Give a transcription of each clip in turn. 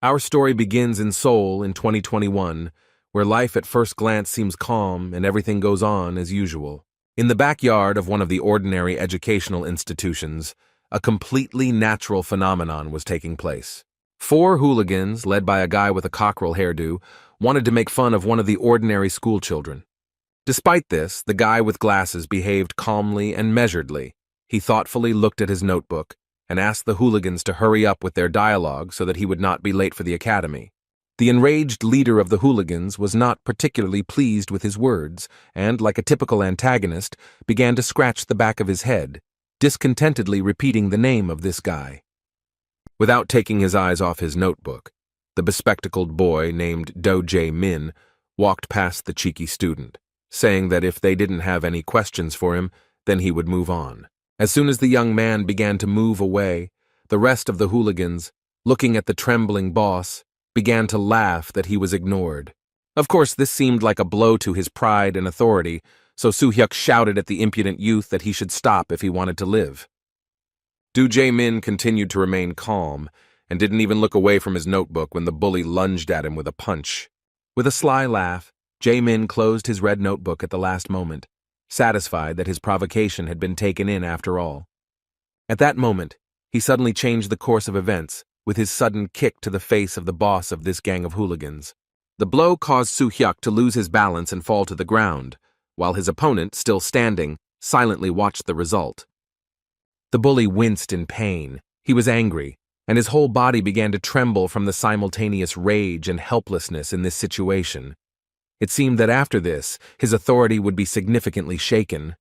Our story begins in Seoul in 2021, where life at first glance seems calm and everything goes on as usual. In the backyard of one of the ordinary educational institutions, a completely natural phenomenon was taking place. Four hooligans, led by a guy with a cockerel hairdo, wanted to make fun of one of the ordinary schoolchildren. Despite this, the guy with glasses behaved calmly and measuredly. He thoughtfully looked at his notebook and asked the hooligans to hurry up with their dialogue so that he would not be late for the academy. The enraged leader of the hooligans was not particularly pleased with his words and, like a typical antagonist, began to scratch the back of his head, discontentedly repeating the name of this guy. Without taking his eyes off his notebook, the bespectacled boy named Do Jae-min walked past the cheeky student, saying that if they didn't have any questions for him, then he would move on. As soon as the young man began to move away, the rest of the hooligans, looking at the trembling boss, began to laugh that he was ignored. Of course, this seemed like a blow to his pride and authority, so Soo-hyuk shouted at the impudent youth that he should stop if he wanted to live. Do Jae-min continued to remain calm and didn't even look away from his notebook when the bully lunged at him with a punch. With a sly laugh, Jae-min closed his red notebook at the last moment, satisfied that his provocation had been taken in after all. At that moment, he suddenly changed the course of events with his sudden kick to the face of the boss of this gang of hooligans. The blow caused Soo-hyuk to lose his balance and fall to the ground, while his opponent, still standing, silently watched the result. The bully winced in pain. He was angry, and his whole body began to tremble from the simultaneous rage and helplessness in this situation. It seemed that after this, his authority would be significantly shaken.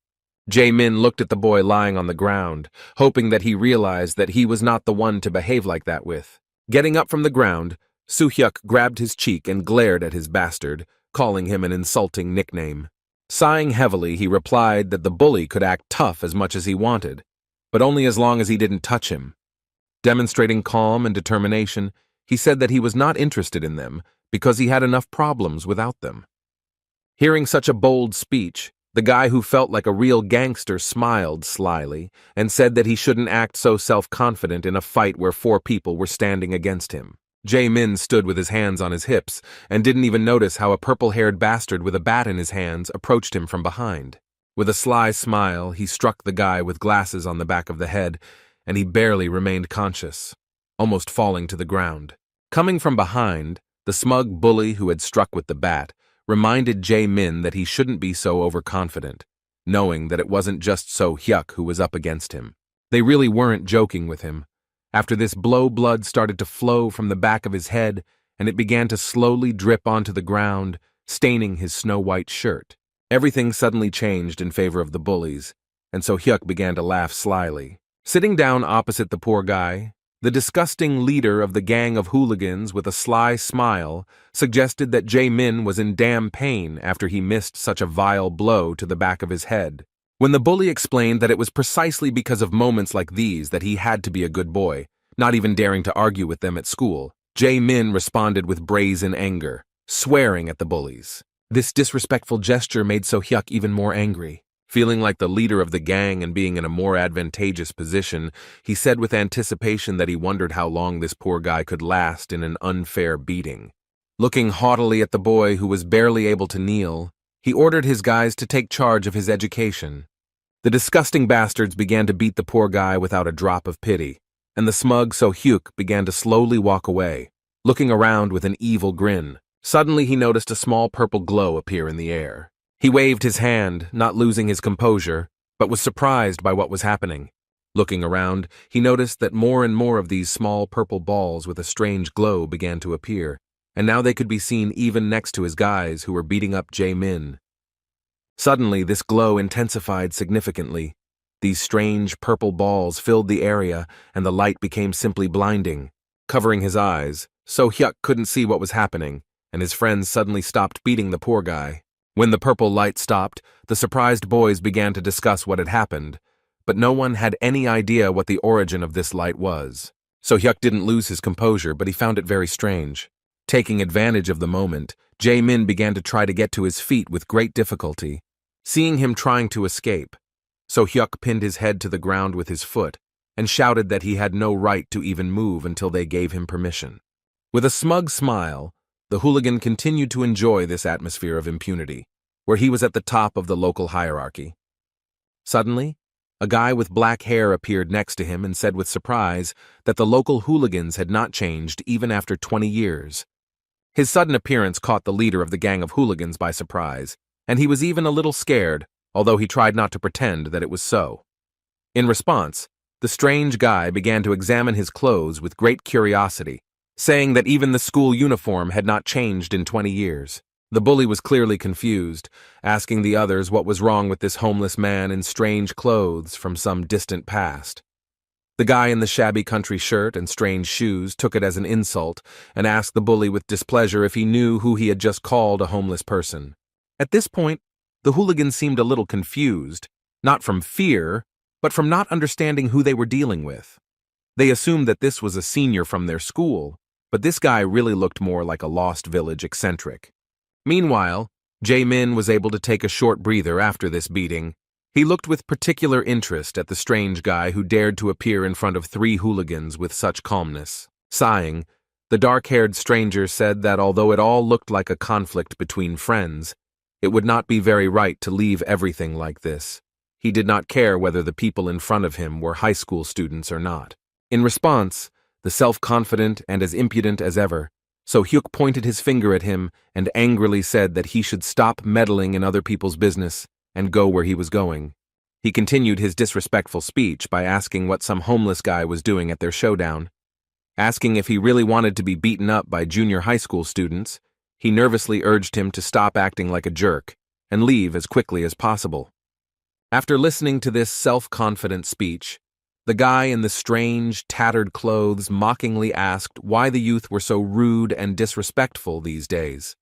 Jae-min looked at the boy lying on the ground, hoping that he realized that he was not the one to behave like that with. Getting up from the ground, Soo-hyuk grabbed his cheek and glared at his bastard, calling him an insulting nickname. Sighing heavily, he replied that the bully could act tough as much as he wanted, but only as long as he didn't touch him. Demonstrating calm and determination, he said that he was not interested in them because he had enough problems without them. Hearing such a bold speech, the guy who felt like a real gangster smiled slyly and said that he shouldn't act so self-confident in a fight where four people were standing against him. Jae-min stood with his hands on his hips and didn't even notice how a purple-haired bastard with a bat in his hands approached him from behind. With a sly smile, he struck the guy with glasses on the back of the head, and he barely remained conscious, almost falling to the ground. Coming from behind, the smug bully who had struck with the bat reminded Jae-min that he shouldn't be so overconfident, knowing that it wasn't just Soo-hyuk who was up against him. They really weren't joking with him. After this blow, blood started to flow from the back of his head, and it began to slowly drip onto the ground, staining his snow-white shirt. Everything suddenly changed in favor of the bullies, and Soo-hyuk began to laugh slyly. Sitting down opposite the poor guy, the disgusting leader of the gang of hooligans with a sly smile suggested that Jae-min was in damn pain after he missed such a vile blow to the back of his head. When the bully explained that it was precisely because of moments like these that he had to be a good boy, not even daring to argue with them at school, Jae-min responded with brazen anger, swearing at the bullies. This disrespectful gesture made Soo-hyuk even more angry. Feeling like the leader of the gang and being in a more advantageous position, he said with anticipation that he wondered how long this poor guy could last in an unfair beating. Looking haughtily at the boy who was barely able to kneel, he ordered his guys to take charge of his education. The disgusting bastards began to beat the poor guy without a drop of pity, and the smug Soo-hyuk began to slowly walk away, looking around with an evil grin. Suddenly he noticed a small purple glow appear in the air. He waved his hand, not losing his composure, but was surprised by what was happening. Looking around, he noticed that more and more of these small purple balls with a strange glow began to appear, and now they could be seen even next to his guys who were beating up Jae-min. Suddenly, this glow intensified significantly. These strange purple balls filled the area, and the light became simply blinding. Covering his eyes, Soo-hyuk couldn't see what was happening, and his friends suddenly stopped beating the poor guy. When the purple light stopped, the surprised boys began to discuss what had happened, but no one had any idea what the origin of this light was. Soo-hyuk didn't lose his composure, but he found it very strange. Taking advantage of the moment, Jae-min began to try to get to his feet with great difficulty. Seeing him trying to escape, Soo-hyuk pinned his head to the ground with his foot and shouted that he had no right to even move until they gave him permission. With a smug smile, the hooligan continued to enjoy this atmosphere of impunity, where he was at the top of the local hierarchy. Suddenly, a guy with black hair appeared next to him and said with surprise that the local hooligans had not changed even after 20 years. His sudden appearance caught the leader of the gang of hooligans by surprise, and he was even a little scared, although he tried not to pretend that it was so. In response, the strange guy began to examine his clothes with great curiosity, saying that even the school uniform had not changed in 20 years. The bully was clearly confused, asking the others what was wrong with this homeless man in strange clothes from some distant past. The guy in the shabby country shirt and strange shoes took it as an insult and asked the bully with displeasure if he knew who he had just called a homeless person. At this point, the hooligan seemed a little confused, not from fear, but from not understanding who they were dealing with. They assumed that this was a senior from their school, but this guy really looked more like a Lost Village eccentric. Meanwhile, Jae-min was able to take a short breather after this beating. He looked with particular interest at the strange guy who dared to appear in front of 3 hooligans with such calmness. Sighing, the dark-haired stranger said that although it all looked like a conflict between friends, it would not be very right to leave everything like this. He did not care whether the people in front of him were high school students or not. In response, the self-confident and as impudent as ever, So-hyuk pointed his finger at him and angrily said that he should stop meddling in other people's business and go where he was going. He continued his disrespectful speech by asking what some homeless guy was doing at their showdown. Asking if he really wanted to be beaten up by junior high school students, he nervously urged him to stop acting like a jerk and leave as quickly as possible. After listening to this self-confident speech, the guy in the strange, tattered clothes mockingly asked why the youth were so rude and disrespectful these days.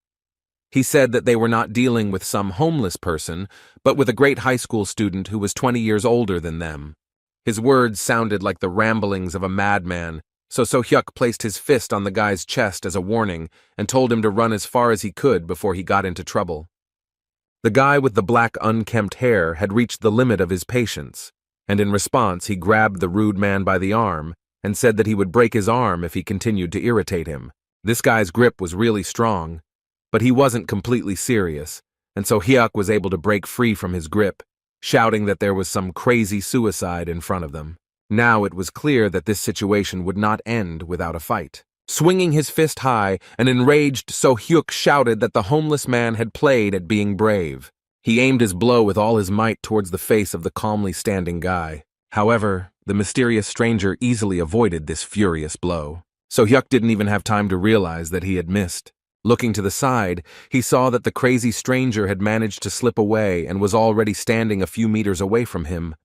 He said that they were not dealing with some homeless person, but with a great high school student who was 20 years older than them. His words sounded like the ramblings of a madman, so So-hyuk placed his fist on the guy's chest as a warning and told him to run as far as he could before he got into trouble. The guy with the black unkempt hair had reached the limit of his patience, and in response he grabbed the rude man by the arm and said that he would break his arm if he continued to irritate him. This guy's grip was really strong, but he wasn't completely serious, and so Hyuk was able to break free from his grip, shouting that there was some crazy suicide in front of them. Now it was clear that this situation would not end without a fight. Swinging his fist high, an enraged So-hyuk shouted that the homeless man had played at being brave. He aimed his blow with all his might towards the face of the calmly standing guy. However, the mysterious stranger easily avoided this furious blow. So-hyuk didn't even have time to realize that he had missed. Looking to the side, he saw that the crazy stranger had managed to slip away and was already standing a few meters away from him.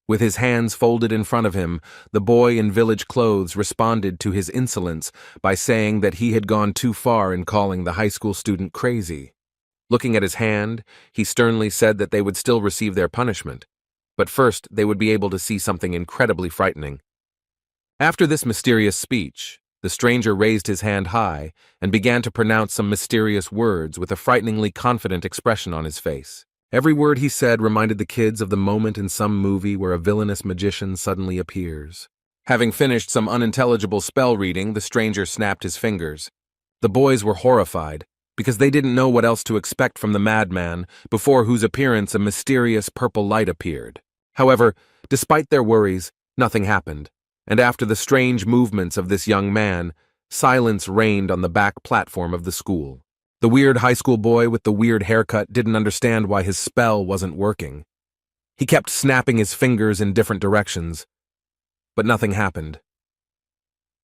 With his hands folded in front of him, the boy in village clothes responded to his insolence by saying that he had gone too far in calling the high school student crazy. Looking at his hand, he sternly said that they would still receive their punishment, but first they would be able to see something incredibly frightening. After this mysterious speech, the stranger raised his hand high and began to pronounce some mysterious words with a frighteningly confident expression on his face. Every word he said reminded the kids of the moment in some movie where a villainous magician suddenly appears. Having finished some unintelligible spell reading, the stranger snapped his fingers. The boys were horrified, because they didn't know what else to expect from the madman, before whose appearance a mysterious purple light appeared. However, despite their worries, nothing happened, and after the strange movements of this young man, silence reigned on the back platform of the school. The weird high school boy with the weird haircut didn't understand why his spell wasn't working. He kept snapping his fingers in different directions, but nothing happened.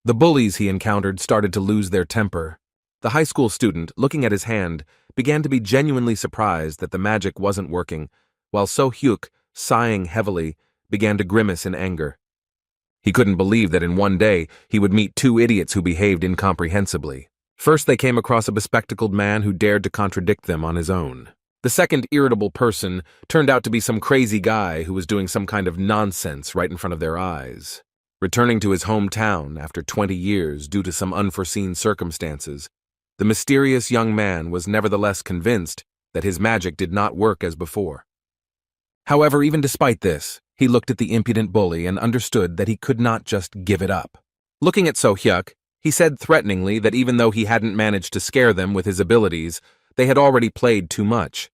The bullies he encountered started to lose their temper. The high school student, looking at his hand, began to be genuinely surprised that the magic wasn't working, while So-hyuk, sighing heavily, began to grimace in anger. He couldn't believe that in one day he would meet 2 idiots who behaved incomprehensibly. First, they came across a bespectacled man who dared to contradict them on his own. The second irritable person turned out to be some crazy guy who was doing some kind of nonsense right in front of their eyes. Returning to his hometown after 20 years due to some unforeseen circumstances, the mysterious young man was nevertheless convinced that his magic did not work as before. However, even despite this, he looked at the impudent bully and understood that he could not just give it up. Looking at So-hyuk, He said threateningly that even though he hadn't managed to scare them with his abilities, they had already played too much.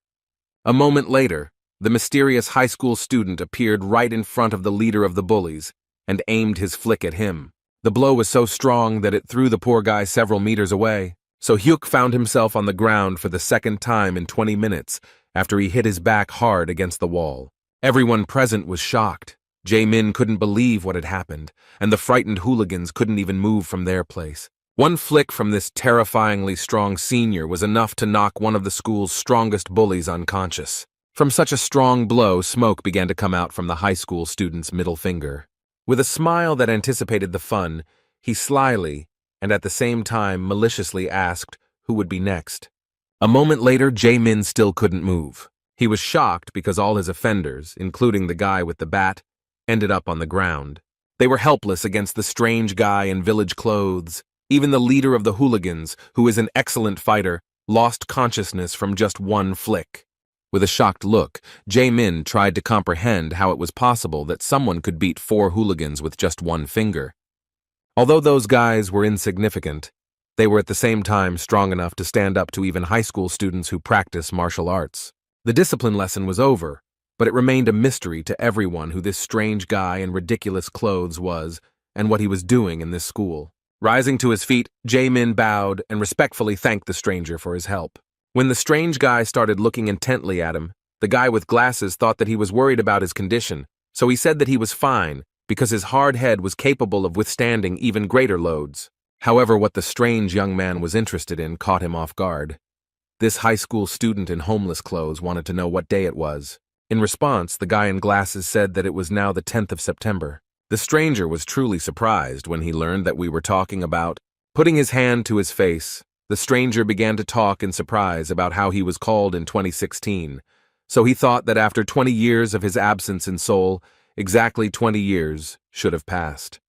A moment later, the mysterious high school student appeared right in front of the leader of the bullies and aimed his flick at him. The blow was so strong that it threw the poor guy several meters away, so Hyuk found himself on the ground for the second time in 20 minutes after he hit his back hard against the wall. Everyone present was shocked. Jae-min couldn't believe what had happened, and the frightened hooligans couldn't even move from their place. One flick from this terrifyingly strong senior was enough to knock one of the school's strongest bullies unconscious. From such a strong blow, smoke began to come out from the high school student's middle finger. With a smile that anticipated the fun, he slyly, and at the same time maliciously asked who would be next. A moment later, Jae-min still couldn't move. He was shocked because all his offenders, including the guy with the bat, ended up on the ground. They were helpless against the strange guy in village clothes. Even the leader of the hooligans, who is an excellent fighter, lost consciousness from just one flick. With a shocked look, Jae-min tried to comprehend how it was possible that someone could beat 4 hooligans with just one finger. Although those guys were insignificant, they were at the same time strong enough to stand up to even high school students who practice martial arts. The discipline lesson was over, but it remained a mystery to everyone who this strange guy in ridiculous clothes was and what he was doing in this school. Rising to his feet, Jae-min bowed and respectfully thanked the stranger for his help. When the strange guy started looking intently at him, the guy with glasses thought that he was worried about his condition, so he said that he was fine because his hard head was capable of withstanding even greater loads. However, what the strange young man was interested in caught him off guard. This high school student in homeless clothes wanted to know what day it was. In response, the guy in glasses said that it was now the 10th of September. The stranger was truly surprised when he learned that we were talking about. Putting his hand to his face, the stranger began to talk in surprise about how he was called in 2016, so he thought that after 20 years of his absence in Seoul, exactly 20 years should have passed.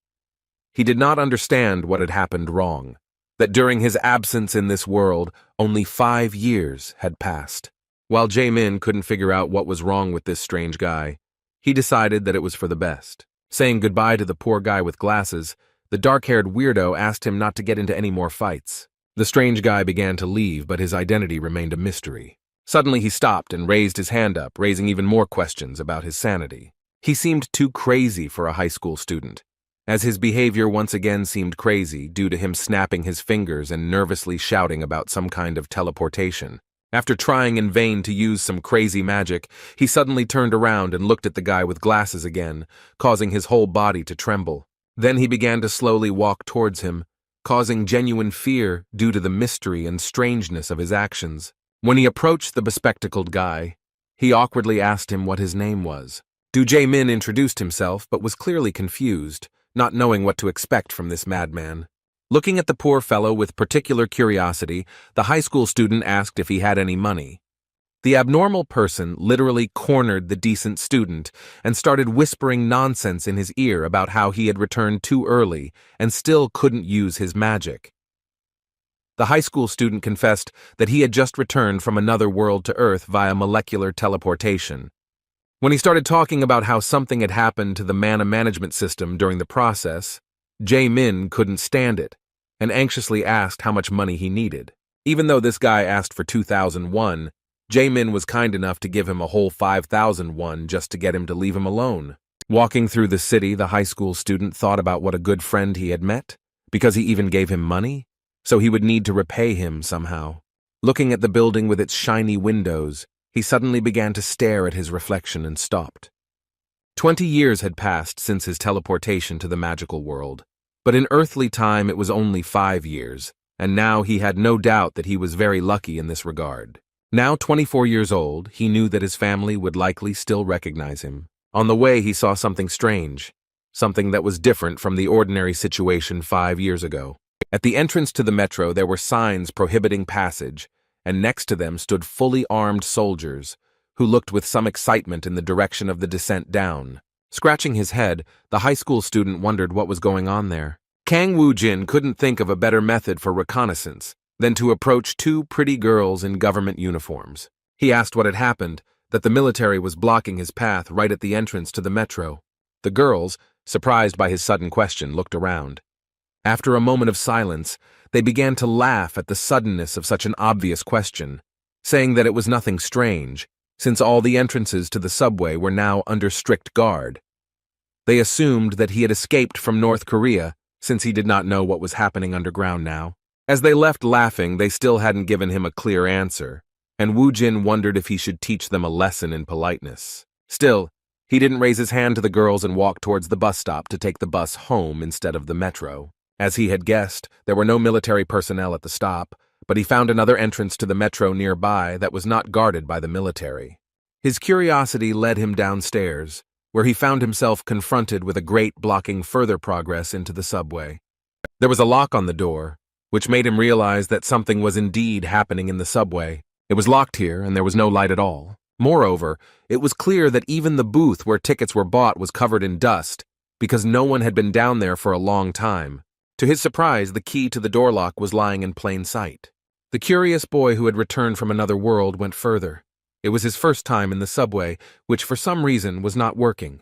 He did not understand what had happened wrong, that during his absence in this world, only 5 years had passed. While Jae-min couldn't figure out what was wrong with this strange guy, he decided that it was for the best. Saying goodbye to the poor guy with glasses, the dark-haired weirdo asked him not to get into any more fights. The strange guy began to leave, but his identity remained a mystery. Suddenly he stopped and raised his hand up, raising even more questions about his sanity. He seemed too crazy for a high school student, as his behavior once again seemed crazy due to him snapping his fingers and nervously shouting about some kind of teleportation. After trying in vain to use some crazy magic, he suddenly turned around and looked at the guy with glasses again, causing his whole body to tremble. Then he began to slowly walk towards him, causing genuine fear due to the mystery and strangeness of his actions. When he approached the bespectacled guy, he awkwardly asked him what his name was. Jae-min introduced himself but was clearly confused, not knowing what to expect from this madman. Looking at the poor fellow with particular curiosity, the high school student asked if he had any money. The abnormal person literally cornered the decent student and started whispering nonsense in his ear about how he had returned too early and still couldn't use his magic. The high school student confessed that he had just returned from another world to Earth via molecular teleportation. When he started talking about how something had happened to the mana management system during the process, Jae-min couldn't stand it and anxiously asked how much money he needed. Even though this guy asked for 2,001, Jae-min was kind enough to give him a whole 5,001 just to get him to leave him alone. Walking through the city, the high school student thought about what a good friend he had met, because he even gave him money, so he would need to repay him somehow. Looking at the building with its shiny windows, he suddenly began to stare at his reflection and stopped. 20 years had passed since his teleportation to the magical world, but in earthly time it was only 5 years, and now he had no doubt that he was very lucky in this regard. Now 24 years old, he knew that his family would likely still recognize him. On the way, he saw something strange, something that was different from the ordinary situation 5 years ago. At the entrance to the metro, there were signs prohibiting passage, and next to them stood fully armed soldiers, who looked with some excitement in the direction of the descent down. Scratching his head, the high school student wondered what was going on there. Kang Woo-jin couldn't think of a better method for reconnaissance than to approach 2 pretty girls in government uniforms. He asked what had happened, that the military was blocking his path right at the entrance to the metro. The girls, surprised by his sudden question, looked around. After a moment of silence, they began to laugh at the suddenness of such an obvious question, saying that it was nothing strange, since all the entrances to the subway were now under strict guard. They assumed that he had escaped from North Korea, since he did not know what was happening underground now. As they left laughing, they still hadn't given him a clear answer, and Woo Jin wondered if he should teach them a lesson in politeness. Still, he didn't raise his hand to the girls and walk towards the bus stop to take the bus home instead of the metro. As he had guessed, there were no military personnel at the stop, but he found another entrance to the metro nearby that was not guarded by the military. His curiosity led him downstairs, where he found himself confronted with a grate blocking further progress into the subway. There was a lock on the door, which made him realize that something was indeed happening in the subway. It was locked here, and there was no light at all. Moreover, it was clear that even the booth where tickets were bought was covered in dust, because no one had been down there for a long time. To his surprise, the key to the door lock was lying in plain sight. The curious boy who had returned from another world went further. It was his first time in the subway, which for some reason was not working.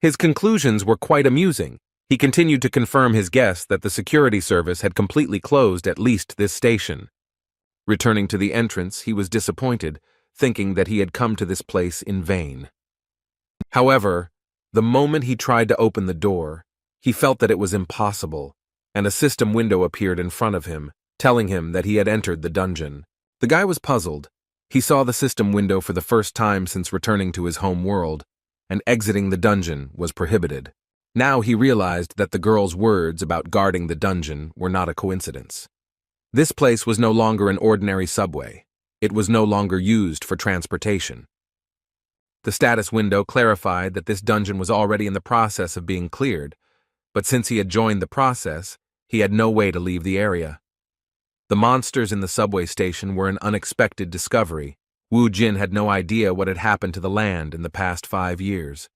His conclusions were quite amusing. He continued to confirm his guess that the security service had completely closed at least this station. Returning to the entrance, he was disappointed, thinking that he had come to this place in vain. However, the moment he tried to open the door, he felt that it was impossible, and a system window appeared in front of him, telling him that he had entered the dungeon. The guy was puzzled. He saw the system window for the first time since returning to his home world, and exiting the dungeon was prohibited. Now he realized that the girl's words about guarding the dungeon were not a coincidence. This place was no longer an ordinary subway. It was no longer used for transportation. The status window clarified that this dungeon was already in the process of being cleared, but since he had joined the process, he had no way to leave the area. The monsters in the subway station were an unexpected discovery. Woo Jin had no idea what had happened to the land in the past 5 years.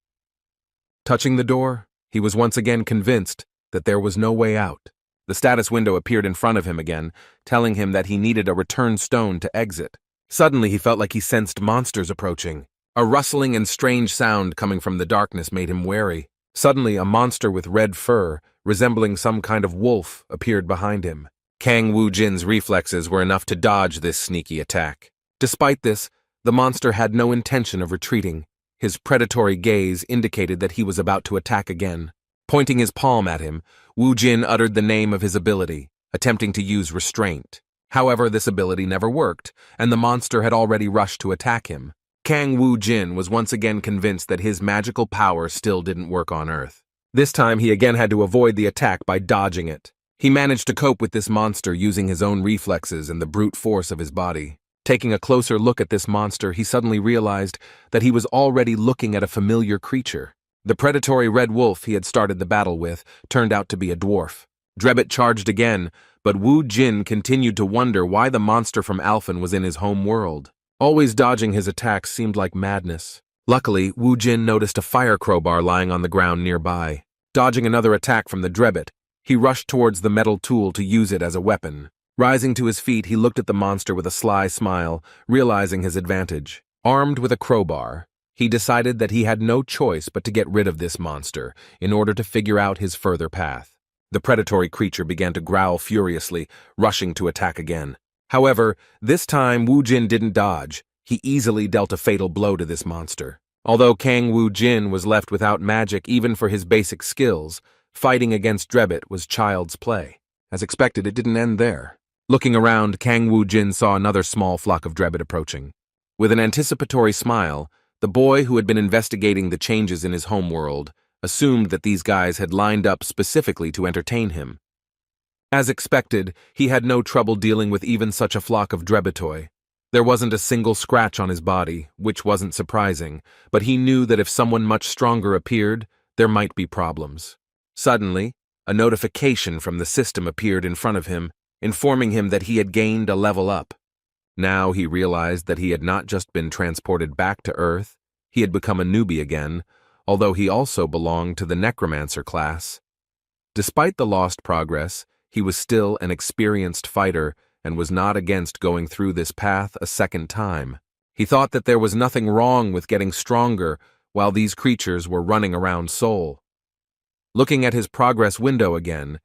Touching the door, he was once again convinced that there was no way out. The status window appeared in front of him again, telling him that he needed a return stone to exit. Suddenly he felt like he sensed monsters approaching. A rustling and strange sound coming from the darkness made him wary. Suddenly a monster with red fur, resembling some kind of wolf, appeared behind him. Kang Woo Jin's reflexes were enough to dodge this sneaky attack. Despite this, the monster had no intention of retreating. His predatory gaze indicated that he was about to attack again. Pointing his palm at him, Woo Jin uttered the name of his ability, attempting to use restraint. However, this ability never worked, and the monster had already rushed to attack him. Kang Woo Jin was once again convinced that his magical power still didn't work on Earth. This time he again had to avoid the attack by dodging it. He managed to cope with this monster using his own reflexes and the brute force of his body. Taking a closer look at this monster, he suddenly realized that he was already looking at a familiar creature. The predatory red wolf he had started the battle with turned out to be a dwarf. Drebit charged again, but Woo Jin continued to wonder why the monster from Alphen was in his home world. Always dodging his attacks seemed like madness. Luckily, Woo Jin noticed a fire crowbar lying on the ground nearby. Dodging another attack from the Drebit, he rushed towards the metal tool to use it as a weapon. Rising to his feet, he looked at the monster with a sly smile, realizing his advantage. Armed with a crowbar, he decided that he had no choice but to get rid of this monster in order to figure out his further path. The predatory creature began to growl furiously, rushing to attack again. However, this time Woo Jin didn't dodge. He easily dealt a fatal blow to this monster. Although Kang Woo Jin was left without magic even for his basic skills, fighting against Drebit was child's play. As expected, it didn't end there. Looking around, Kang Woo Jin saw another small flock of Drebit approaching. With an anticipatory smile, the boy who had been investigating the changes in his homeworld assumed that these guys had lined up specifically to entertain him. As expected, he had no trouble dealing with even such a flock of Drebitoi. There wasn't a single scratch on his body, which wasn't surprising, but he knew that if someone much stronger appeared, there might be problems. Suddenly, a notification from the system appeared in front of him, informing him that he had gained a level up. Now he realized that he had not just been transported back to Earth, he had become a newbie again, although he also belonged to the necromancer class. Despite the lost progress, he was still an experienced fighter and was not against going through this path a second time. He thought that there was nothing wrong with getting stronger while these creatures were running around Seoul. Looking at his progress window again,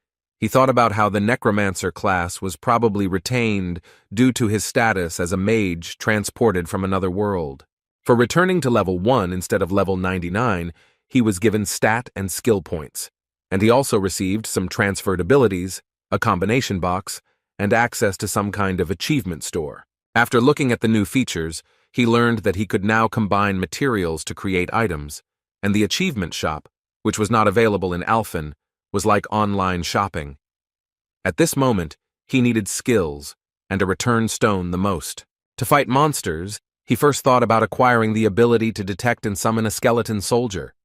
He thought about how the necromancer class was probably retained due to his status as a mage transported from another world. For returning to level 1 instead of level 99, he was given stat and skill points, and he also received some transferred abilities, a combination box, and access to some kind of achievement store. After looking at the new features, he learned that he could now combine materials to create items, and the achievement shop, which was not available in Alphen, was like online shopping. At this moment, he needed skills and a return stone the most. To fight monsters, he first thought about acquiring the ability to detect and summon a skeleton soldier.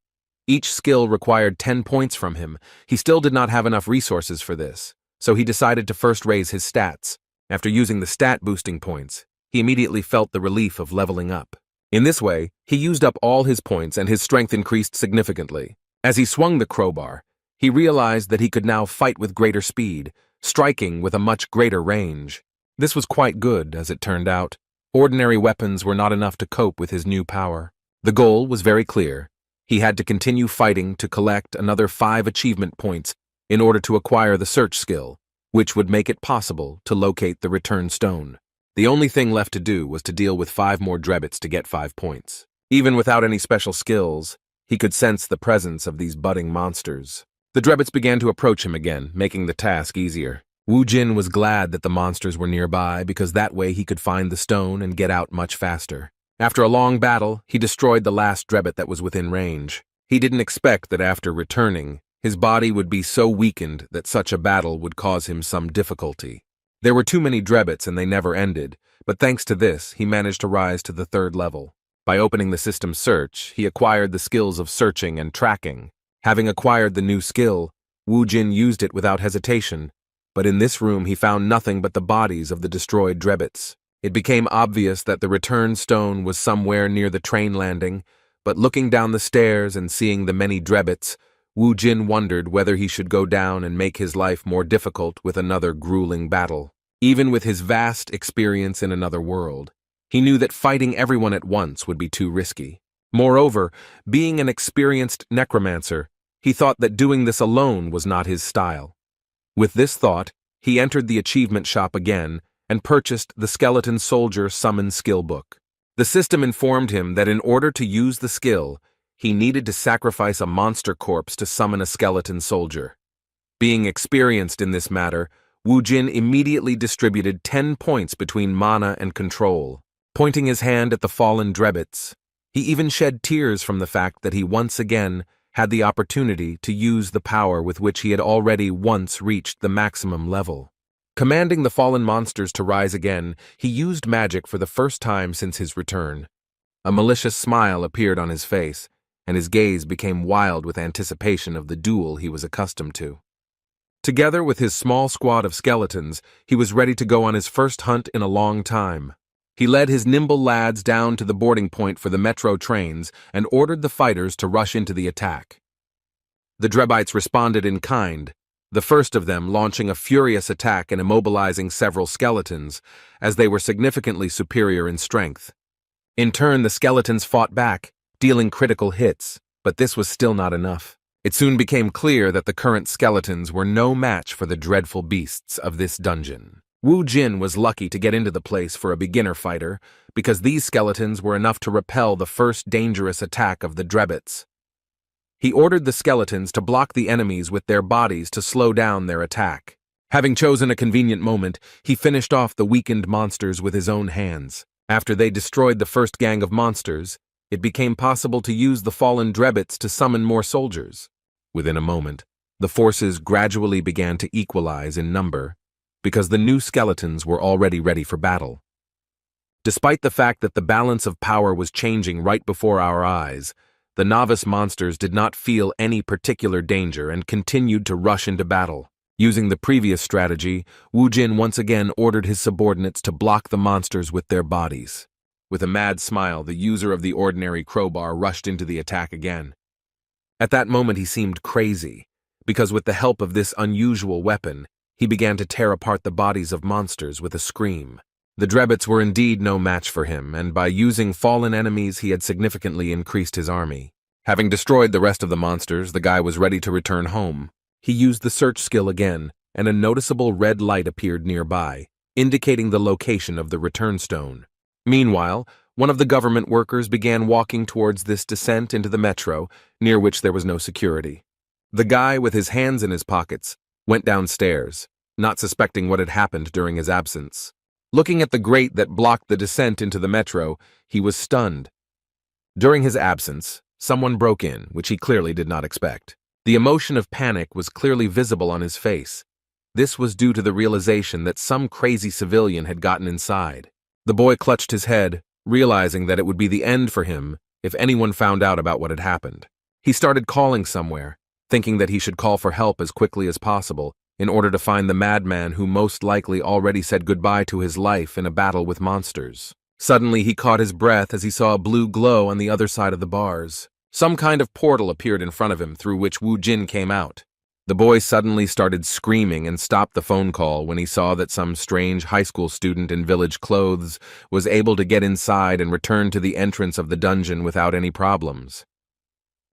Each skill required 10 points from him. He still did not have enough resources for this, so he decided to first raise his stats. After using the stat boosting points, he immediately felt the relief of leveling up. In this way, he used up all his points and his strength increased significantly. As he swung the crowbar, he realized that he could now fight with greater speed, striking with a much greater range. This was quite good, as it turned out. Ordinary weapons were not enough to cope with his new power. The goal was very clear. He had to continue fighting to collect another 5 achievement points in order to acquire the search skill, which would make it possible to locate the return stone. The only thing left to do was to deal with 5 more drebbits to get 5 points. Even without any special skills, he could sense the presence of these budding monsters. The drebbits began to approach him again, making the task easier. Wu Jin was glad that the monsters were nearby because that way he could find the stone and get out much faster. After a long battle, he destroyed the last drebbit that was within range. He didn't expect that after returning, his body would be so weakened that such a battle would cause him some difficulty. There were too many drebbits and they never ended, but thanks to this, he managed to rise to the 3rd level. By opening the system search, he acquired the skills of searching and tracking. Having acquired the new skill, Wu Jin used it without hesitation, but in this room he found nothing but the bodies of the destroyed drebbits. It became obvious that the return stone was somewhere near the train landing, but looking down the stairs and seeing the many drebbits, Wu Jin wondered whether he should go down and make his life more difficult with another grueling battle. Even with his vast experience in another world, he knew that fighting everyone at once would be too risky. Moreover, being an experienced necromancer, he thought that doing this alone was not his style. With this thought, he entered the achievement shop again and purchased the Skeleton Soldier Summon Skill Book. The system informed him that in order to use the skill, he needed to sacrifice a monster corpse to summon a skeleton soldier. Being experienced in this matter, Wu Jin immediately distributed 10 points between mana and control. Pointing his hand at the fallen drebbits, he even shed tears from the fact that he once again had the opportunity to use the power with which he had already once reached the maximum level. Commanding the fallen monsters to rise again, he used magic for the first time since his return. A malicious smile appeared on his face, and his gaze became wild with anticipation of the duel he was accustomed to. Together with his small squad of skeletons, he was ready to go on his first hunt in a long time. He led his nimble lads down to the boarding point for the metro trains and ordered the fighters to rush into the attack. The Drebbites responded in kind, the first of them launching a furious attack and immobilizing several skeletons, as they were significantly superior in strength. In turn, the skeletons fought back, dealing critical hits, but this was still not enough. It soon became clear that the current skeletons were no match for the dreadful beasts of this dungeon. Wu Jin was lucky to get into the place for a beginner fighter, because these skeletons were enough to repel the first dangerous attack of the drebbits. He ordered the skeletons to block the enemies with their bodies to slow down their attack. Having chosen a convenient moment, he finished off the weakened monsters with his own hands. After they destroyed the first gang of monsters, it became possible to use the fallen drebbits to summon more soldiers. Within a moment, the forces gradually began to equalize in number, because the new skeletons were already ready for battle. Despite the fact that the balance of power was changing right before our eyes, the novice monsters did not feel any particular danger and continued to rush into battle. Using the previous strategy, Wu Jin once again ordered his subordinates to block the monsters with their bodies. With a mad smile, the user of the ordinary crowbar rushed into the attack again. At that moment he seemed crazy, because with the help of this unusual weapon, he began to tear apart the bodies of monsters with a scream. The drebbits were indeed no match for him, and by using fallen enemies he had significantly increased his army. Having destroyed the rest of the monsters, the guy was ready to return home. He used the search skill again, and a noticeable red light appeared nearby, indicating the location of the return stone. Meanwhile, one of the government workers began walking towards this descent into the metro, near which there was no security. The guy, with his hands in his pockets, went downstairs, not suspecting what had happened during his absence. Looking at the grate that blocked the descent into the metro, he was stunned. During his absence, someone broke in, which he clearly did not expect. The emotion of panic was clearly visible on his face. This was due to the realization that some crazy civilian had gotten inside. The boy clutched his head, realizing that it would be the end for him if anyone found out about what had happened. He started calling somewhere, thinking that he should call for help as quickly as possible in order to find the madman who most likely already said goodbye to his life in a battle with monsters. Suddenly, he caught his breath as he saw a blue glow on the other side of the bars. Some kind of portal appeared in front of him through which Wu Jin came out. The boy suddenly started screaming and stopped the phone call when he saw that some strange high school student in village clothes was able to get inside and return to the entrance of the dungeon without any problems.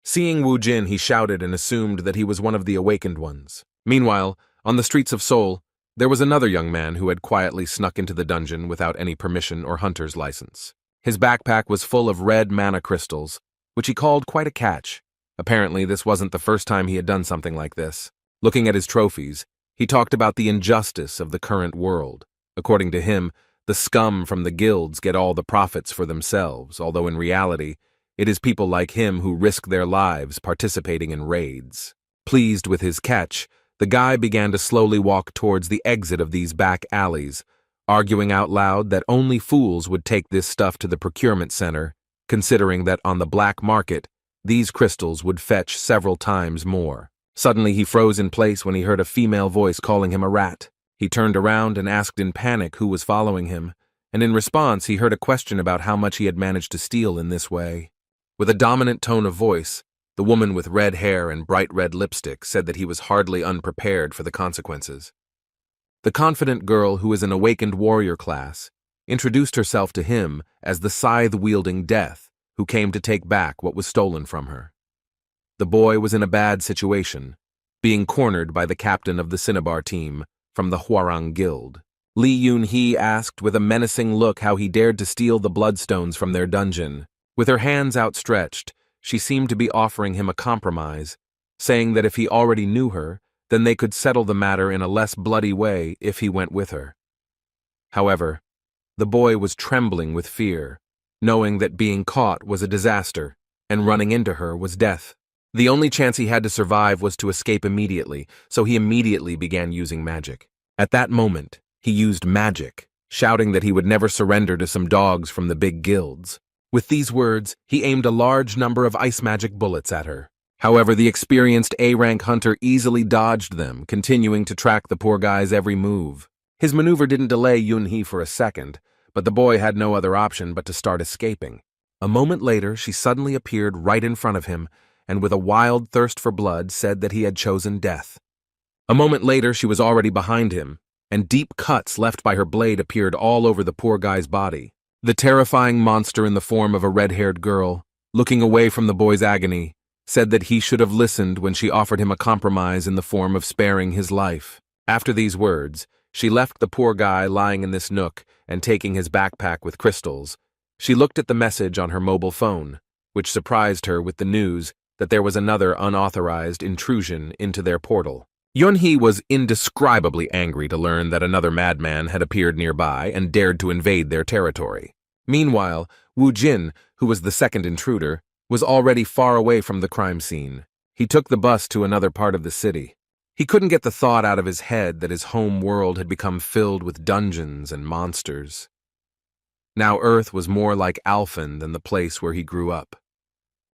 Seeing Wu Jin, he shouted and assumed that he was one of the awakened ones. Meanwhile, on the streets of Seoul, there was another young man who had quietly snuck into the dungeon without any permission or hunter's license. His backpack was full of red mana crystals, which he called quite a catch. Apparently, this wasn't the first time he had done something like this. Looking at his trophies, he talked about the injustice of the current world. According to him, the scum from the guilds get all the profits for themselves, although in reality, it is people like him who risk their lives participating in raids. Pleased with his catch, the guy began to slowly walk towards the exit of these back alleys, arguing out loud that only fools would take this stuff to the procurement center, considering that on the black market, these crystals would fetch several times more. Suddenly, he froze in place when he heard a female voice calling him a rat. He turned around and asked in panic who was following him, and in response, he heard a question about how much he had managed to steal in this way. With a dominant tone of voice, the woman with red hair and bright red lipstick said that he was hardly unprepared for the consequences. The confident girl, who is an awakened warrior class, introduced herself to him as the scythe-wielding Death, who came to take back what was stolen from her. The boy was in a bad situation, being cornered by the captain of the Cinnabar team from the Hwarang Guild. Lee Yoon-hee asked with a menacing look how he dared to steal the bloodstones from their dungeon. With her hands outstretched, she seemed to be offering him a compromise, saying that if he already knew her, then they could settle the matter in a less bloody way if he went with her. However, the boy was trembling with fear, knowing that being caught was a disaster, and running into her was death. The only chance he had to survive was to escape immediately, so he immediately began using magic. At that moment, he used magic, shouting that he would never surrender to some dogs from the big guilds. With these words, he aimed a large number of ice magic bullets at her. However, the experienced A-rank hunter easily dodged them, continuing to track the poor guy's every move. His maneuver didn't delay Yoon-hee for a second, but the boy had no other option but to start escaping. A moment later, she suddenly appeared right in front of him, and with a wild thirst for blood said that he had chosen death. A moment later, she was already behind him, and deep cuts left by her blade appeared all over the poor guy's body. The terrifying monster in the form of a red-haired girl, looking away from the boy's agony, said that he should have listened when she offered him a compromise in the form of sparing his life. After these words, she left the poor guy lying in this nook and taking his backpack with crystals. She looked at the message on her mobile phone, which surprised her with the news that there was another unauthorized intrusion into their portal. Yoon-hee was indescribably angry to learn that another madman had appeared nearby and dared to invade their territory. Meanwhile, Wu Jin, who was the second intruder, was already far away from the crime scene. He took the bus to another part of the city. He couldn't get the thought out of his head that his home world had become filled with dungeons and monsters. Now Earth was more like Alphen than the place where he grew up.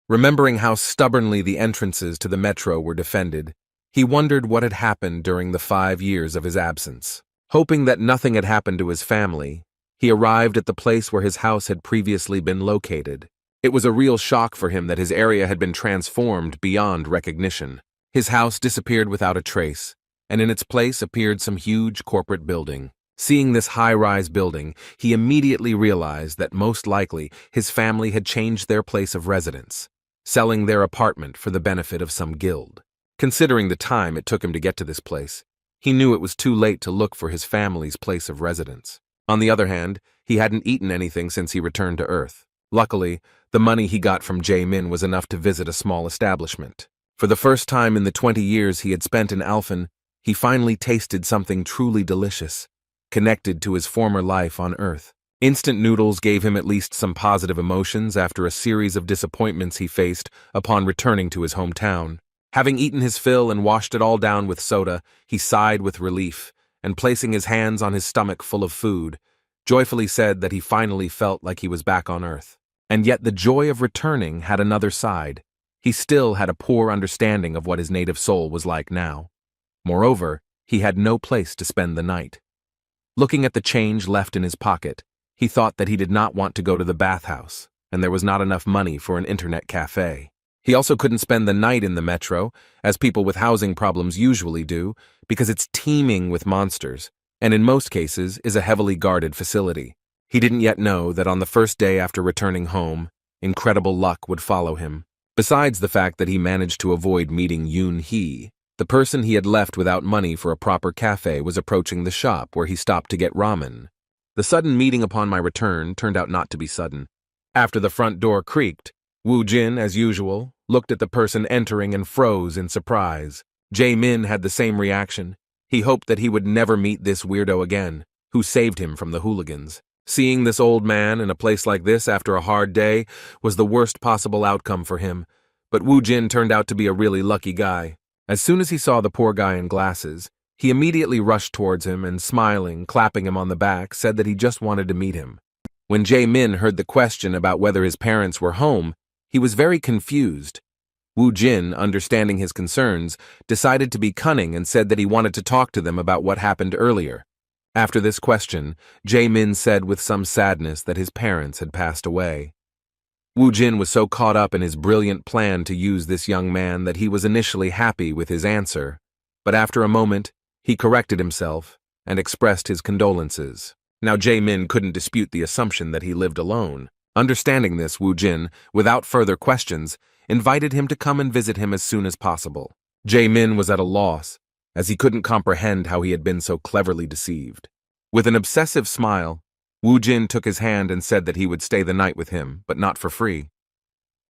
Remembering how stubbornly the entrances to the metro were defended, he wondered what had happened during the 5 years of his absence. Hoping that nothing had happened to his family, he arrived at the place where his house had previously been located. It was a real shock for him that his area had been transformed beyond recognition. His house disappeared without a trace, and in its place appeared some huge corporate building. Seeing this high-rise building, he immediately realized that most likely his family had changed their place of residence, selling their apartment for the benefit of some guild. Considering the time it took him to get to this place, He knew it was too late to look for his family's place of residence. On the other hand, he hadn't eaten anything since he returned to Earth. Luckily, the money he got from Jae-min was enough to visit a small establishment. For the first time in the 20 years he had spent in Alphen, he finally tasted something truly delicious, connected to his former life on Earth. Instant noodles gave him at least some positive emotions after a series of disappointments he faced upon returning to his hometown. Having eaten his fill and washed it all down with soda, he sighed with relief, and placing his hands on his stomach full of food, joyfully said that he finally felt like he was back on Earth. And yet the joy of returning had another side. He still had a poor understanding of what his native soul was like now. Moreover, he had no place to spend the night. Looking at the change left in his pocket, he thought that he did not want to go to the bathhouse, and there was not enough money for an internet cafe. He also couldn't spend the night in the metro, as people with housing problems usually do, because it's teeming with monsters, and in most cases is a heavily guarded facility. He didn't yet know that on the first day after returning home, incredible luck would follow him. Besides the fact that he managed to avoid meeting Yoon-hee, the person he had left without money for a proper cafe was approaching the shop where he stopped to get ramen. The sudden meeting upon my return turned out not to be sudden. After the front door creaked, Woo Jin, as usual, looked at the person entering and froze in surprise. Jae-min had the same reaction. He hoped that he would never meet this weirdo again, who saved him from the hooligans. Seeing this old man in a place like this after a hard day was the worst possible outcome for him, but Woo Jin turned out to be a really lucky guy. As soon as he saw the poor guy in glasses, he immediately rushed towards him and, smiling, clapping him on the back, said that he just wanted to meet him. When Jae-min heard the question about whether his parents were home, he was very confused. Woo Jin, understanding his concerns, decided to be cunning and said that he wanted to talk to them about what happened earlier. After this question, Jae-min said with some sadness that his parents had passed away. Woo Jin was so caught up in his brilliant plan to use this young man that he was initially happy with his answer, but after a moment, he corrected himself and expressed his condolences. Now Jae-min couldn't dispute the assumption that he lived alone. Understanding this, Woo Jin, without further questions, invited him to come and visit him as soon as possible. Jae-min was at a loss, as he couldn't comprehend how he had been so cleverly deceived. With an obsessive smile, Woo Jin took his hand and said that he would stay the night with him, but not for free.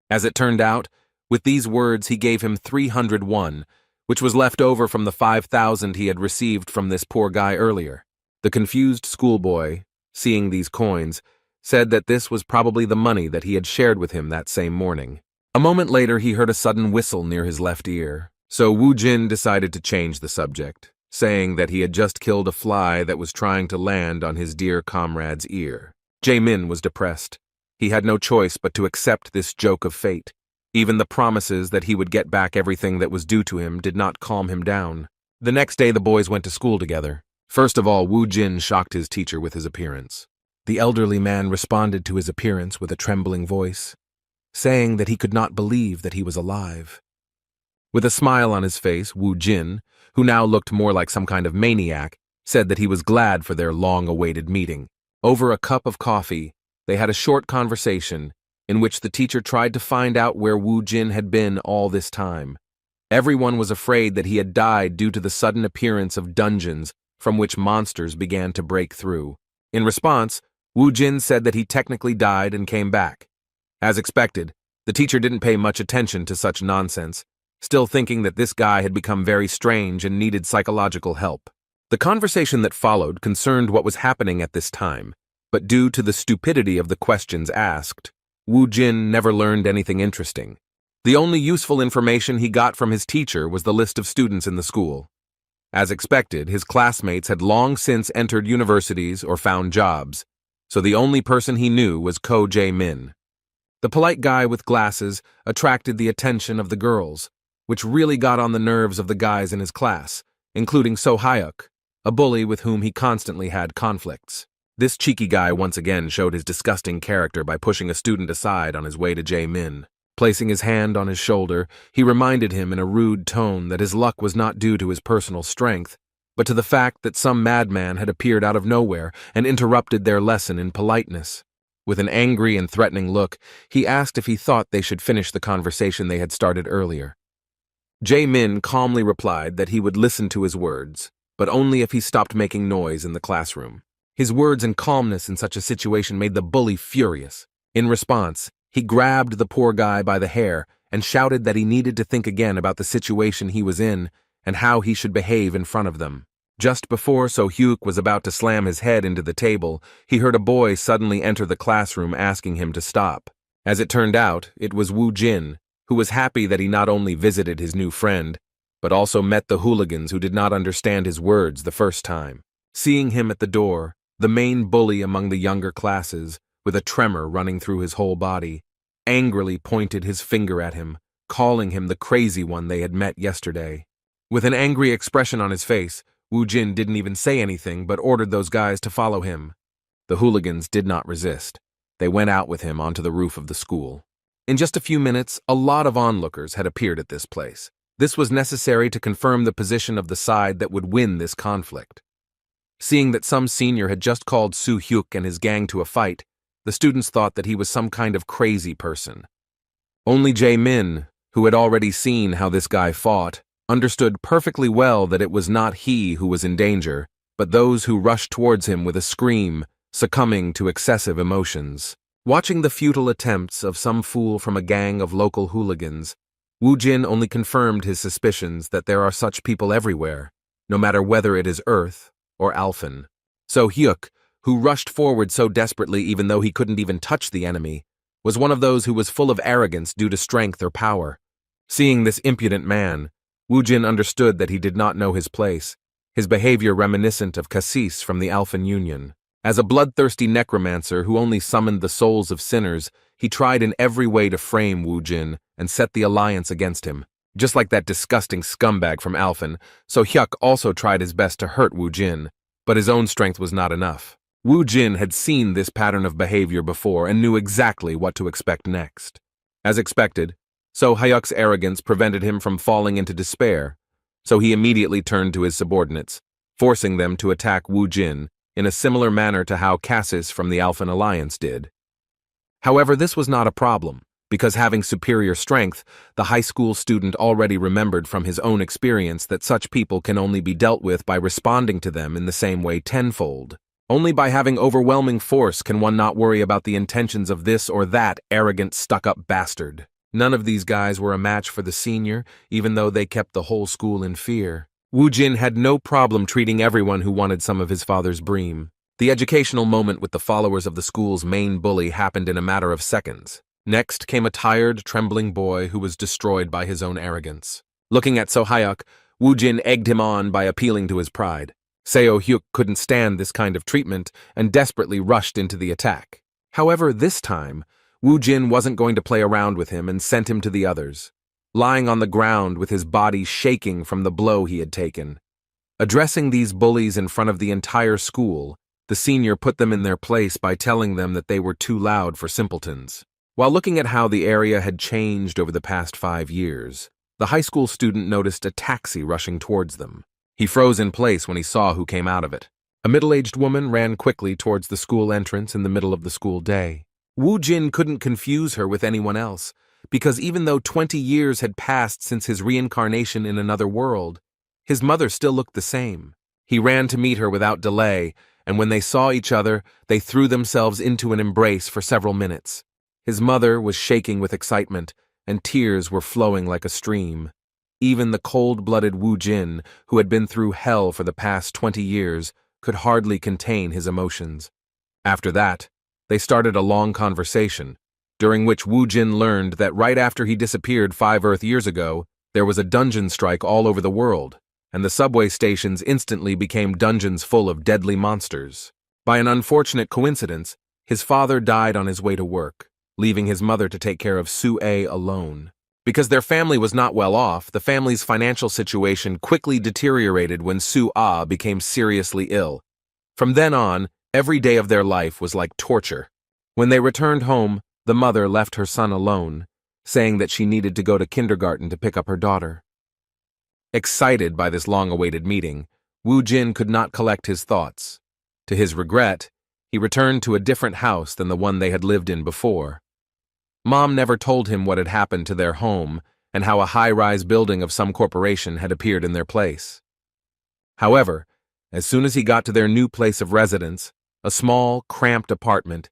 As it turned out, with these words he gave him 300 won, which was left over from the 5,000 he had received from this poor guy earlier. The confused schoolboy, seeing these coins, said that this was probably the money that he had shared with him that same morning. A moment later he heard a sudden whistle near his left ear, so Woo Jin decided to change the subject, saying that he had just killed a fly that was trying to land on his dear comrade's ear. Jae-min was depressed. He had no choice but to accept this joke of fate. Even the promises that he would get back everything that was due to him did not calm him down. The next day the boys went to school together. First of all, Woo Jin shocked his teacher with his appearance. The elderly man responded to his appearance with a trembling voice, saying that he could not believe that he was alive. With a smile on his face, Woo Jin, who now looked more like some kind of maniac, said that he was glad for their long-awaited meeting. Over a cup of coffee, they had a short conversation in which the teacher tried to find out where Woo Jin had been all this time. Everyone was afraid that he had died due to the sudden appearance of dungeons from which monsters began to break through. In response, Woo Jin said that he technically died and came back. As expected, the teacher didn't pay much attention to such nonsense, still thinking that this guy had become very strange and needed psychological help. The conversation that followed concerned what was happening at this time, but due to the stupidity of the questions asked, Woo Jin never learned anything interesting. The only useful information he got from his teacher was the list of students in the school. As expected, his classmates had long since entered universities or found jobs, so the only person he knew was Ko Jae-min. The polite guy with glasses attracted the attention of the girls, which really got on the nerves of the guys in his class, including So Hyuk, a bully with whom he constantly had conflicts. This cheeky guy once again showed his disgusting character by pushing a student aside on his way to Jae-min. Placing his hand on his shoulder, he reminded him in a rude tone that his luck was not due to his personal strength, but to the fact that some madman had appeared out of nowhere and interrupted their lesson in politeness. With an angry and threatening look, he asked if he thought they should finish the conversation they had started earlier. Jae-min calmly replied that he would listen to his words, but only if he stopped making noise in the classroom. His words and calmness in such a situation made the bully furious. In response, he grabbed the poor guy by the hair and shouted that he needed to think again about the situation he was in and how he should behave in front of them. Just before So Hyuk was about to slam his head into the table, he heard a boy suddenly enter the classroom asking him to stop. As it turned out, it was Woo Jin, who was happy that he not only visited his new friend, but also met the hooligans who did not understand his words the first time. Seeing him at the door, the main bully among the younger classes, with a tremor running through his whole body, angrily pointed his finger at him, calling him the crazy one they had met yesterday. With an angry expression on his face, Woo Jin didn't even say anything but ordered those guys to follow him. The hooligans did not resist. They went out with him onto the roof of the school. In just a few minutes, a lot of onlookers had appeared at this place. This was necessary to confirm the position of the side that would win this conflict. Seeing that some senior had just called Soo Hyuk and his gang to a fight, the students thought that he was some kind of crazy person. Only Jae-min, who had already seen how this guy fought, understood perfectly well that it was not he who was in danger, but those who rushed towards him with a scream, succumbing to excessive emotions. Watching the futile attempts of some fool from a gang of local hooligans, Woo Jin only confirmed his suspicions that there are such people everywhere, no matter whether it is Earth or Alphen. So Hyuk, who rushed forward so desperately even though he couldn't even touch the enemy, was one of those who was full of arrogance due to strength or power. Seeing this impudent man, Woo Jin understood that he did not know his place, his behavior reminiscent of Cassis from the Alphen Union. As a bloodthirsty necromancer who only summoned the souls of sinners, he tried in every way to frame Woo Jin and set the alliance against him. Just like that disgusting scumbag from Alphen, So Hyuk also tried his best to hurt Woo Jin, but his own strength was not enough. Woo Jin had seen this pattern of behavior before and knew exactly what to expect next. As expected, So Hyuk's arrogance prevented him from falling into despair, so he immediately turned to his subordinates, forcing them to attack Woo Jin in a similar manner to how Cassis from the Alphen Alliance did. However, this was not a problem, because having superior strength, the high school student already remembered from his own experience that such people can only be dealt with by responding to them in the same way tenfold. Only by having overwhelming force can one not worry about the intentions of this or that arrogant, stuck-up bastard. None of these guys were a match for the senior, even though they kept the whole school in fear. Woo Jin had no problem treating everyone who wanted some of his father's bream. The educational moment with the followers of the school's main bully happened in a matter of seconds. Next came a tired, trembling boy who was destroyed by his own arrogance. Looking at So Hyuk, Woo Jin egged him on by appealing to his pride. Seo Hyuk couldn't stand this kind of treatment and desperately rushed into the attack. However, this time, Woo Jin wasn't going to play around with him and sent him to the others, lying on the ground with his body shaking from the blow he had taken. Addressing these bullies in front of the entire school, the senior put them in their place by telling them that they were too loud for simpletons. While looking at how the area had changed over the past 5 years, the high school student noticed a taxi rushing towards them. He froze in place when he saw who came out of it. A middle-aged woman ran quickly towards the school entrance in the middle of the school day. Woo Jin couldn't confuse her with anyone else, because even though 20 years had passed since his reincarnation in another world, his mother still looked the same. He ran to meet her without delay, and when they saw each other, they threw themselves into an embrace for several minutes. His mother was shaking with excitement, and tears were flowing like a stream. Even the cold-blooded Woo Jin, who had been through hell for the past 20 years, could hardly contain his emotions. After that, they started a long conversation, during which Woo Jin learned that right after he disappeared 5 Earth years ago, there was a dungeon strike all over the world, and the subway stations instantly became dungeons full of deadly monsters. By an unfortunate coincidence, his father died on his way to work, leaving his mother to take care of Soo-ae alone. Because their family was not well off, the family's financial situation quickly deteriorated when Soo-ah became seriously ill. From then on, every day of their life was like torture. When they returned home, the mother left her son alone, saying that she needed to go to kindergarten to pick up her daughter. Excited by this long-awaited meeting, Woo Jin could not collect his thoughts. To his regret, he returned to a different house than the one they had lived in before. Mom never told him what had happened to their home and how a high-rise building of some corporation had appeared in their place. However, As soon as he got to their new place of residence, a small, cramped apartment,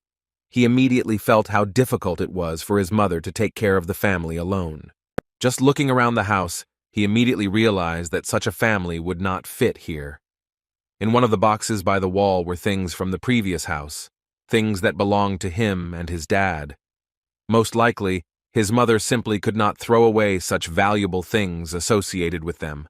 he immediately felt how difficult it was for his mother to take care of the family alone. Just looking around the house, he immediately realized that such a family would not fit here. In one of the boxes by the wall were things from the previous house, things that belonged to him and his dad. Most likely, his mother simply could not throw away such valuable things associated with them.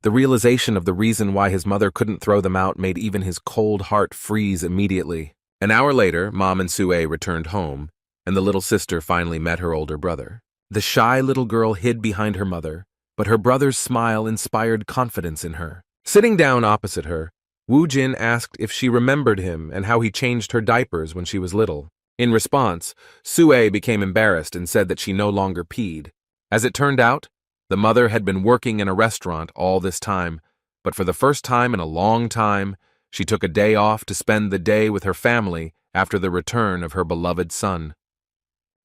The realization of the reason why his mother couldn't throw them out made even his cold heart freeze immediately. An hour later, Mom and Sue returned home, and the little sister finally met her older brother. The shy little girl hid behind her mother, but her brother's smile inspired confidence in her. Sitting down opposite her, Woo Jin asked if she remembered him and how he changed her diapers when she was little. In response, Sue became embarrassed and said that she no longer peed. As it turned out, the mother had been working in a restaurant all this time, but for the first time in a long time, she took a day off to spend the day with her family after the return of her beloved son.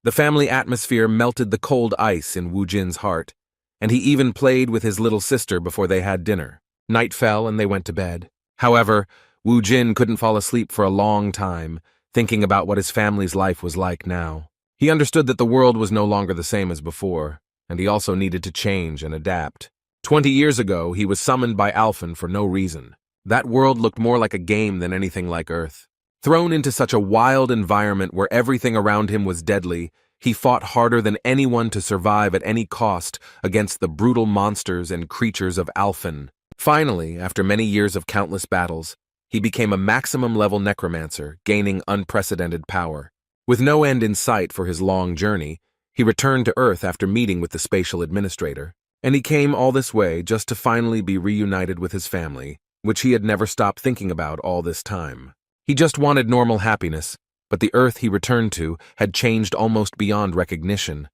The family atmosphere melted the cold ice in Woo Jin's heart, and he even played with his little sister before they had dinner. Night fell and they went to bed. However, Woo Jin couldn't fall asleep for a long time, thinking about what his family's life was like now. He understood that the world was no longer the same as before, and he also needed to change and adapt. 20 years ago, he was summoned by Alphen for no reason. That world looked more like a game than anything like Earth. Thrown into such a wild environment where everything around him was deadly, he fought harder than anyone to survive at any cost against the brutal monsters and creatures of Alphen. Finally, after many years of countless battles, he became a maximum-level necromancer, gaining unprecedented power. With no end in sight for his long journey, he returned to Earth after meeting with the spatial administrator, and he came all this way just to finally be reunited with his family, which he had never stopped thinking about all this time. He just wanted normal happiness, but the Earth he returned to had changed almost beyond recognition.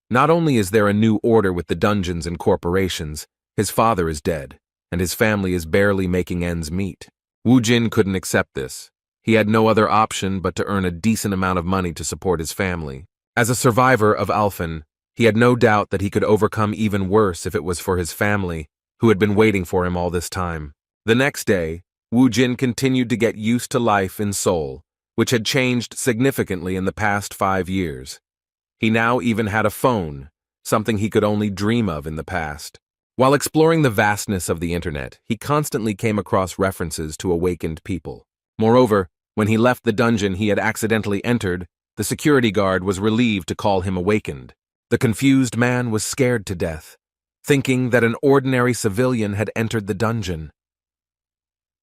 Not only is there a new order with the dungeons and corporations, his father is dead, and his family is barely making ends meet. Woo Jin couldn't accept this. He had no other option but to earn a decent amount of money to support his family. As a survivor of Alphen, he had no doubt that he could overcome even worse if it was for his family, who had been waiting for him all this time. The next day, Woo Jin continued to get used to life in Seoul, which had changed significantly in the past 5 years. He now even had a phone, something he could only dream of in the past. While exploring the vastness of the internet, he constantly came across references to awakened people. Moreover, when he left the dungeon he had accidentally entered, the security guard was relieved to call him awakened. The confused man was scared to death, thinking that an ordinary civilian had entered the dungeon.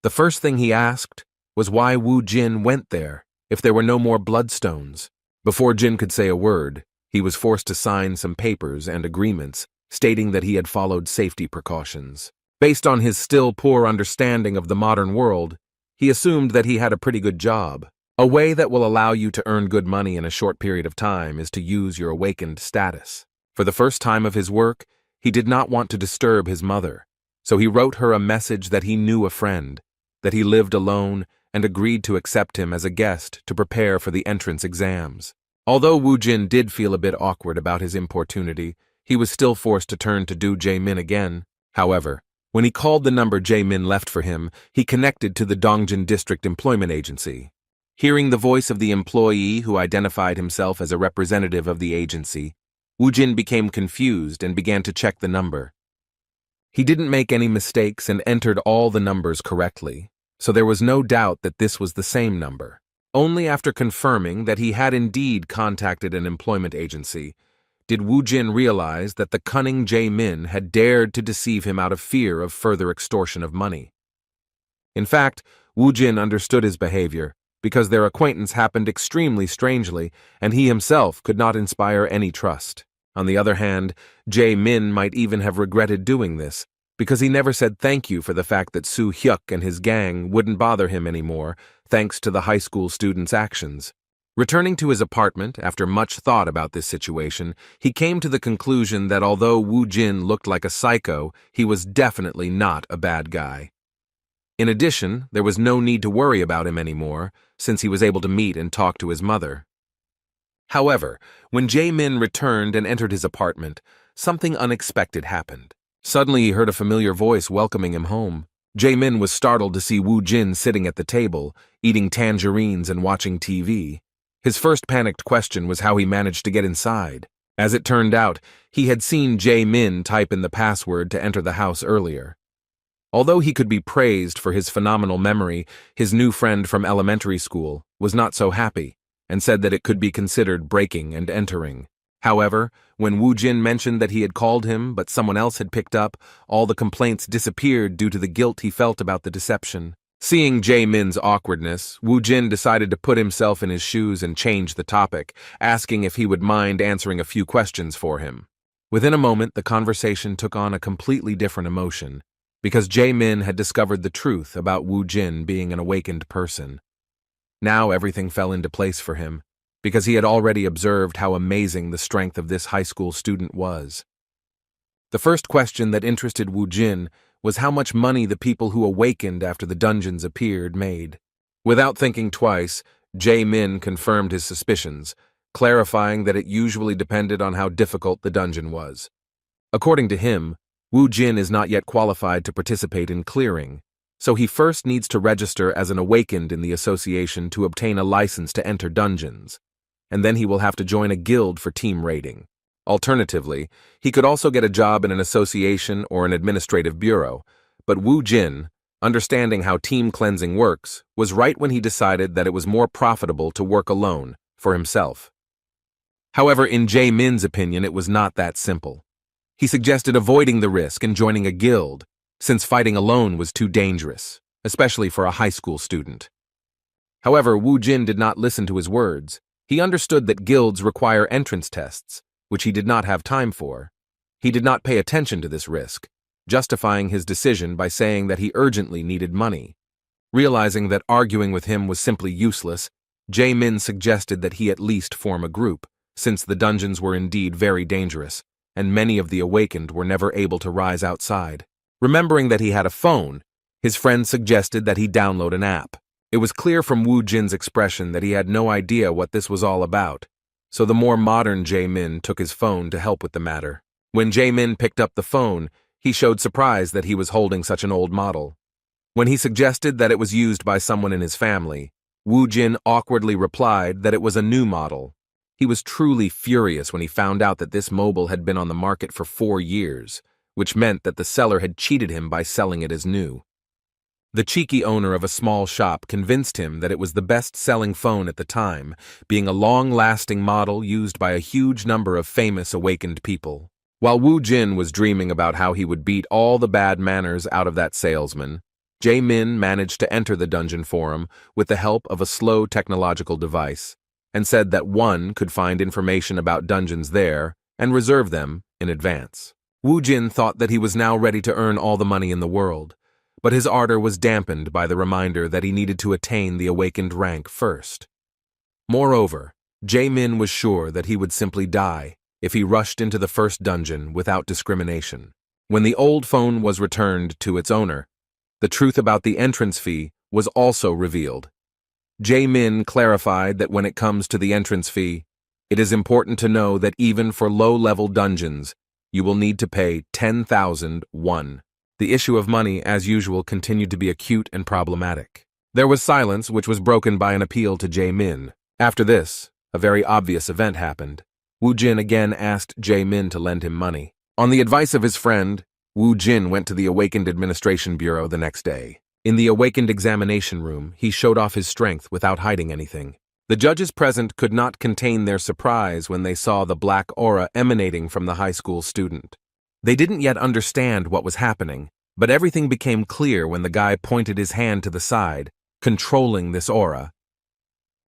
The first thing he asked was why Woo Jin went there if there were no more bloodstones. Before Jin could say a word, he was forced to sign some papers and agreements stating that he had followed safety precautions. Based on his still poor understanding of the modern world, he assumed that he had a pretty good job. A way that will allow you to earn good money in a short period of time is to use your awakened status. For the first time of his work, he did not want to disturb his mother, so he wrote her a message that he knew a friend, that he lived alone, and agreed to accept him as a guest to prepare for the entrance exams. Although Woo Jin did feel a bit awkward about his importunity, he was still forced to turn to Do Jae-min again. However, when he called the number Jae-min left for him, he connected to the Dongjin District Employment Agency. Hearing the voice of the employee who identified himself as a representative of the agency, Woo Jin became confused and began to check the number. He didn't make any mistakes and entered all the numbers correctly, so there was no doubt that this was the same number. Only after confirming that he had indeed contacted an employment agency did Woo Jin realize that the cunning Jae-min had dared to deceive him out of fear of further extortion of money. In fact, Woo Jin understood his behavior because their acquaintance happened extremely strangely and he himself could not inspire any trust. On the other hand, Jae-min might even have regretted doing this because he never said thank you for the fact that Soo Hyuk and his gang wouldn't bother him anymore thanks to the high school student's actions. Returning to his apartment after much thought about this situation, he came to the conclusion that although Woo Jin looked like a psycho, he was definitely not a bad guy. In addition, there was no need to worry about him anymore, since he was able to meet and talk to his mother. However, when Jae-min returned and entered his apartment, something unexpected happened. Suddenly he heard a familiar voice welcoming him home. Jae-min was startled to see Woo Jin sitting at the table, eating tangerines and watching TV. His first panicked question was how he managed to get inside. As it turned out, he had seen Jae-min type in the password to enter the house earlier. Although he could be praised for his phenomenal memory, his new friend from elementary school was not so happy and said that it could be considered breaking and entering. However, when Woo Jin mentioned that he had called him but someone else had picked up, all the complaints disappeared due to the guilt he felt about the deception. Seeing Jae-min's awkwardness, Woo Jin decided to put himself in his shoes and change the topic, asking if he would mind answering a few questions for him. Within a moment, the conversation took on a completely different emotion, because Jae-min had discovered the truth about Woo Jin being an awakened person. Now everything fell into place for him, because he had already observed how amazing the strength of this high school student was. The first question that interested Woo Jin was how much money the people who awakened after the dungeons appeared made. Without thinking twice, Jae-min confirmed his suspicions, clarifying that it usually depended on how difficult the dungeon was. According to him, Woo Jin is not yet qualified to participate in clearing, so he first needs to register as an awakened in the association to obtain a license to enter dungeons, and then he will have to join a guild for team raiding. Alternatively, he could also get a job in an association or an administrative bureau, but Woo Jin, understanding how team cleansing works, was right when he decided that it was more profitable to work alone, for himself. However, in Jae-min's opinion, it was not that simple. He suggested avoiding the risk and joining a guild, since fighting alone was too dangerous, especially for a high school student. However, Woo Jin did not listen to his words. He understood that guilds require entrance tests, which he did not have time for. He did not pay attention to this risk, justifying his decision by saying that he urgently needed money. Realizing that arguing with him was simply useless, Jae-min suggested that he at least form a group, since the dungeons were indeed very dangerous, and many of the awakened were never able to rise outside. Remembering that he had a phone, his friend suggested that he download an app. It was clear from Woo Jin's expression that he had no idea what this was all about, so the more modern Jae-min took his phone to help with the matter. When Jae-min picked up the phone, he showed surprise that he was holding such an old model. When he suggested that it was used by someone in his family, Woo Jin awkwardly replied that it was a new model. He was truly furious when he found out that this mobile had been on the market for 4 years, which meant that the seller had cheated him by selling it as new. The cheeky owner of a small shop convinced him that it was the best-selling phone at the time, being a long-lasting model used by a huge number of famous awakened people. While Woo Jin was dreaming about how he would beat all the bad manners out of that salesman, Jae-min managed to enter the dungeon forum with the help of a slow technological device, and said that one could find information about dungeons there and reserve them in advance. Woo Jin thought that he was now ready to earn all the money in the world, but his ardor was dampened by the reminder that he needed to attain the awakened rank first. Moreover, Jae-min was sure that he would simply die if he rushed into the first dungeon without discrimination. When the old phone was returned to its owner, the truth about the entrance fee was also revealed. Jae-min clarified that when it comes to the entrance fee, it is important to know that even for low-level dungeons, you will need to pay 10,000 won. The issue of money, as usual, continued to be acute and problematic. There was silence, which was broken by an appeal to Jae-min. After this, a very obvious event happened. Woo Jin again asked Jae-min to lend him money. On the advice of his friend, Woo Jin went to the Awakened Administration Bureau the next day. In the Awakened examination room, he showed off his strength without hiding anything. The judges present could not contain their surprise when they saw the black aura emanating from the high school student. They didn't yet understand what was happening, but everything became clear when the guy pointed his hand to the side, controlling this aura.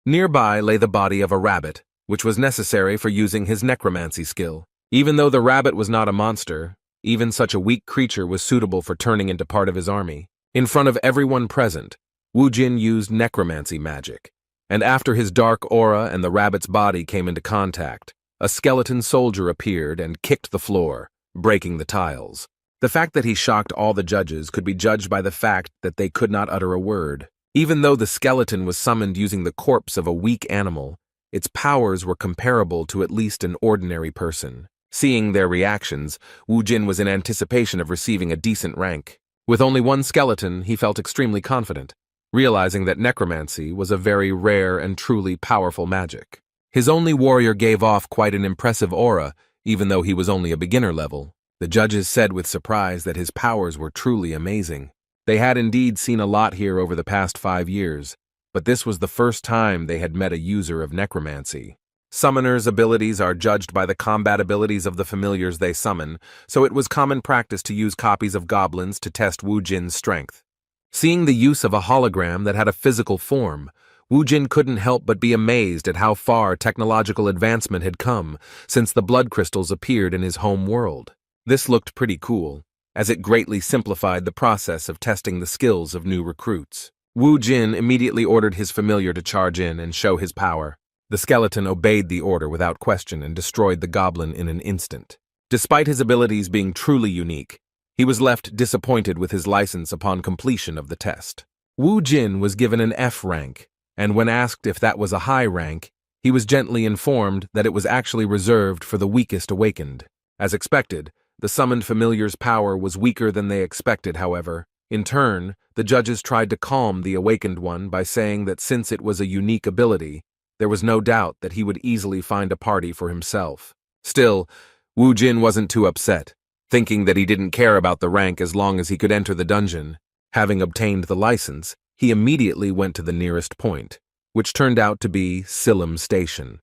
Nearby lay the body of a rabbit, which was necessary for using his necromancy skill. Even though the rabbit was not a monster, even such a weak creature was suitable for turning into part of his army. In front of everyone present, Woo Jin used necromancy magic, and after his dark aura and the rabbit's body came into contact, a skeleton soldier appeared and kicked the floor, breaking the tiles. The fact that he shocked all the judges could be judged by the fact that they could not utter a word. Even though the skeleton was summoned using the corpse of a weak animal, its powers were comparable to at least an ordinary person. Seeing their reactions, Woo Jin was in anticipation of receiving a decent rank. With only one skeleton, he felt extremely confident, realizing that necromancy was a very rare and truly powerful magic. His only warrior gave off quite an impressive aura, even though he was only a beginner level. The judges said with surprise that his powers were truly amazing. They had indeed seen a lot here over the past 5 years, but this was the first time they had met a user of necromancy. Summoners' abilities are judged by the combat abilities of the familiars they summon, so it was common practice to use copies of goblins to test Wu Jin's strength. Seeing the use of a hologram that had a physical form, Wu Jin couldn't help but be amazed at how far technological advancement had come since the blood crystals appeared in his home world. This looked pretty cool, as it greatly simplified the process of testing the skills of new recruits. Wu Jin immediately ordered his familiar to charge in and show his power. The skeleton obeyed the order without question and destroyed the goblin in an instant. Despite his abilities being truly unique, he was left disappointed with his license upon completion of the test. Wu Jin was given an F rank, and when asked if that was a high rank, he was gently informed that it was actually reserved for the weakest awakened. As expected, the summoned familiar's power was weaker than they expected, however. In turn, the judges tried to calm the awakened one by saying that since it was a unique ability, there was no doubt that he would easily find a party for himself. Still, Wu Jin wasn't too upset, thinking that he didn't care about the rank as long as he could enter the dungeon. Having obtained the license, he immediately went to the nearest point, which turned out to be Silim Station.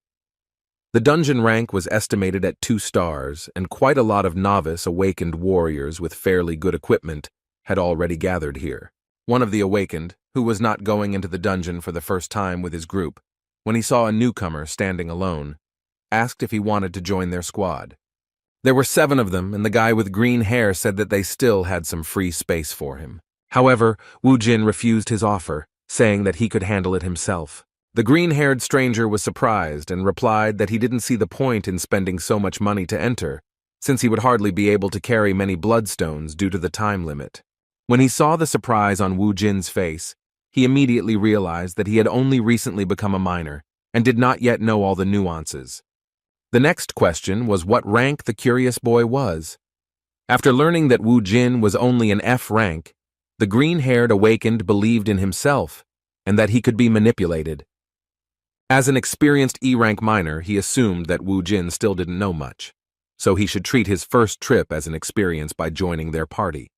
The dungeon rank was estimated at 2 stars, and quite a lot of novice awakened warriors with fairly good equipment had already gathered here. One of the awakened, who was not going into the dungeon for the first time with his group, when he saw a newcomer standing alone, asked if he wanted to join their squad. There were 7 of them, and the guy with green hair said that they still had some free space for him. However, Wu Jin refused his offer, saying that he could handle it himself. The green-haired stranger was surprised and replied that he didn't see the point in spending so much money to enter, since he would hardly be able to carry many bloodstones due to the time limit. When he saw the surprise on Wu Jin's face, he immediately realized that he had only recently become a minor and did not yet know all the nuances. The next question was what rank the curious boy was. After learning that Wu Jin was only an F rank, the green-haired awakened believed in himself and that he could be manipulated. As an experienced E-rank minor, he assumed that Wu Jin still didn't know much, so he should treat his first trip as an experience by joining their party.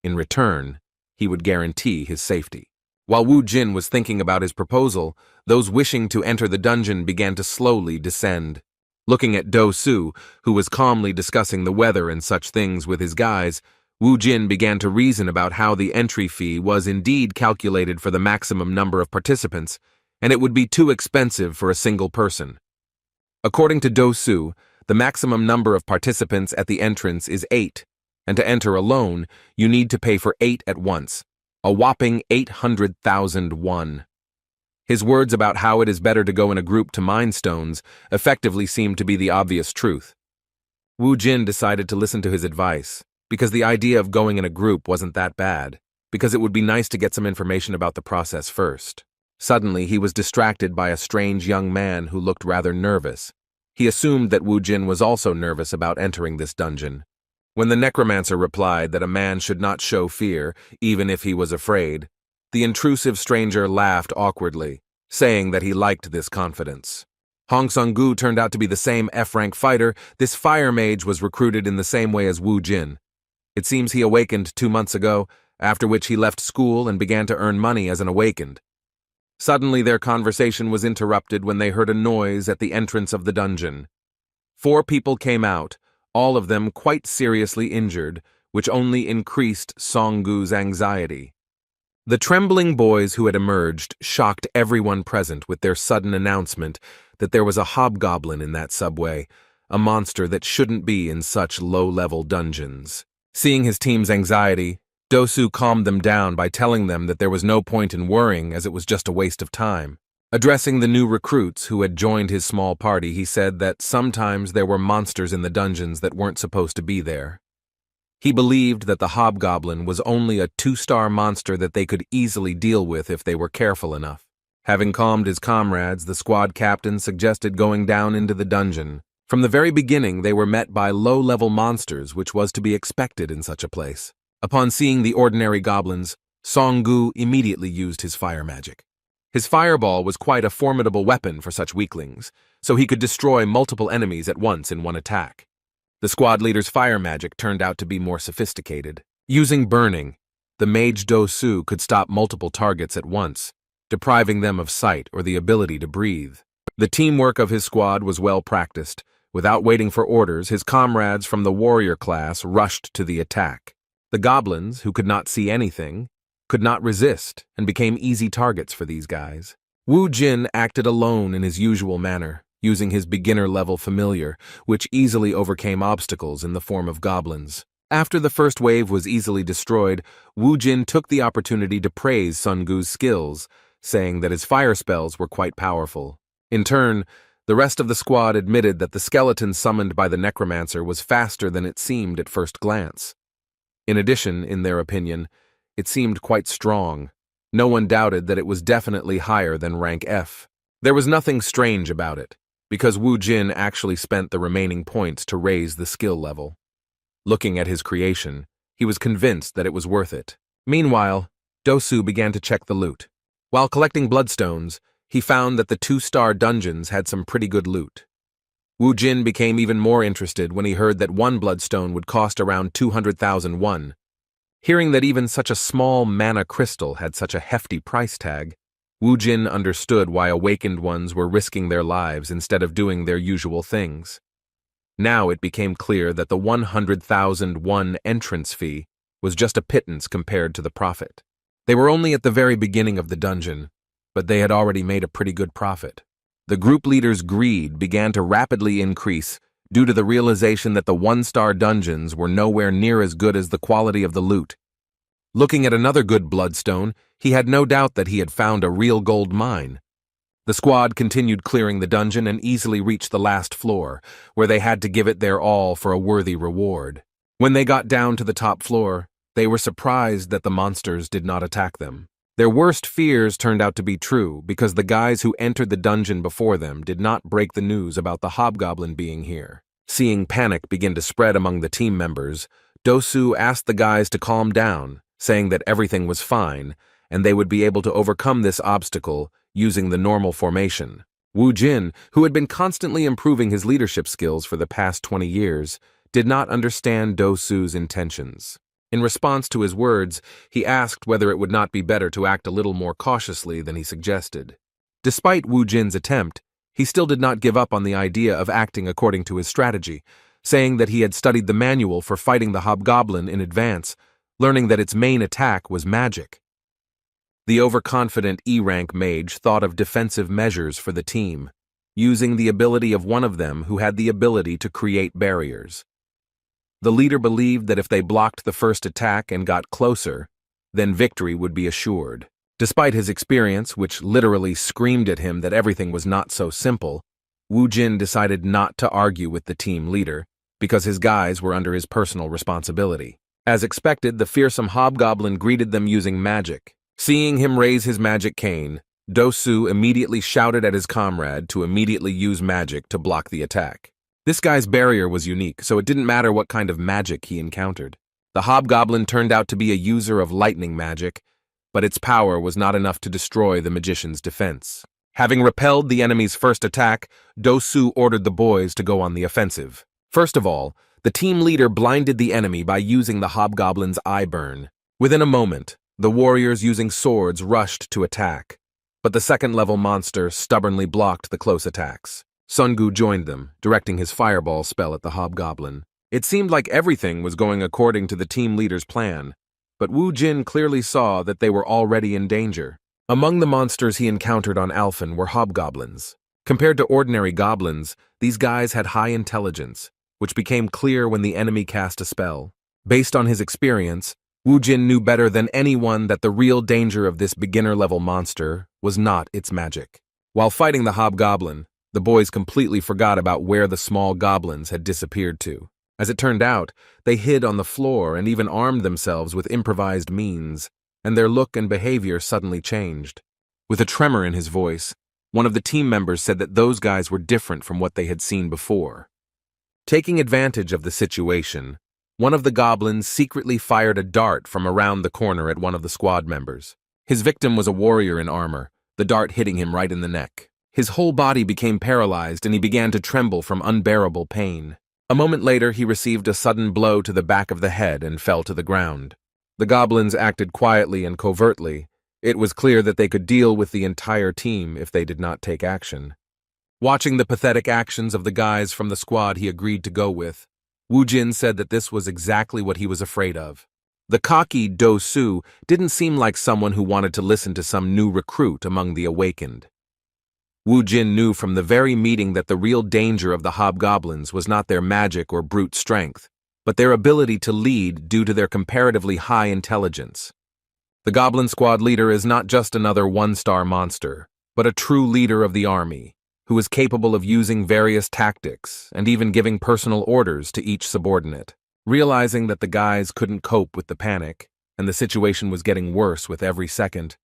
In return, he would guarantee his safety. While Wu Jin was thinking about his proposal, those wishing to enter the dungeon began to slowly descend. Looking at Do Su, who was calmly discussing the weather and such things with his guys, Wu Jin began to reason about how the entry fee was indeed calculated for the maximum number of participants, and it would be too expensive for a single person. According to Do Su, the maximum number of participants at the entrance is 8, and to enter alone, you need to pay for 8 at once, a whopping 800,000 won. His words about how it is better to go in a group to mine stones effectively seemed to be the obvious truth. Wu Jin decided to listen to his advice, because the idea of going in a group wasn't that bad, because it would be nice to get some information about the process first. Suddenly, he was distracted by a strange young man who looked rather nervous. He assumed that Wu Jin was also nervous about entering this dungeon. When the necromancer replied that a man should not show fear, even if he was afraid, the intrusive stranger laughed awkwardly, saying that he liked this confidence. Hong Sung-gu turned out to be the same F-rank fighter. This fire mage was recruited in the same way as Wu Jin. It seems he awakened 2 months ago, after which he left school and began to earn money as an awakened. Suddenly their conversation was interrupted when they heard a noise at the entrance of the dungeon. 4 people came out, all of them quite seriously injured, which only increased Song-gu's anxiety. The trembling boys who had emerged shocked everyone present with their sudden announcement that there was a hobgoblin in that subway, a monster that shouldn't be in such low-level dungeons. Seeing his team's anxiety, Do Su calmed them down by telling them that there was no point in worrying as it was just a waste of time. Addressing the new recruits who had joined his small party, he said that sometimes there were monsters in the dungeons that weren't supposed to be there. He believed that the hobgoblin was only a 2-star monster that they could easily deal with if they were careful enough. Having calmed his comrades, the squad captain suggested going down into the dungeon. From the very beginning, they were met by low-level monsters, which was to be expected in such a place. Upon seeing the ordinary goblins, Song-gu immediately used his fire magic. His fireball was quite a formidable weapon for such weaklings, so he could destroy multiple enemies at once in one attack. The squad leader's fire magic turned out to be more sophisticated. Using burning, the mage Do-su could stop multiple targets at once, depriving them of sight or the ability to breathe. The teamwork of his squad was well practiced. Without waiting for orders, his comrades from the warrior class rushed to the attack. The goblins, who could not see anything, could not resist and became easy targets for these guys. Wu Jin acted alone in his usual manner, using his beginner-level familiar, which easily overcame obstacles in the form of goblins. After the first wave was easily destroyed, Wu Jin took the opportunity to praise Sun Gu's skills, saying that his fire spells were quite powerful. In turn, the rest of the squad admitted that the skeleton summoned by the necromancer was faster than it seemed at first glance. In addition, in their opinion, it seemed quite strong. No one doubted that it was definitely higher than rank F. There was nothing strange about it, because Wu Jin actually spent the remaining points to raise the skill level. Looking at his creation, he was convinced that it was worth it. Meanwhile, Do-su began to check the loot. While collecting bloodstones, he found that the 2-star dungeons had some pretty good loot. Wu Jin became even more interested when he heard that one bloodstone would cost around 200,000 won. Hearing that even such a small mana crystal had such a hefty price tag, Wu Jin understood why awakened ones were risking their lives instead of doing their usual things. Now it became clear that the 100,000 won entrance fee was just a pittance compared to the profit. They were only at the very beginning of the dungeon, but they had already made a pretty good profit. The group leader's greed began to rapidly increase due to the realization that the 1-star dungeons were nowhere near as good as the quality of the loot. Looking at another good bloodstone, he had no doubt that he had found a real gold mine. The squad continued clearing the dungeon and easily reached the last floor, where they had to give it their all for a worthy reward. When they got down to the top floor, they were surprised that the monsters did not attack them. Their worst fears turned out to be true because the guys who entered the dungeon before them did not break the news about the hobgoblin being here. Seeing panic begin to spread among the team members, Do-su asked the guys to calm down, saying that everything was fine and they would be able to overcome this obstacle using the normal formation. Wu Jin, who had been constantly improving his leadership skills for the past 20 years, did not understand Do-su's intentions. In response to his words, he asked whether it would not be better to act a little more cautiously than he suggested. Despite Wu Jin's attempt, he still did not give up on the idea of acting according to his strategy, saying that he had studied the manual for fighting the hobgoblin in advance, learning that its main attack was magic. The overconfident E-rank mage thought of defensive measures for the team, using the ability of one of them who had the ability to create barriers. The leader believed that if they blocked the first attack and got closer, then victory would be assured. Despite his experience, which literally screamed at him that everything was not so simple, Wu Jin decided not to argue with the team leader, because his guys were under his personal responsibility. As expected, the fearsome hobgoblin greeted them using magic. Seeing him raise his magic cane, Do-su immediately shouted at his comrade to immediately use magic to block the attack. This guy's barrier was unique, so it didn't matter what kind of magic he encountered. The hobgoblin turned out to be a user of lightning magic, but its power was not enough to destroy the magician's defense. Having repelled the enemy's first attack, Do-su ordered the boys to go on the offensive. First of all, the team leader blinded the enemy by using the hobgoblin's eye burn. Within a moment, the warriors using swords rushed to attack, but the second-level monster stubbornly blocked the close attacks. Sun Gu joined them, directing his fireball spell at the hobgoblin. It seemed like everything was going according to the team leader's plan, but Wu Jin clearly saw that they were already in danger. Among the monsters he encountered on Alphen were hobgoblins. Compared to ordinary goblins, these guys had high intelligence, which became clear when the enemy cast a spell. Based on his experience, Wu Jin knew better than anyone that the real danger of this beginner-level monster was not its magic. While fighting the hobgoblin, the boys completely forgot about where the small goblins had disappeared to. As it turned out, they hid on the floor and even armed themselves with improvised means, and their look and behavior suddenly changed. With a tremor in his voice, one of the team members said that those guys were different from what they had seen before. Taking advantage of the situation, one of the goblins secretly fired a dart from around the corner at one of the squad members. His victim was a warrior in armor, the dart hitting him right in the neck. His whole body became paralyzed and he began to tremble from unbearable pain. A moment later, he received a sudden blow to the back of the head and fell to the ground. The goblins acted quietly and covertly. It was clear that they could deal with the entire team if they did not take action. Watching the pathetic actions of the guys from the squad he agreed to go with, Wu Jin said that this was exactly what he was afraid of. The cocky Do Su didn't seem like someone who wanted to listen to some new recruit among the awakened. Wu Jin knew from the very meeting that the real danger of the hobgoblins was not their magic or brute strength, but their ability to lead due to their comparatively high intelligence. The goblin squad leader is not just another one-star monster, but a true leader of the army, who is capable of using various tactics and even giving personal orders to each subordinate. Realizing that the guys couldn't cope with the panic, and the situation was getting worse with every second,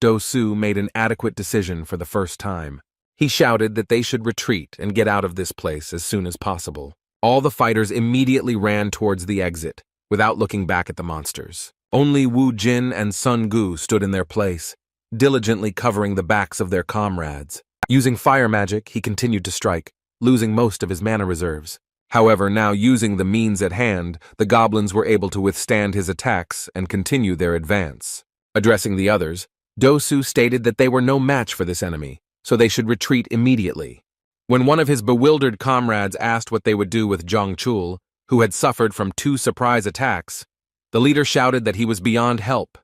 Do Su made an adequate decision for the first time. He shouted that they should retreat and get out of this place as soon as possible. All the fighters immediately ran towards the exit, without looking back at the monsters. Only Wu Jin and Sun Gu stood in their place, diligently covering the backs of their comrades. Using fire magic, he continued to strike, losing most of his mana reserves. However, now using the means at hand, the goblins were able to withstand his attacks and continue their advance. Addressing the others, Do Su stated that they were no match for this enemy, so they should retreat immediately. When one of his bewildered comrades asked what they would do with Zhang Chul, who had suffered from 2 surprise attacks, the leader shouted that he was beyond help.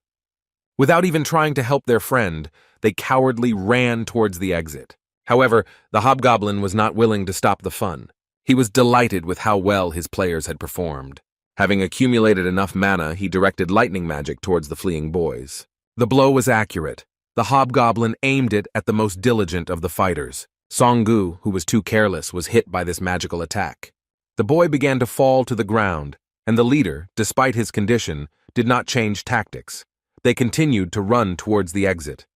Without even trying to help their friend, they cowardly ran towards the exit. However, the hobgoblin was not willing to stop the fun. He was delighted with how well his players had performed. Having accumulated enough mana, he directed lightning magic towards the fleeing boys. The blow was accurate. The hobgoblin aimed it at the most diligent of the fighters. Songgu, who was too careless, was hit by this magical attack. The boy began to fall to the ground, and the leader, despite his condition, did not change tactics. They continued to run towards the exit.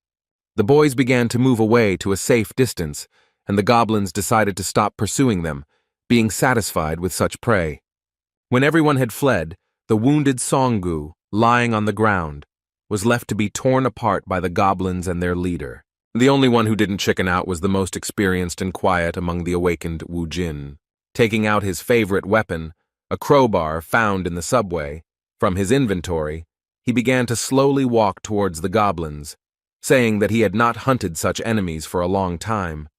The boys began to move away to a safe distance, and the goblins decided to stop pursuing them, being satisfied with such prey. When everyone had fled, the wounded Songgu, lying on the ground, was left to be torn apart by the goblins and their leader. The only one who didn't chicken out was the most experienced and quiet among the awakened Wu Jin. Taking out his favorite weapon, a crowbar found in the subway, from his inventory, he began to slowly walk towards the goblins, saying that he had not hunted such enemies for a long time.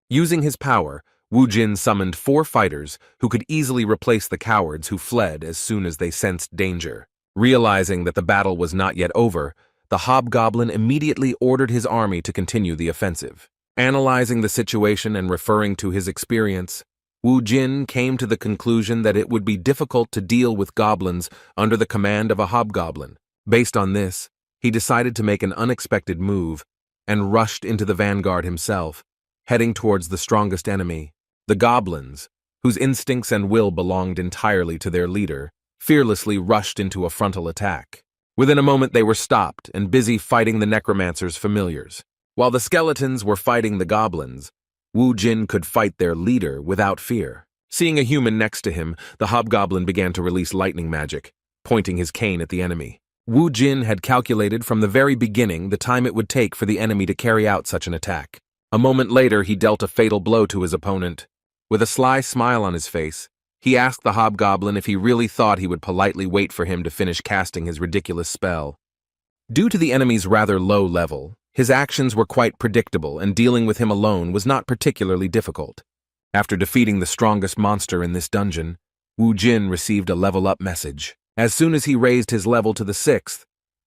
Using his power, Wu Jin summoned 4 fighters who could easily replace the cowards who fled as soon as they sensed danger. Realizing that the battle was not yet over, the hobgoblin immediately ordered his army to continue the offensive. Analyzing the situation and referring to his experience, Wu Jin came to the conclusion that it would be difficult to deal with goblins under the command of a hobgoblin. Based on this, he decided to make an unexpected move and rushed into the vanguard himself, heading towards the strongest enemy, the goblins, whose instincts and will belonged entirely to their leader, fearlessly rushed into a frontal attack. Within a moment they were stopped and busy fighting the necromancer's familiars. While the skeletons were fighting the goblins, Wu Jin could fight their leader without fear. Seeing a human next to him, the hobgoblin began to release lightning magic, pointing his cane at the enemy. Wu Jin had calculated from the very beginning the time it would take for the enemy to carry out such an attack. A moment later, he dealt a fatal blow to his opponent. With a sly smile on his face, he asked the hobgoblin if he really thought he would politely wait for him to finish casting his ridiculous spell. Due to the enemy's rather low level, his actions were quite predictable, and dealing with him alone was not particularly difficult. After defeating the strongest monster in this dungeon, Wu Jin received a level-up message. As soon as he raised his level to the 6th,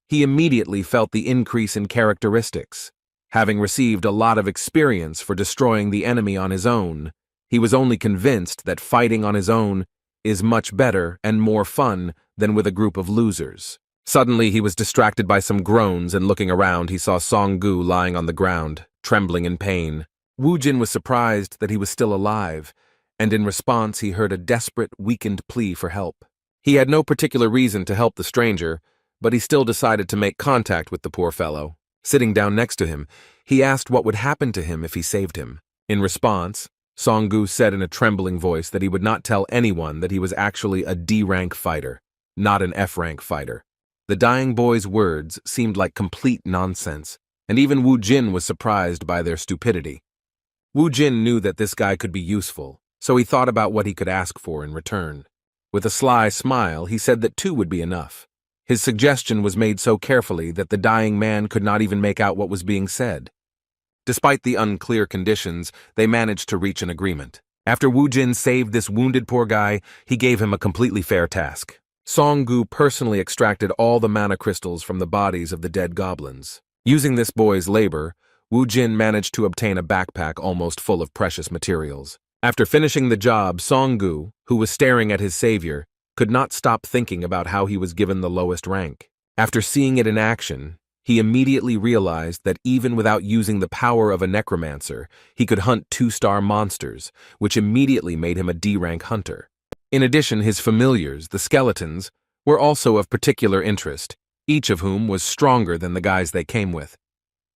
he immediately felt the increase in characteristics. Having received a lot of experience for destroying the enemy on his own, he was only convinced that fighting on his own is much better and more fun than with a group of losers. Suddenly, he was distracted by some groans, and looking around, he saw Songgu lying on the ground, trembling in pain. Wu Jin was surprised that he was still alive, and in response, he heard a desperate, weakened plea for help. He had no particular reason to help the stranger, but he still decided to make contact with the poor fellow. Sitting down next to him, he asked what would happen to him if he saved him. In response, Songgu said in a trembling voice that he would not tell anyone that he was actually a D-rank fighter, not an F-rank fighter. The dying boy's words seemed like complete nonsense, and even Wu Jin was surprised by their stupidity. Wu Jin knew that this guy could be useful, so he thought about what he could ask for in return. With a sly smile, he said that 2 would be enough. His suggestion was made so carefully that the dying man could not even make out what was being said. Despite the unclear conditions, they managed to reach an agreement. After Wu Jin saved this wounded poor guy, he gave him a completely fair task. Songgu personally extracted all the mana crystals from the bodies of the dead goblins. Using this boy's labor, Wu Jin managed to obtain a backpack almost full of precious materials. After finishing the job, Songgu, who was staring at his savior, could not stop thinking about how he was given the lowest rank. After seeing it in action, he immediately realized that even without using the power of a necromancer, he could hunt 2-star monsters, which immediately made him a D-rank hunter. In addition, his familiars, the skeletons, were also of particular interest, each of whom was stronger than the guys they came with.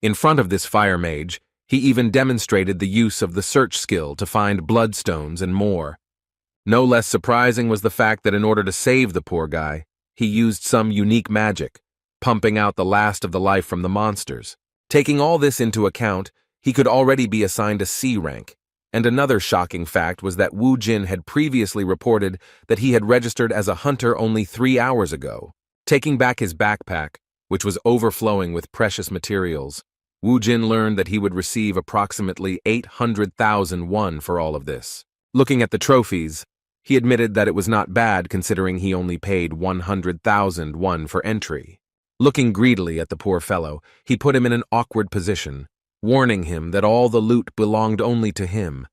In front of this fire mage, he even demonstrated the use of the search skill to find bloodstones and more. No less surprising was the fact that in order to save the poor guy, he used some unique magic, pumping out the last of the life from the monsters. Taking all this into account, he could already be assigned a C rank. And another shocking fact was that Wu Jin had previously reported that he had registered as a hunter only 3 hours ago. Taking back his backpack, which was overflowing with precious materials, Wu Jin learned that he would receive approximately 800,000 won for all of this. Looking at the trophies, he admitted that it was not bad considering he only paid 100,000 won for entry. Looking greedily at the poor fellow, he put him in an awkward position, warning him that all the loot belonged only to him.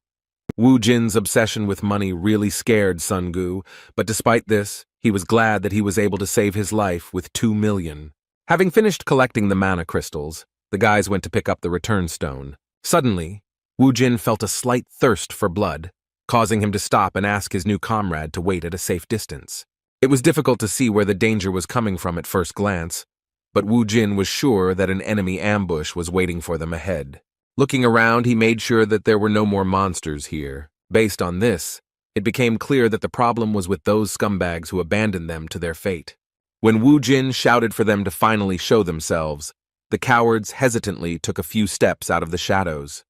Wu Jin's obsession with money really scared Songgu, but despite this, he was glad that he was able to save his life with 2 million. Having finished collecting the mana crystals, the guys went to pick up the return stone. Suddenly, Wu Jin felt a slight thirst for blood, causing him to stop and ask his new comrade to wait at a safe distance. It was difficult to see where the danger was coming from at first glance, but Wu Jin was sure that an enemy ambush was waiting for them ahead. Looking around, he made sure that there were no more monsters here. Based on this, it became clear that the problem was with those scumbags who abandoned them to their fate. When Wu Jin shouted for them to finally show themselves, the cowards hesitantly took a few steps out of the shadows.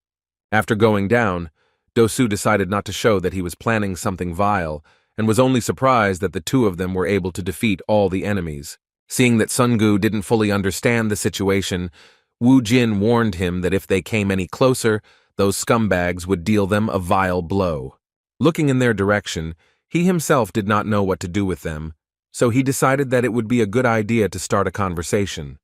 After going down, Dosu decided not to show that he was planning something vile, and was only surprised that the 2 of them were able to defeat all the enemies. Seeing that Songgu didn't fully understand the situation, Wu Jin warned him that if they came any closer, those scumbags would deal them a vile blow. Looking in their direction, he himself did not know what to do with them, so he decided that it would be a good idea to start a conversation.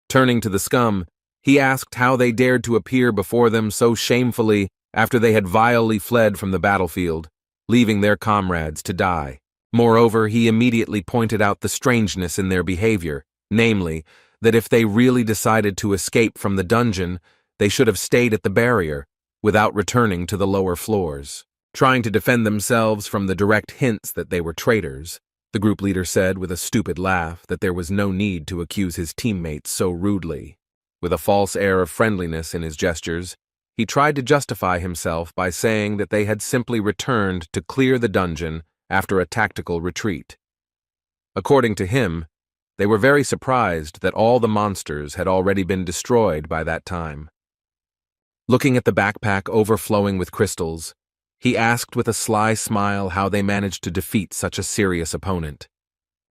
Turning to the scum, he asked how they dared to appear before them so shamefully after they had vilely fled from the battlefield, leaving their comrades to die. Moreover, he immediately pointed out the strangeness in their behavior, namely, that if they really decided to escape from the dungeon, they should have stayed at the barrier, without returning to the lower floors. Trying to defend themselves from the direct hints that they were traitors, the group leader said with a stupid laugh that there was no need to accuse his teammates so rudely. With a false air of friendliness in his gestures, he tried to justify himself by saying that they had simply returned to clear the dungeon after a tactical retreat. According to him, they were very surprised that all the monsters had already been destroyed by that time. Looking at the backpack overflowing with crystals, he asked with a sly smile how they managed to defeat such a serious opponent.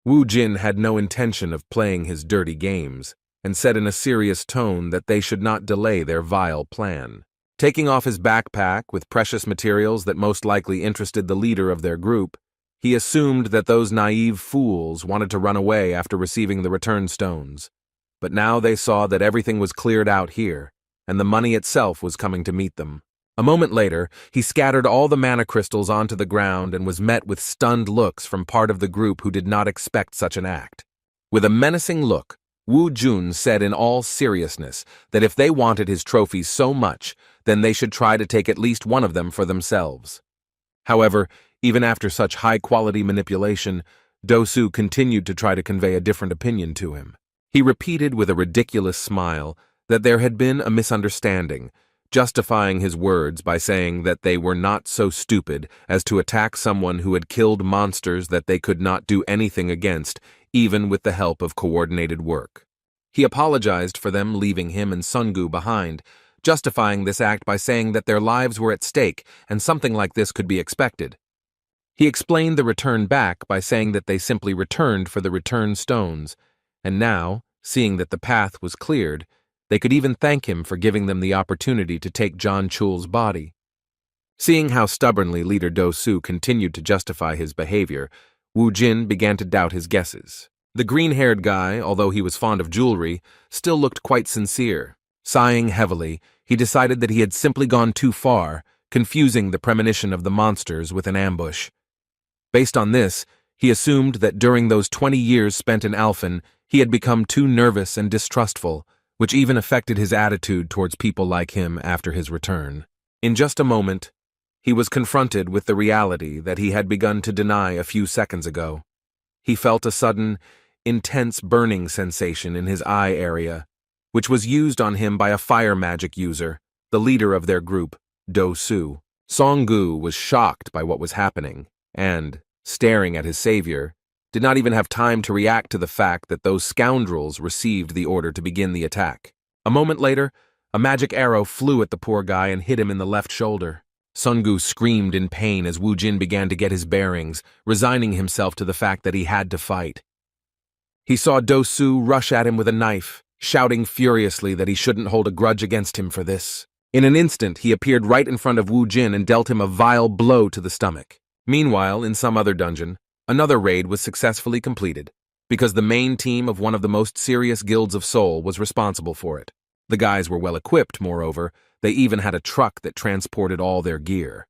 Wu Jin had no intention of playing his dirty games, and said in a serious tone that they should not delay their vile plan. Taking off his backpack with precious materials that most likely interested the leader of their group, he assumed that those naive fools wanted to run away after receiving the return stones. But now they saw that everything was cleared out here, and the money itself was coming to meet them. A moment later, he scattered all the mana crystals onto the ground and was met with stunned looks from part of the group who did not expect such an act. With a menacing look, Wu Jun said in all seriousness that if they wanted his trophies so much, then they should try to take at least one of them for themselves. However, even after such high-quality manipulation, Dosu continued to try to convey a different opinion to him. He repeated with a ridiculous smile that there had been a misunderstanding, justifying his words by saying that they were not so stupid as to attack someone who had killed monsters that they could not do anything against, even with the help of coordinated work. He apologized for them leaving him and Sungu behind, justifying this act by saying that their lives were at stake and something like this could be expected. He explained the return back by saying that they simply returned for the return stones, and now, seeing that the path was cleared, they could even thank him for giving them the opportunity to take John Chul's body. Seeing how stubbornly leader Do-Su continued to justify his behavior, Wu Jin began to doubt his guesses. The green-haired guy, although he was fond of jewelry, still looked quite sincere. Sighing heavily, he decided that he had simply gone too far, confusing the premonition of the monsters with an ambush. Based on this, he assumed that during those 20 years spent in Alphen, he had become too nervous and distrustful, which even affected his attitude towards people like him after his return. In just a moment, he was confronted with the reality that he had begun to deny a few seconds ago. He felt a sudden, intense burning sensation in his eye area, which was used on him by a fire magic user, the leader of their group, Do-Su. Song-gu was shocked by what was happening, and, staring at his savior, did not even have time to react to the fact that those scoundrels received the order to begin the attack. A moment later, a magic arrow flew at the poor guy and hit him in the left shoulder. Song-gu screamed in pain as Wu Jin began to get his bearings, resigning himself to the fact that he had to fight. He saw Do-Su rush at him with a knife, shouting furiously that he shouldn't hold a grudge against him for this. In an instant, he appeared right in front of Wu Jin and dealt him a vile blow to the stomach. Meanwhile, in some other dungeon, another raid was successfully completed, because the main team of one of the most serious guilds of Seoul was responsible for it. The guys were well equipped, moreover. They even had a truck that transported all their gear.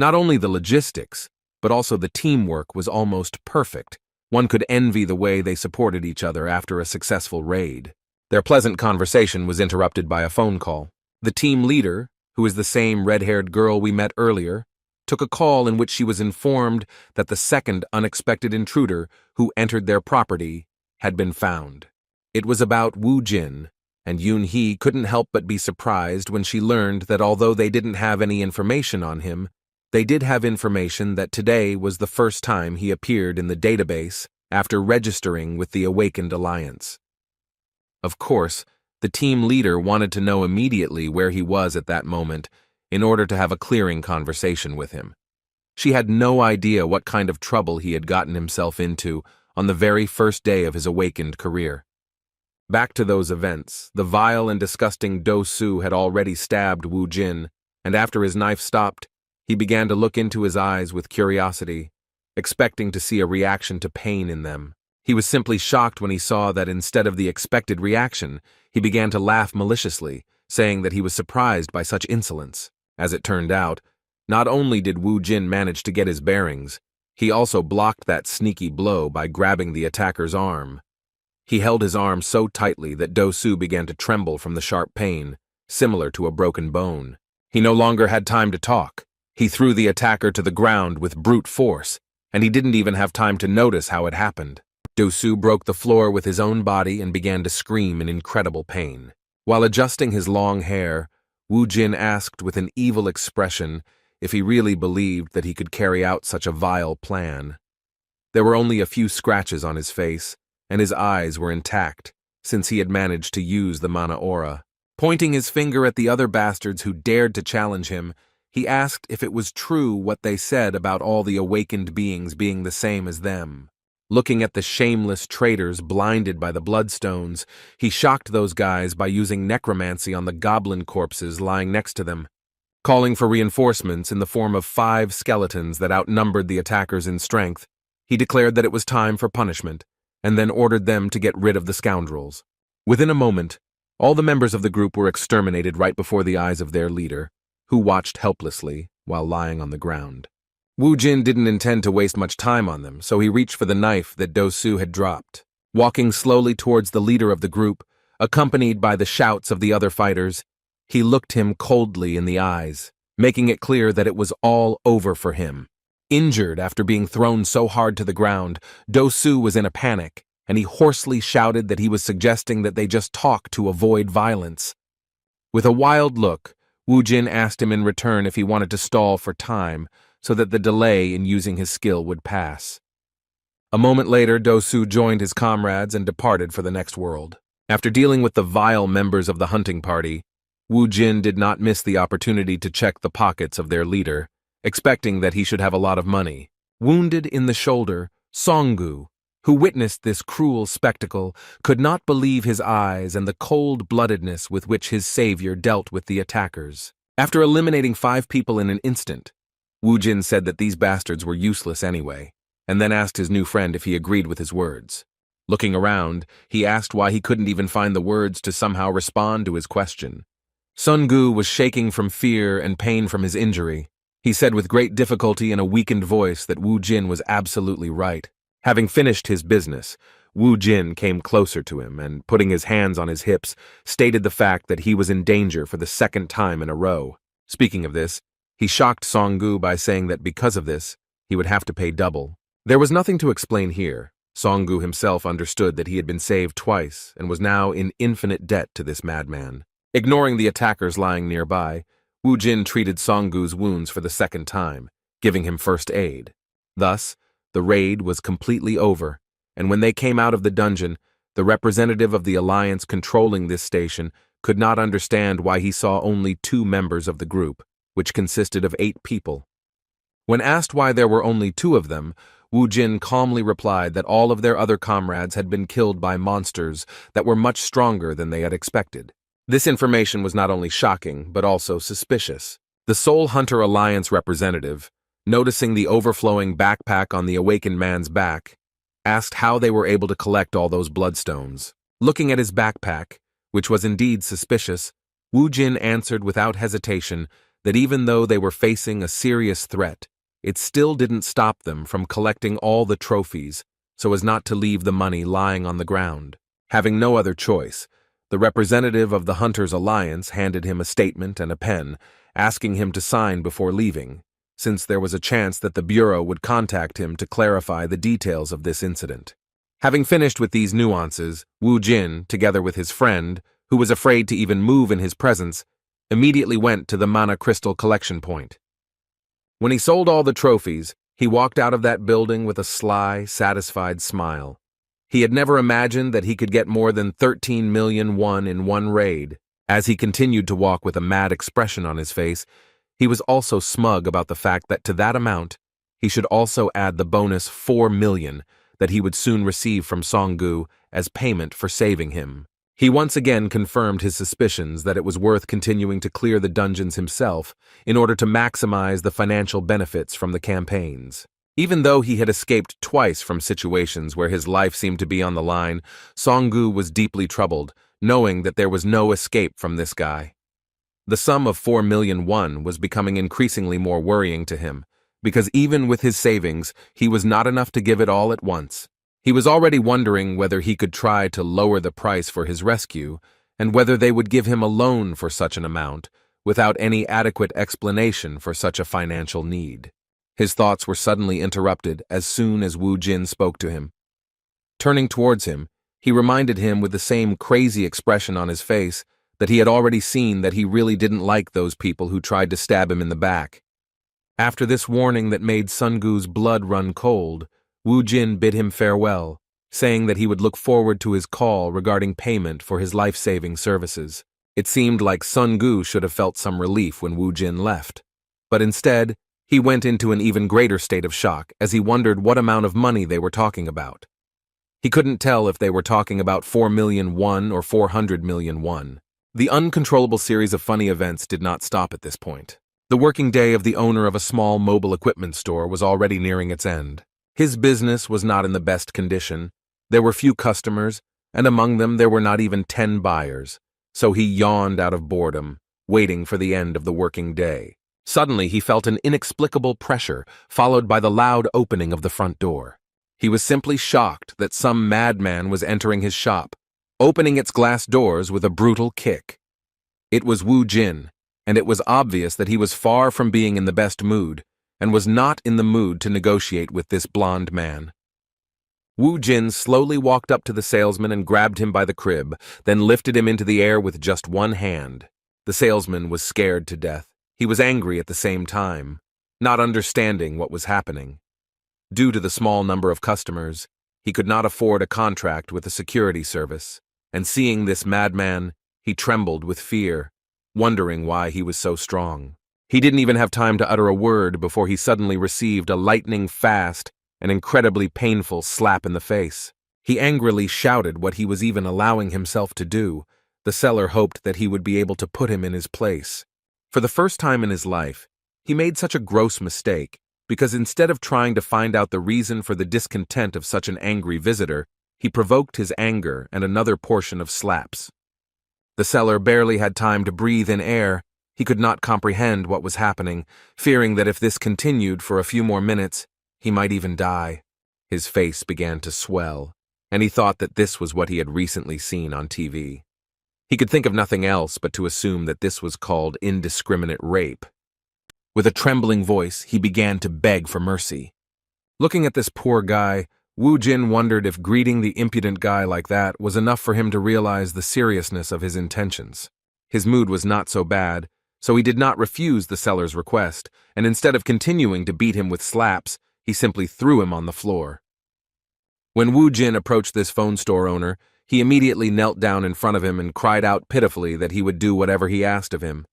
Not only the logistics, but also the teamwork was almost perfect. One could envy the way they supported each other after a successful raid. Their pleasant conversation was interrupted by a phone call. The team leader, who is the same red-haired girl we met earlier, took a call in which she was informed that the second unexpected intruder who entered their property had been found. It was about Wu Jin, and Yoon-hee couldn't help but be surprised when she learned that although they didn't have any information on him, they did have information that today was the first time he appeared in the database after registering with the Awakened Alliance. Of course, the team leader wanted to know immediately where he was at that moment in order to have a clearing conversation with him. She had no idea what kind of trouble he had gotten himself into on the very first day of his awakened career. Back to those events, the vile and disgusting Do-Su had already stabbed Wu Jin, and after his knife stopped, he began to look into his eyes with curiosity, expecting to see a reaction to pain in them. He was simply shocked when he saw that instead of the expected reaction, he began to laugh maliciously, saying that he was surprised by such insolence. As it turned out, not only did Wu Jin manage to get his bearings, he also blocked that sneaky blow by grabbing the attacker's arm. He held his arm so tightly that Do-Su began to tremble from the sharp pain, similar to a broken bone. He no longer had time to talk. He threw the attacker to the ground with brute force, and he didn't even have time to notice how it happened. Do-Su broke the floor with his own body and began to scream in incredible pain. While adjusting his long hair, Wu Jin asked with an evil expression if he really believed that he could carry out such a vile plan. There were only a few scratches on his face, and his eyes were intact, since he had managed to use the mana aura. Pointing his finger at the other bastards who dared to challenge him, he asked if it was true what they said about all the awakened beings being the same as them. Looking at the shameless traitors blinded by the bloodstones, he shocked those guys by using necromancy on the goblin corpses lying next to them, calling for reinforcements in the form of 5 skeletons that outnumbered the attackers in strength. He declared that it was time for punishment, and then ordered them to get rid of the scoundrels. Within a moment, all the members of the group were exterminated right before the eyes of their leader, who watched helplessly while lying on the ground. Wu Jin didn't intend to waste much time on them, so he reached for the knife that Do-Su had dropped. Walking slowly towards the leader of the group, accompanied by the shouts of the other fighters, he looked him coldly in the eyes, making it clear that it was all over for him. Injured after being thrown so hard to the ground, Do-Su was in a panic, and he hoarsely shouted that he was suggesting that they just talk to avoid violence. With a wild look, Wu Jin asked him in return if he wanted to stall for time so that the delay in using his skill would pass. A moment later, Dosu joined his comrades and departed for the next world. After dealing with the vile members of the hunting party, Wu Jin did not miss the opportunity to check the pockets of their leader, expecting that he should have a lot of money. Wounded in the shoulder, Songgu, who witnessed this cruel spectacle, could not believe his eyes and the cold-bloodedness with which his savior dealt with the attackers. After eliminating 5 people in an instant, Wu Jin said that these bastards were useless anyway, and then asked his new friend if he agreed with his words. Looking around, he asked why he couldn't even find the words to somehow respond to his question. Songgu was shaking from fear and pain from his injury. He said with great difficulty in a weakened voice that Wu Jin was absolutely right. Having finished his business, Wu Jin came closer to him and, putting his hands on his hips, stated the fact that he was in danger for the 2nd time in a row. Speaking of this, he shocked Songgu by saying that because of this, he would have to pay double. There was nothing to explain here. Songgu himself understood that he had been saved twice and was now in infinite debt to this madman. Ignoring the attackers lying nearby, Wu Jin treated Songgu's wounds for the 2nd time, giving him first aid. Thus, the raid was completely over, and when they came out of the dungeon, the representative of the alliance controlling this station could not understand why he saw only 2 members of the group, which consisted of 8 people. When asked why there were only 2 of them, Wu Jin calmly replied that all of their other comrades had been killed by monsters that were much stronger than they had expected. This information was not only shocking, but also suspicious. The Soul Hunter Alliance representative, noticing the overflowing backpack on the awakened man's back, asked how they were able to collect all those bloodstones. Looking at his backpack, which was indeed suspicious, Wu Jin answered without hesitation that even though they were facing a serious threat, it still didn't stop them from collecting all the trophies so as not to leave the money lying on the ground. Having no other choice, the representative of the Hunters Alliance handed him a statement and a pen, asking him to sign before leaving, since there was a chance that the Bureau would contact him to clarify the details of this incident. Having finished with these nuances, Wu Jin, together with his friend, who was afraid to even move in his presence, immediately went to the mana crystal collection point. When he sold all the trophies, he walked out of that building with a sly, satisfied smile. He had never imagined that he could get more than 13 million won in one raid. As he continued to walk with a mad expression on his face, he was also smug about the fact that to that amount, he should also add the bonus 4 million that he would soon receive from Songgu as payment for saving him. He once again confirmed his suspicions that it was worth continuing to clear the dungeons himself in order to maximize the financial benefits from the campaigns. Even though he had escaped twice from situations where his life seemed to be on the line, Songgu was deeply troubled, knowing that there was no escape from this guy. The sum of 4 million won was becoming increasingly more worrying to him, because even with his savings, he was not enough to give it all at once. He was already wondering whether he could try to lower the price for his rescue, and whether they would give him a loan for such an amount, without any adequate explanation for such a financial need. His thoughts were suddenly interrupted as soon as Wu Jin spoke to him. Turning towards him, he reminded him with the same crazy expression on his face that he had already seen that he really didn't like those people who tried to stab him in the back. After this warning that made Songgu's blood run cold, Wu Jin bid him farewell, saying that he would look forward to his call regarding payment for his life-saving services. It seemed like Songgu should have felt some relief when Wu Jin left, but instead, he went into an even greater state of shock as he wondered what amount of money they were talking about. He couldn't tell if they were talking about 4 million won or 400 million won. The uncontrollable series of funny events did not stop at this point. The working day of the owner of a small mobile equipment store was already nearing its end. His business was not in the best condition. There were few customers, and among them there were not even 10 buyers, so he yawned out of boredom, waiting for the end of the working day. Suddenly he felt an inexplicable pressure, followed by the loud opening of the front door. He was simply shocked that some madman was entering his shop, opening its glass doors with a brutal kick. It was Wu Jin, and it was obvious that he was far from being in the best mood, and was not in the mood to negotiate with this blond man. Wu Jin slowly walked up to the salesman and grabbed him by the crib, then lifted him into the air with just one hand. The salesman was scared to death. He was angry at the same time, not understanding what was happening. Due to the small number of customers, he could not afford a contract with a security service, and seeing this madman, he trembled with fear, wondering why he was so strong. He didn't even have time to utter a word before he suddenly received a lightning-fast and incredibly painful slap in the face. He angrily shouted what he was even allowing himself to do. The seller hoped that he would be able to put him in his place. For the first time in his life, he made such a gross mistake, because instead of trying to find out the reason for the discontent of such an angry visitor, he provoked his anger and another portion of slaps. The seller barely had time to breathe in air. He could not comprehend what was happening, fearing that if this continued for a few more minutes, he might even die. His face began to swell, and he thought that this was what he had recently seen on TV. He could think of nothing else but to assume that this was called indiscriminate rape. With a trembling voice, he began to beg for mercy. Looking at this poor guy, Wu Jin wondered if greeting the impudent guy like that was enough for him to realize the seriousness of his intentions. His mood was not so bad, so he did not refuse the seller's request, and instead of continuing to beat him with slaps, he simply threw him on the floor. When Wu Jin approached this phone store owner, he immediately knelt down in front of him and cried out pitifully that he would do whatever he asked of him.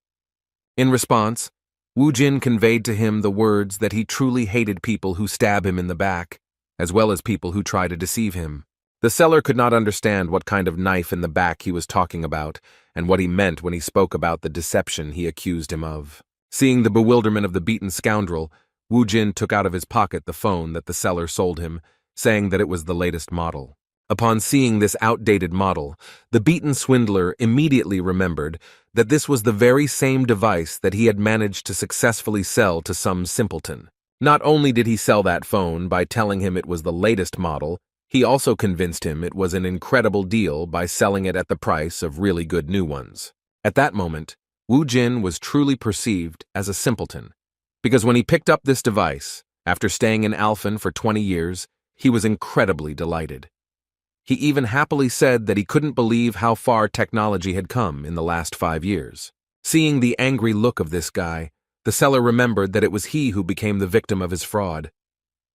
In response, Wu Jin conveyed to him the words that he truly hated people who stab him in the back, as well as people who try to deceive him. The seller could not understand what kind of knife in the back he was talking about, and what he meant when he spoke about the deception he accused him of. Seeing the bewilderment of the beaten scoundrel, Wu Jin took out of his pocket the phone that the seller sold him, saying that it was the latest model. Upon seeing this outdated model, the beaten swindler immediately remembered that this was the very same device that he had managed to successfully sell to some simpleton. Not only did he sell that phone by telling him it was the latest model, he also convinced him it was an incredible deal by selling it at the price of really good new ones. At that moment, Wu Jin was truly perceived as a simpleton, because when he picked up this device, after staying in Alphen for 20 years, he was incredibly delighted. He even happily said that he couldn't believe how far technology had come in the last 5 years. Seeing the angry look of this guy, the seller remembered that it was he who became the victim of his fraud.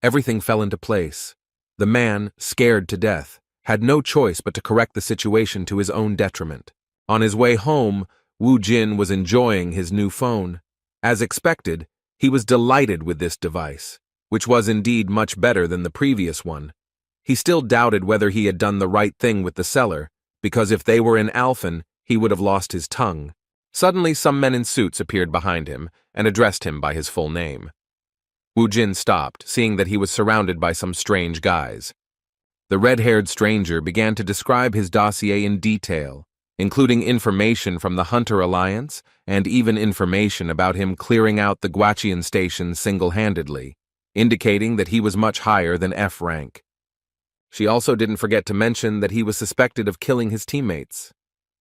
Everything fell into place. The man, scared to death, had no choice but to correct the situation to his own detriment. On his way home, Wu Jin was enjoying his new phone. As expected, he was delighted with this device, which was indeed much better than the previous one. He still doubted whether he had done the right thing with the seller, because if they were in Alphen, he would have lost his tongue. Suddenly, some men in suits appeared behind him and addressed him by his full name. Wu Jin stopped, seeing that he was surrounded by some strange guys. The red-haired stranger began to describe his dossier in detail, including information from the Hunter Alliance and even information about him clearing out the Guachian station single-handedly, indicating that he was much higher than F rank. She also didn't forget to mention that he was suspected of killing his teammates.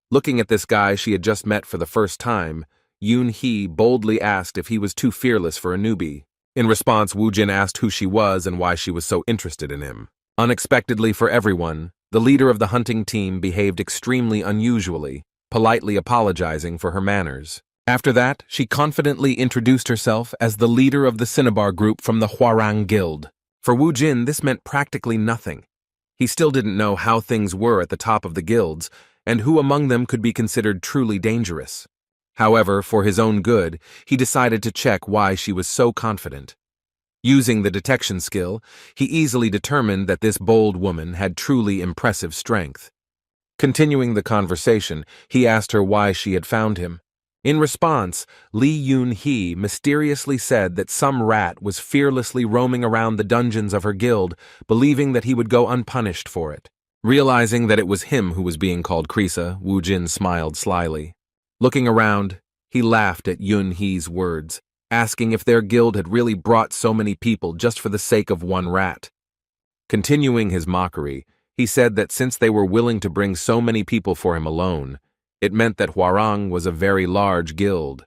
Looking at this guy she had just met for the first time, Yoon-hee boldly asked if he was too fearless for a newbie. In response, Wu Jin asked who she was and why she was so interested in him. Unexpectedly for everyone, the leader of the hunting team behaved extremely unusually, politely apologizing for her manners. After that, she confidently introduced herself as the leader of the Cinnabar group from the Hwarang Guild. For Wu Jin, this meant practically nothing. He still didn't know how things were at the top of the guilds, and who among them could be considered truly dangerous. However, for his own good, he decided to check why she was so confident. Using the detection skill, he easily determined that this bold woman had truly impressive strength. Continuing the conversation, he asked her why she had found him. In response, Lee Yoon-hee mysteriously said that some rat was fearlessly roaming around the dungeons of her guild, believing that he would go unpunished for it. Realizing that it was him who was being called Krisa, Wu Jin smiled slyly. Looking around, he laughed at Yoon-hee's words, asking if their guild had really brought so many people just for the sake of one rat. Continuing his mockery, he said that since they were willing to bring so many people for him alone, it meant that Hwarang was a very large guild.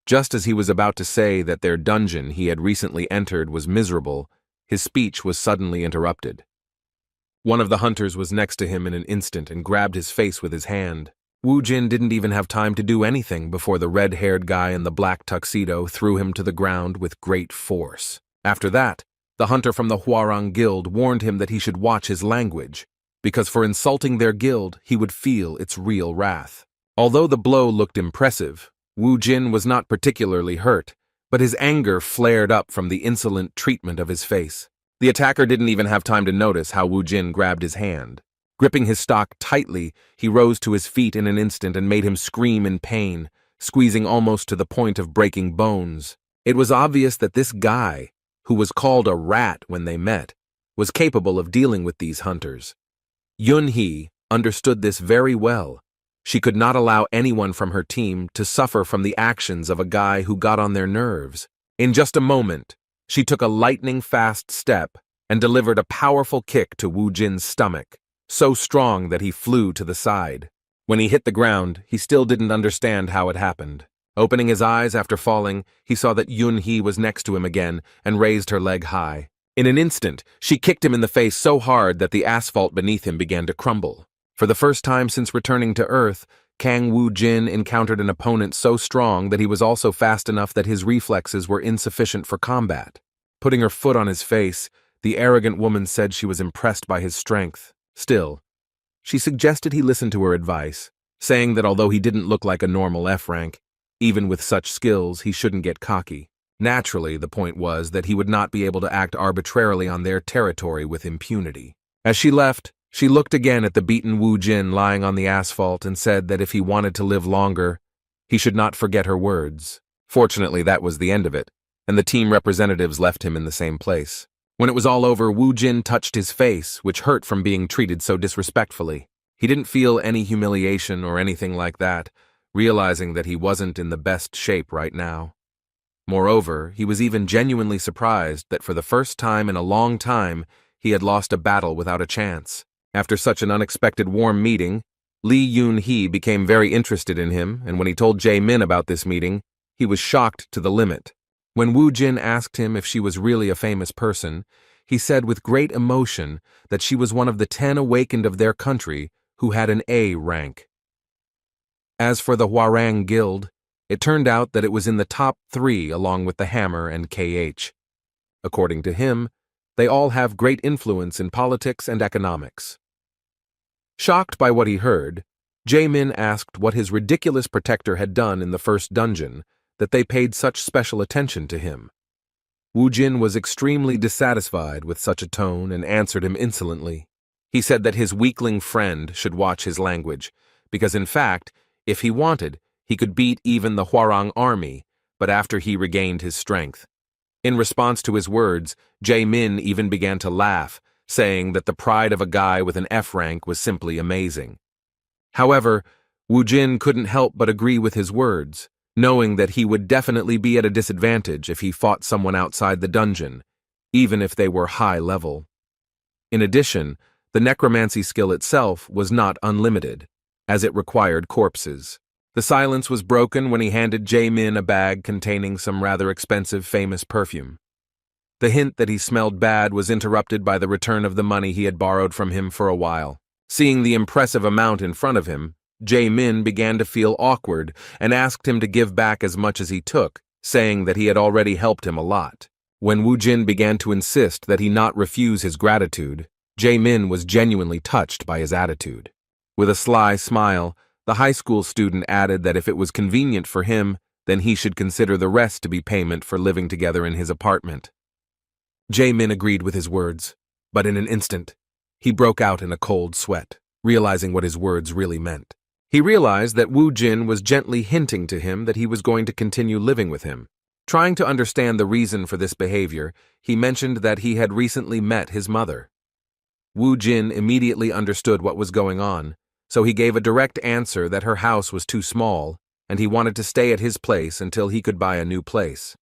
Just as he was about to say that their dungeon he had recently entered was miserable, his speech was suddenly interrupted. One of the hunters was next to him in an instant and grabbed his face with his hand. Wu Jin didn't even have time to do anything before the red-haired guy in the black tuxedo threw him to the ground with great force. After that, the hunter from the Hwarang Guild warned him that he should watch his language, because for insulting their guild, he would feel its real wrath. Although the blow looked impressive, Wu Jin was not particularly hurt, but his anger flared up from the insolent treatment of his face. The attacker didn't even have time to notice how Wu Jin grabbed his hand. Gripping his stock tightly, he rose to his feet in an instant and made him scream in pain, squeezing almost to the point of breaking bones. It was obvious that this guy, who was called a rat when they met, was capable of dealing with these hunters. Yun-hee understood this very well. She could not allow anyone from her team to suffer from the actions of a guy who got on their nerves. In just a moment, she took a lightning-fast step and delivered a powerful kick to Wu Jin's stomach, so strong that he flew to the side. When he hit the ground, he still didn't understand how it happened. Opening his eyes after falling, he saw that Yun-hee was next to him again and raised her leg high. In an instant, she kicked him in the face so hard that the asphalt beneath him began to crumble. For the first time since returning to Earth, Kang Wu Jin encountered an opponent so strong that he was also fast enough that his reflexes were insufficient for combat. Putting her foot on his face, the arrogant woman said she was impressed by his strength. Still, she suggested he listen to her advice, saying that although he didn't look like a normal F rank, even with such skills, he shouldn't get cocky. Naturally, the point was that he would not be able to act arbitrarily on their territory with impunity. As she left, she looked again at the beaten Wu Jin lying on the asphalt and said that if he wanted to live longer, he should not forget her words. Fortunately, that was the end of it, and the team representatives left him in the same place. When it was all over, Wu Jin touched his face, which hurt from being treated so disrespectfully. He didn't feel any humiliation or anything like that, realizing that he wasn't in the best shape right now. Moreover, he was even genuinely surprised that for the first time in a long time, he had lost a battle without a chance. After such an unexpected warm meeting, Lee Yun-hee became very interested in him, and when he told Jae-min about this meeting, he was shocked to the limit. When Wu Jin asked him if she was really a famous person, he said with great emotion that she was one of the 10 awakened of their country who had an A rank. As for the Hwarang Guild, it turned out that it was in the top 3 along with the Hammer and KH. According to him, they all have great influence in politics and economics. Shocked by what he heard, Jae-min asked what his ridiculous protector had done in the first dungeon, that they paid such special attention to him. Wu Jin was extremely dissatisfied with such a tone and answered him insolently. He said that his weakling friend should watch his language, because in fact, if he wanted, he could beat even the Hwarang army, but after he regained his strength. In response to his words, Jae-min even began to laugh, saying that the pride of a guy with an F rank was simply amazing. However, Wu Jin couldn't help but agree with his words, knowing that he would definitely be at a disadvantage if he fought someone outside the dungeon, even if they were high level. In addition, the necromancy skill itself was not unlimited, as it required corpses. The silence was broken when he handed Jae-min a bag containing some rather expensive famous perfume. The hint that he smelled bad was interrupted by the return of the money he had borrowed from him for a while. Seeing the impressive amount in front of him, Jae-min began to feel awkward and asked him to give back as much as he took, saying that he had already helped him a lot. When Wu Jin began to insist that he not refuse his gratitude, Jae-min was genuinely touched by his attitude. With a sly smile, the high school student added that if it was convenient for him, then he should consider the rest to be payment for living together in his apartment. Jae-min agreed with his words, but in an instant, he broke out in a cold sweat, realizing what his words really meant. He realized that Wu Jin was gently hinting to him that he was going to continue living with him. Trying to understand the reason for this behavior, he mentioned that he had recently met his mother. Wu Jin immediately understood what was going on, so he gave a direct answer that her house was too small, and he wanted to stay at his place until he could buy a new place.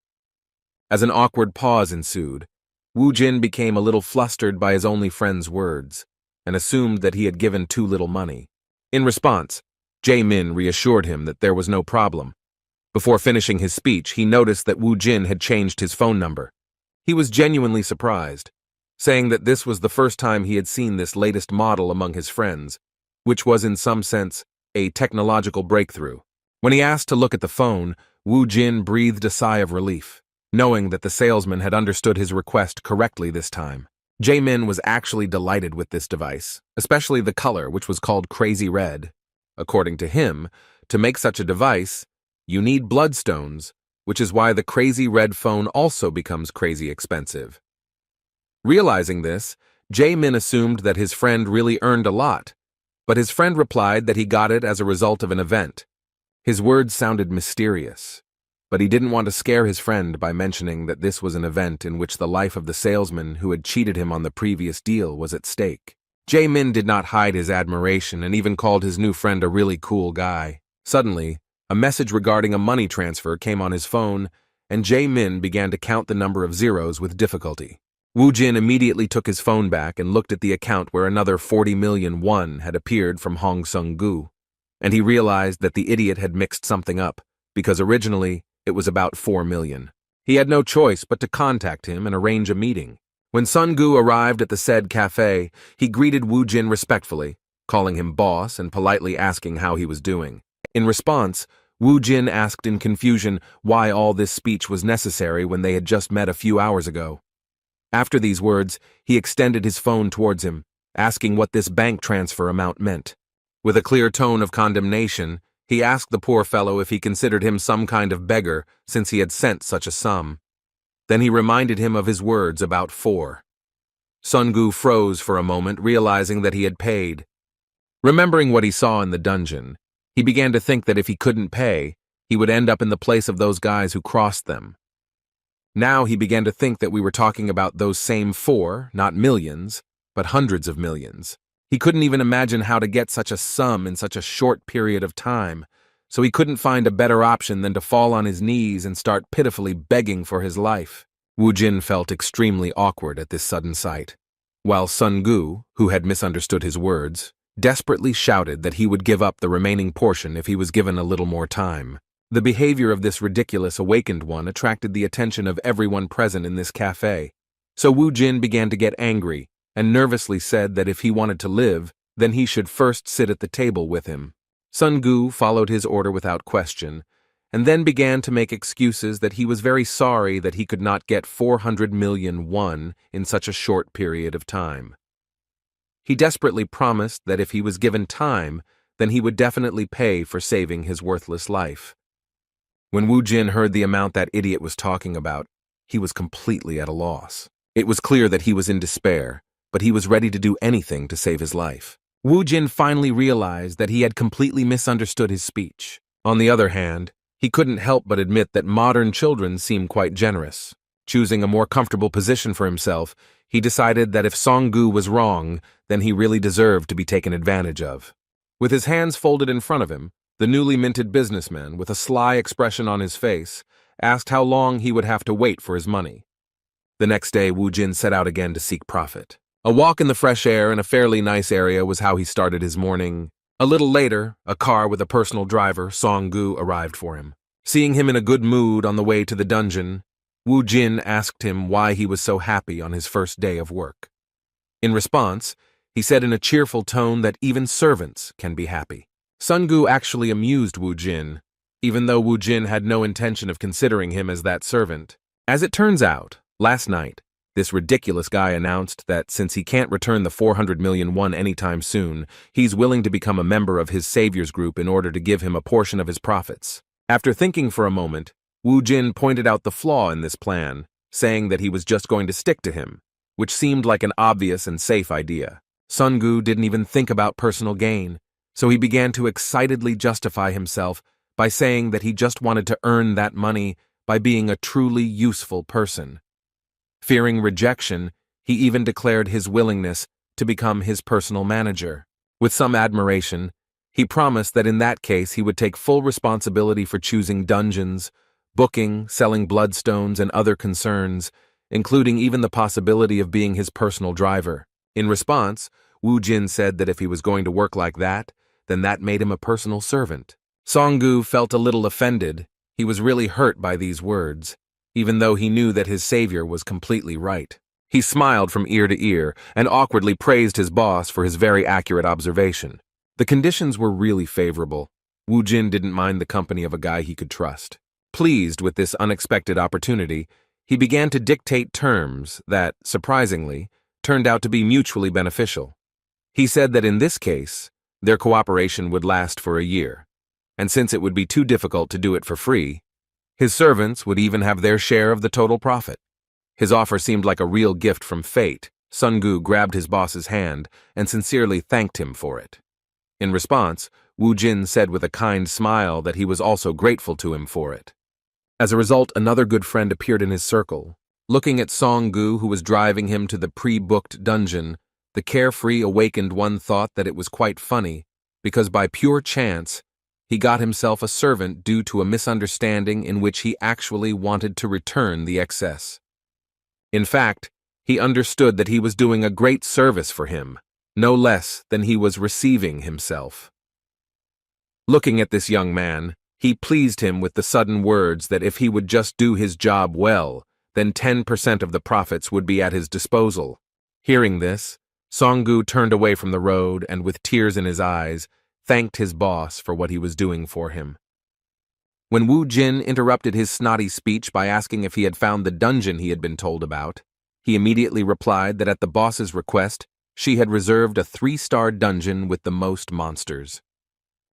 As an awkward pause ensued, Wu Jin became a little flustered by his only friend's words, and assumed that he had given too little money. In response, Jae-min reassured him that there was no problem. Before finishing his speech, he noticed that Wu Jin had changed his phone number. He was genuinely surprised, saying that this was the first time he had seen this latest model among his friends, which was in some sense a technological breakthrough. When he asked to look at the phone, Wu Jin breathed a sigh of relief, knowing that the salesman had understood his request correctly this time. Jae-min was actually delighted with this device, especially the color, which was called Crazy Red. According to him, to make such a device, you need bloodstones, which is why the Crazy Red phone also becomes crazy expensive. Realizing this, Jae-min assumed that his friend really earned a lot, but his friend replied that he got it as a result of an event. His words sounded mysterious, but he didn't want to scare his friend by mentioning that this was an event in which the life of the salesman who had cheated him on the previous deal was at stake. Jae-min did not hide his admiration and even called his new friend a really cool guy. Suddenly, a message regarding a money transfer came on his phone, and Jae-min began to count the number of zeros with difficulty. Wu Jin immediately took his phone back and looked at the account where another 40 million won had appeared from Hong Sung-gu, and he realized that the idiot had mixed something up, because originally it was about 4 million. He had no choice but to contact him and arrange a meeting. When Sun-gu arrived at the said cafe, he greeted Wu Jin respectfully, calling him boss and politely asking how he was doing. In response, Wu Jin asked in confusion why all this speech was necessary when they had just met a few hours ago. After these words, he extended his phone towards him, asking what this bank transfer amount meant. With a clear tone of condemnation, he asked the poor fellow if he considered him some kind of beggar since he had sent such a sum. Then he reminded him of his words about 4. Sun-gu froze for a moment, realizing that he had paid. Remembering what he saw in the dungeon, he began to think that if he couldn't pay, he would end up in the place of those guys who crossed them. Now he began to think that we were talking about those same 4, not millions, but hundreds of millions. He couldn't even imagine how to get such a sum in such a short period of time, so he couldn't find a better option than to fall on his knees and start pitifully begging for his life. Wu Jin felt extremely awkward at this sudden sight, while Sun-gu, who had misunderstood his words, desperately shouted that he would give up the remaining portion if he was given a little more time. The behavior of this ridiculous awakened one attracted the attention of everyone present in this cafe, so Wu Jin began to get angry and nervously said that if he wanted to live, then he should first sit at the table with him. Sun-gu followed his order without question, and then began to make excuses that he was very sorry that he could not get 400 million won in such a short period of time. He desperately promised that if he was given time, then he would definitely pay for saving his worthless life. When Wu Jin heard the amount that idiot was talking about, he was completely at a loss. It was clear that he was in despair, but he was ready to do anything to save his life. Wu Jin finally realized that he had completely misunderstood his speech. On the other hand, he couldn't help but admit that modern children seem quite generous. Choosing a more comfortable position for himself, he decided that if Song-gu was wrong, then he really deserved to be taken advantage of. With his hands folded in front of him, the newly minted businessman, with a sly expression on his face, asked how long he would have to wait for his money. The next day, Wu Jin set out again to seek profit. A walk in the fresh air in a fairly nice area was how he started his morning. A little later, a car with a personal driver, Song-gu, arrived for him. Seeing him in a good mood on the way to the dungeon, Wu Jin asked him why he was so happy on his first day of work. In response, he said in a cheerful tone that even servants can be happy. Sun-gu actually amused Wu Jin, even though Wu Jin had no intention of considering him as that servant. As it turns out, last night, this ridiculous guy announced that since he can't return the 400 million won anytime soon, he's willing to become a member of his savior's group in order to give him a portion of his profits. After thinking for a moment, Wu Jin pointed out the flaw in this plan, saying that he was just going to stick to him, which seemed like an obvious and safe idea. Sun-gu didn't even think about personal gain, so he began to excitedly justify himself by saying that he just wanted to earn that money by being a truly useful person. Fearing rejection, he even declared his willingness to become his personal manager. With some admiration, he promised that in that case he would take full responsibility for choosing dungeons, booking, selling bloodstones, and other concerns, including even the possibility of being his personal driver. In response, Wu Jin said that if he was going to work like that, then that made him a personal servant. Song-gu felt a little offended. He was really hurt by these words, even though he knew that his savior was completely right. He smiled from ear to ear and awkwardly praised his boss for his very accurate observation. The conditions were really favorable. Wu Jin didn't mind the company of a guy he could trust. Pleased with this unexpected opportunity, he began to dictate terms that, surprisingly, turned out to be mutually beneficial. He said that in this case, their cooperation would last for a year, and since it would be too difficult to do it for free, his servants would even have their share of the total profit. His offer seemed like a real gift from fate. Sun Gu grabbed his boss's hand and sincerely thanked him for it. In response, Wu Jin said with a kind smile that he was also grateful to him for it. As a result, another good friend appeared in his circle. Looking at Song Gu, who was driving him to the pre-booked dungeon, the carefree awakened one thought that it was quite funny, because by pure chance, he got himself a servant due to a misunderstanding in which he actually wanted to return the excess. In fact, he understood that he was doing a great service for him, no less than he was receiving himself. Looking at this young man, he pleased him with the sudden words that if he would just do his job well, then 10% of the profits would be at his disposal. Hearing this, Song Gu turned away from the road and, with tears in his eyes, thanked his boss for what he was doing for him. When Wu Jin interrupted his snotty speech by asking if he had found the dungeon he had been told about, he immediately replied that at the boss's request, she had reserved a 3-star dungeon with the most monsters.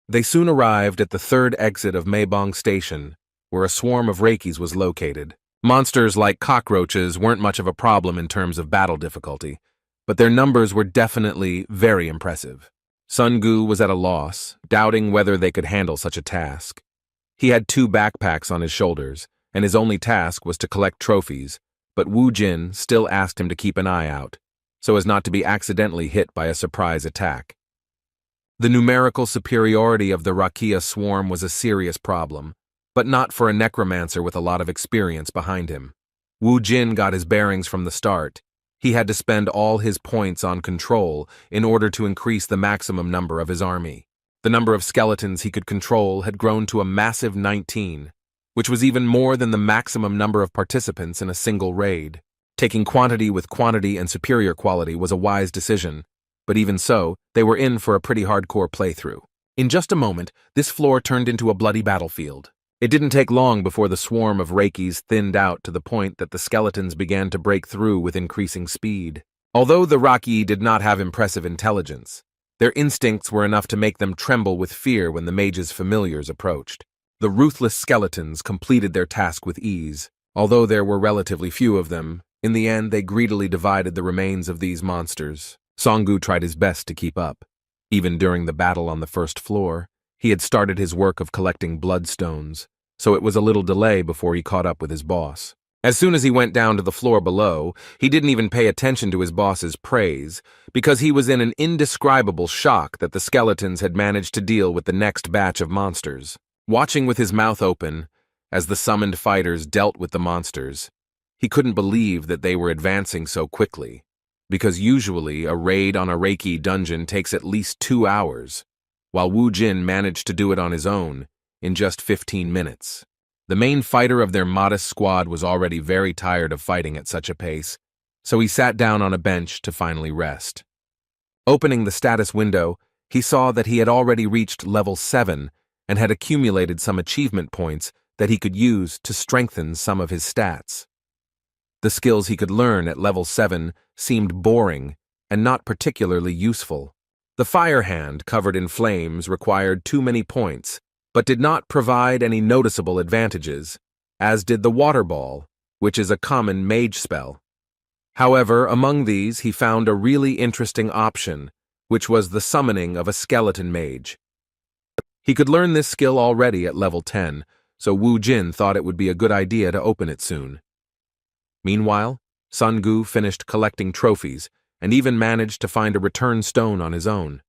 They soon arrived at the third exit of Maebong Station, where a swarm of Reikis was located. Monsters like cockroaches weren't much of a problem in terms of battle difficulty, but their numbers were definitely very impressive. Sun Gu was at a loss, doubting whether they could handle such a task. He had 2 backpacks on his shoulders, and his only task was to collect trophies, but Wu Jin still asked him to keep an eye out, so as not to be accidentally hit by a surprise attack. The numerical superiority of the Rakia swarm was a serious problem, but not for a necromancer with a lot of experience behind him. Wu Jin got his bearings from the start. He had to spend all his points on control in order to increase the maximum number of his army. The number of skeletons he could control had grown to a massive 19, which was even more than the maximum number of participants in a single raid. Taking quantity with quantity and superior quality was a wise decision, but even so, they were in for a pretty hardcore playthrough. In just a moment, this floor turned into a bloody battlefield. It didn't take long before the swarm of Reikis thinned out to the point that the skeletons began to break through with increasing speed. Although the Raki did not have impressive intelligence, their instincts were enough to make them tremble with fear when the mage's familiars approached. The ruthless skeletons completed their task with ease. Although there were relatively few of them, in the end they greedily divided the remains of these monsters. Song Gu tried his best to keep up. Even during the battle on the first floor, he had started his work of collecting bloodstones, so it was a little delay before he caught up with his boss. As soon as he went down to the floor below, he didn't even pay attention to his boss's praise, because he was in an indescribable shock that the skeletons had managed to deal with the next batch of monsters. Watching with his mouth open, as the summoned fighters dealt with the monsters, he couldn't believe that they were advancing so quickly, because usually a raid on a Reiki dungeon takes at least 2 hours, while Wu Jin managed to do it on his own in just 15 minutes. The main fighter of their modest squad was already very tired of fighting at such a pace, so he sat down on a bench to finally rest. Opening the status window, he saw that he had already reached level 7 and had accumulated some achievement points that he could use to strengthen some of his stats. The skills he could learn at level 7 seemed boring and not particularly useful. The fire hand covered in flames required too many points, but did not provide any noticeable advantages, as did the water ball, which is a common mage spell. However, among these he found a really interesting option, which was the summoning of a skeleton mage. He could learn this skill already at level 10, so Wu Jin thought it would be a good idea to open it soon. Meanwhile, Sun Gu finished collecting trophies and even managed to find a return stone on his own.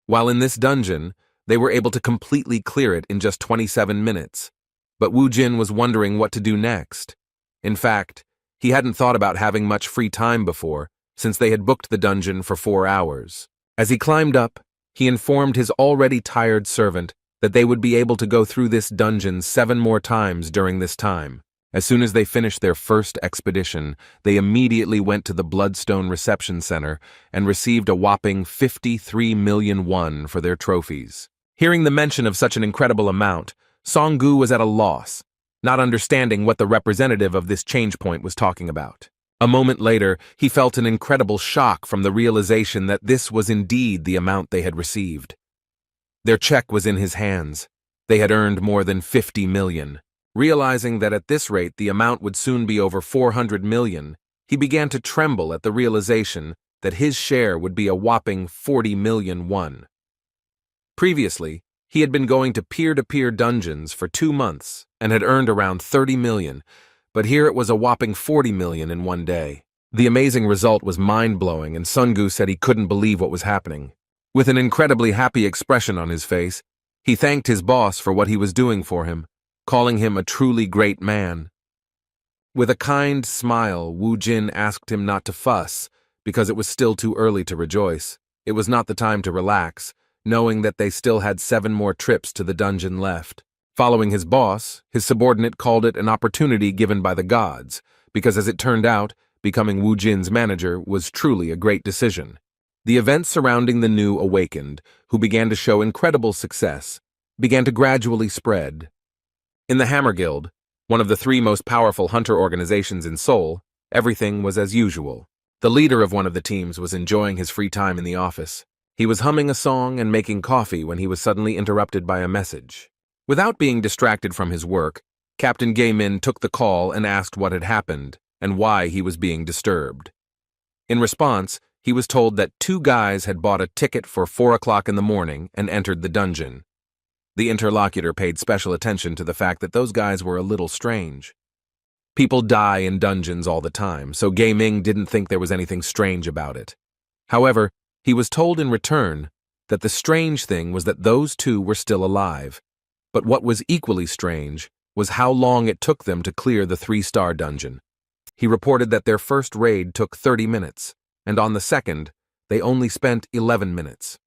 While in this dungeon, they were able to completely clear it in just 27 minutes, but Wu Jin was wondering what to do next. In fact, he hadn't thought about having much free time before, since they had booked the dungeon for 4 hours. As he climbed up, he informed his already tired servant that they would be able to go through this dungeon 7 more times during this time. As soon as they finished their first expedition, they immediately went to the Bloodstone Reception Center and received a whopping 53 million won for their trophies. Hearing the mention of such an incredible amount, Song-gu was at a loss, not understanding what the representative of this change point was talking about. A moment later, he felt an incredible shock from the realization that this was indeed the amount they had received. Their check was in his hands. They had earned more than 50 million. Realizing that at this rate the amount would soon be over 400 million, he began to tremble at the realization that his share would be a whopping 40 million won. Previously, he had been going to peer-to-peer dungeons for 2 months and had earned around 30 million, but here it was a whopping 40 million in one day. The amazing result was mind-blowing, and Sung-gu said he couldn't believe what was happening. With an incredibly happy expression on his face, he thanked his boss for what he was doing for him, calling him a truly great man. With a kind smile, Wu Jin asked him not to fuss, because it was still too early to rejoice. It was not the time to relax, knowing that they still had 7 more trips to the dungeon left. Following his boss, his subordinate called it an opportunity given by the gods, because as it turned out, becoming Wu Jin's manager was truly a great decision. The events surrounding the new awakened, who began to show incredible success, began to gradually spread. In the Hammer Guild, one of the 3 most powerful hunter organizations in Seoul, everything was as usual. The leader of one of the teams was enjoying his free time in the office. He was humming a song and making coffee when he was suddenly interrupted by a message. Without being distracted from his work, Captain Gay-min took the call and asked what had happened and why he was being disturbed. In response, he was told that 2 guys had bought a ticket for 4 o'clock in the morning and entered the dungeon. The interlocutor paid special attention to the fact that those guys were a little strange. People die in dungeons all the time, so Gay-ming didn't think there was anything strange about it. However, he was told in return that the strange thing was that those 2 were still alive. But what was equally strange was how long it took them to clear the 3-star dungeon. He reported that their first raid took 30 minutes, and on the second, they only spent 11 minutes.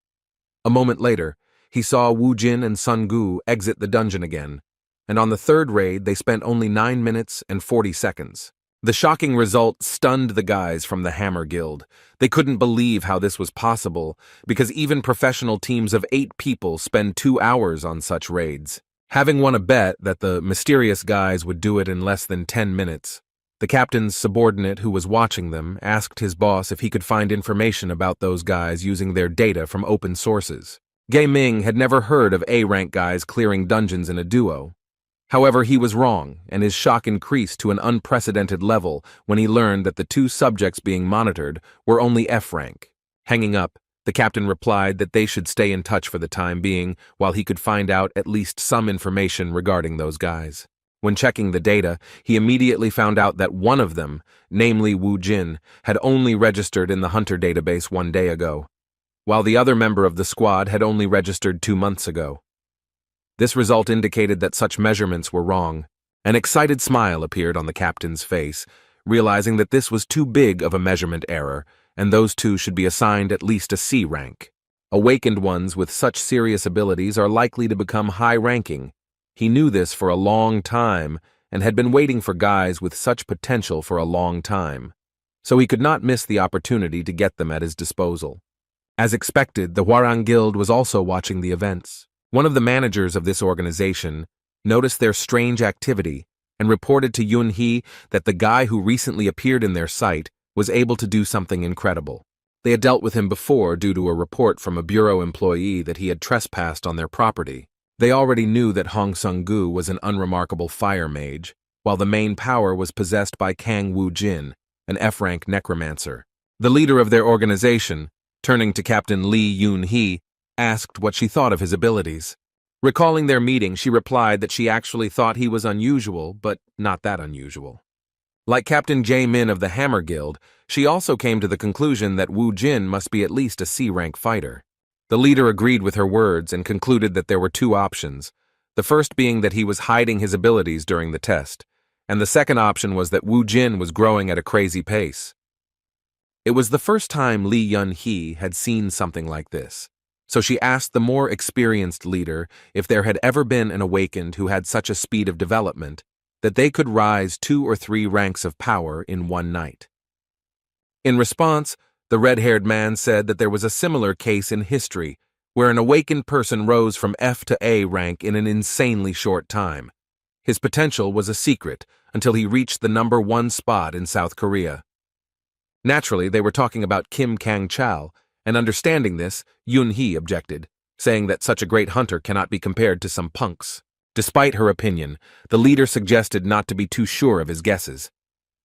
A moment later, he saw Wu Jin and Sung-gu exit the dungeon again, and on the 3rd raid they spent only 9 minutes and 40 seconds. The shocking result stunned the guys from the Hammer Guild. They couldn't believe how this was possible, because even professional teams of 8 people spend 2 hours on such raids. Having won a bet that the mysterious guys would do it in less than 10 minutes, the captain's subordinate who was watching them asked his boss if he could find information about those guys using their data from open sources. Gay-ming had never heard of A-rank guys clearing dungeons in a duo. However, he was wrong, and his shock increased to an unprecedented level when he learned that the 2 subjects being monitored were only F-rank. Hanging up, the captain replied that they should stay in touch for the time being while he could find out at least some information regarding those guys. When checking the data, he immediately found out that one of them, namely Wu Jin, had only registered in the hunter database 1 day ago, while the other member of the squad had only registered 2 months ago. This result indicated that such measurements were wrong. An excited smile appeared on the captain's face, realizing that this was too big of a measurement error, and those 2 should be assigned at least a C rank. Awakened ones with such serious abilities are likely to become high-ranking. He knew this for a long time, and had been waiting for guys with such potential for a long time, so he could not miss the opportunity to get them at his disposal. As expected, the Hwarang Guild was also watching the events. One of the managers of this organization noticed their strange activity and reported to Yun-hee that the guy who recently appeared in their sight was able to do something incredible. They had dealt with him before due to a report from a bureau employee that he had trespassed on their property. They already knew that Hong Sung-gu was an unremarkable fire mage, while the main power was possessed by Kang Woo-jin, an F-rank necromancer. The leader of their organization, turning to Captain Lee Yun-hee, asked what she thought of his abilities. Recalling their meeting, she replied that she actually thought he was unusual, but not that unusual. Like Captain Jae-min of the Hammer Guild, she also came to the conclusion that Wu Jin must be at least a C-rank fighter. The leader agreed with her words and concluded that there were 2 options, the first being that he was hiding his abilities during the test, and the second option was that Wu Jin was growing at a crazy pace. It was the first time Lee Yun-hee had seen something like this, so she asked the more experienced leader if there had ever been an awakened who had such a speed of development that they could rise 2 or 3 ranks of power in one night. In response, the red-haired man said that there was a similar case in history where an awakened person rose from F to A rank in an insanely short time. His potential was a secret until he reached the #1 spot in South Korea. Naturally, they were talking about Kim Kang-chal, and understanding this, Yoon-hee objected, saying that such a great hunter cannot be compared to some punks. Despite her opinion, the leader suggested not to be too sure of his guesses.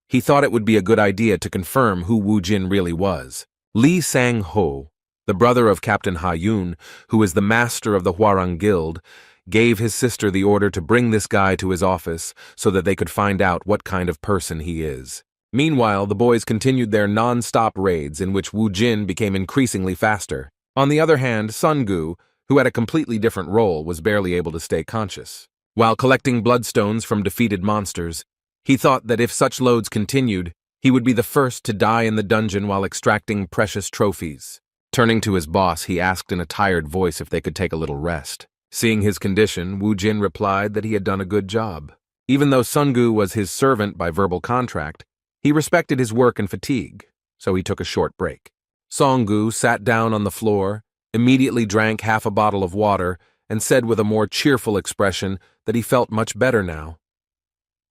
He thought it would be a good idea to confirm who Woo Jin really was. Lee Sang-ho, the brother of Captain Ha-yoon, who is the master of the Hwarang Guild, gave his sister the order to bring this guy to his office so that they could find out what kind of person he is. Meanwhile, the boys continued their non-stop raids in which Woo Jin became increasingly faster. On the other hand, Sun-gu, who had a completely different role, was barely able to stay conscious. While collecting bloodstones from defeated monsters, he thought that if such loads continued, he would be the first to die in the dungeon while extracting precious trophies. Turning to his boss, he asked in a tired voice if they could take a little rest. Seeing his condition, Woo Jin replied that he had done a good job. Even though Sun-gu was his servant by verbal contract, he respected his work and fatigue, so he took a short break. Song-gu sat down on the floor, immediately drank half a bottle of water, and said with a more cheerful expression that he felt much better now.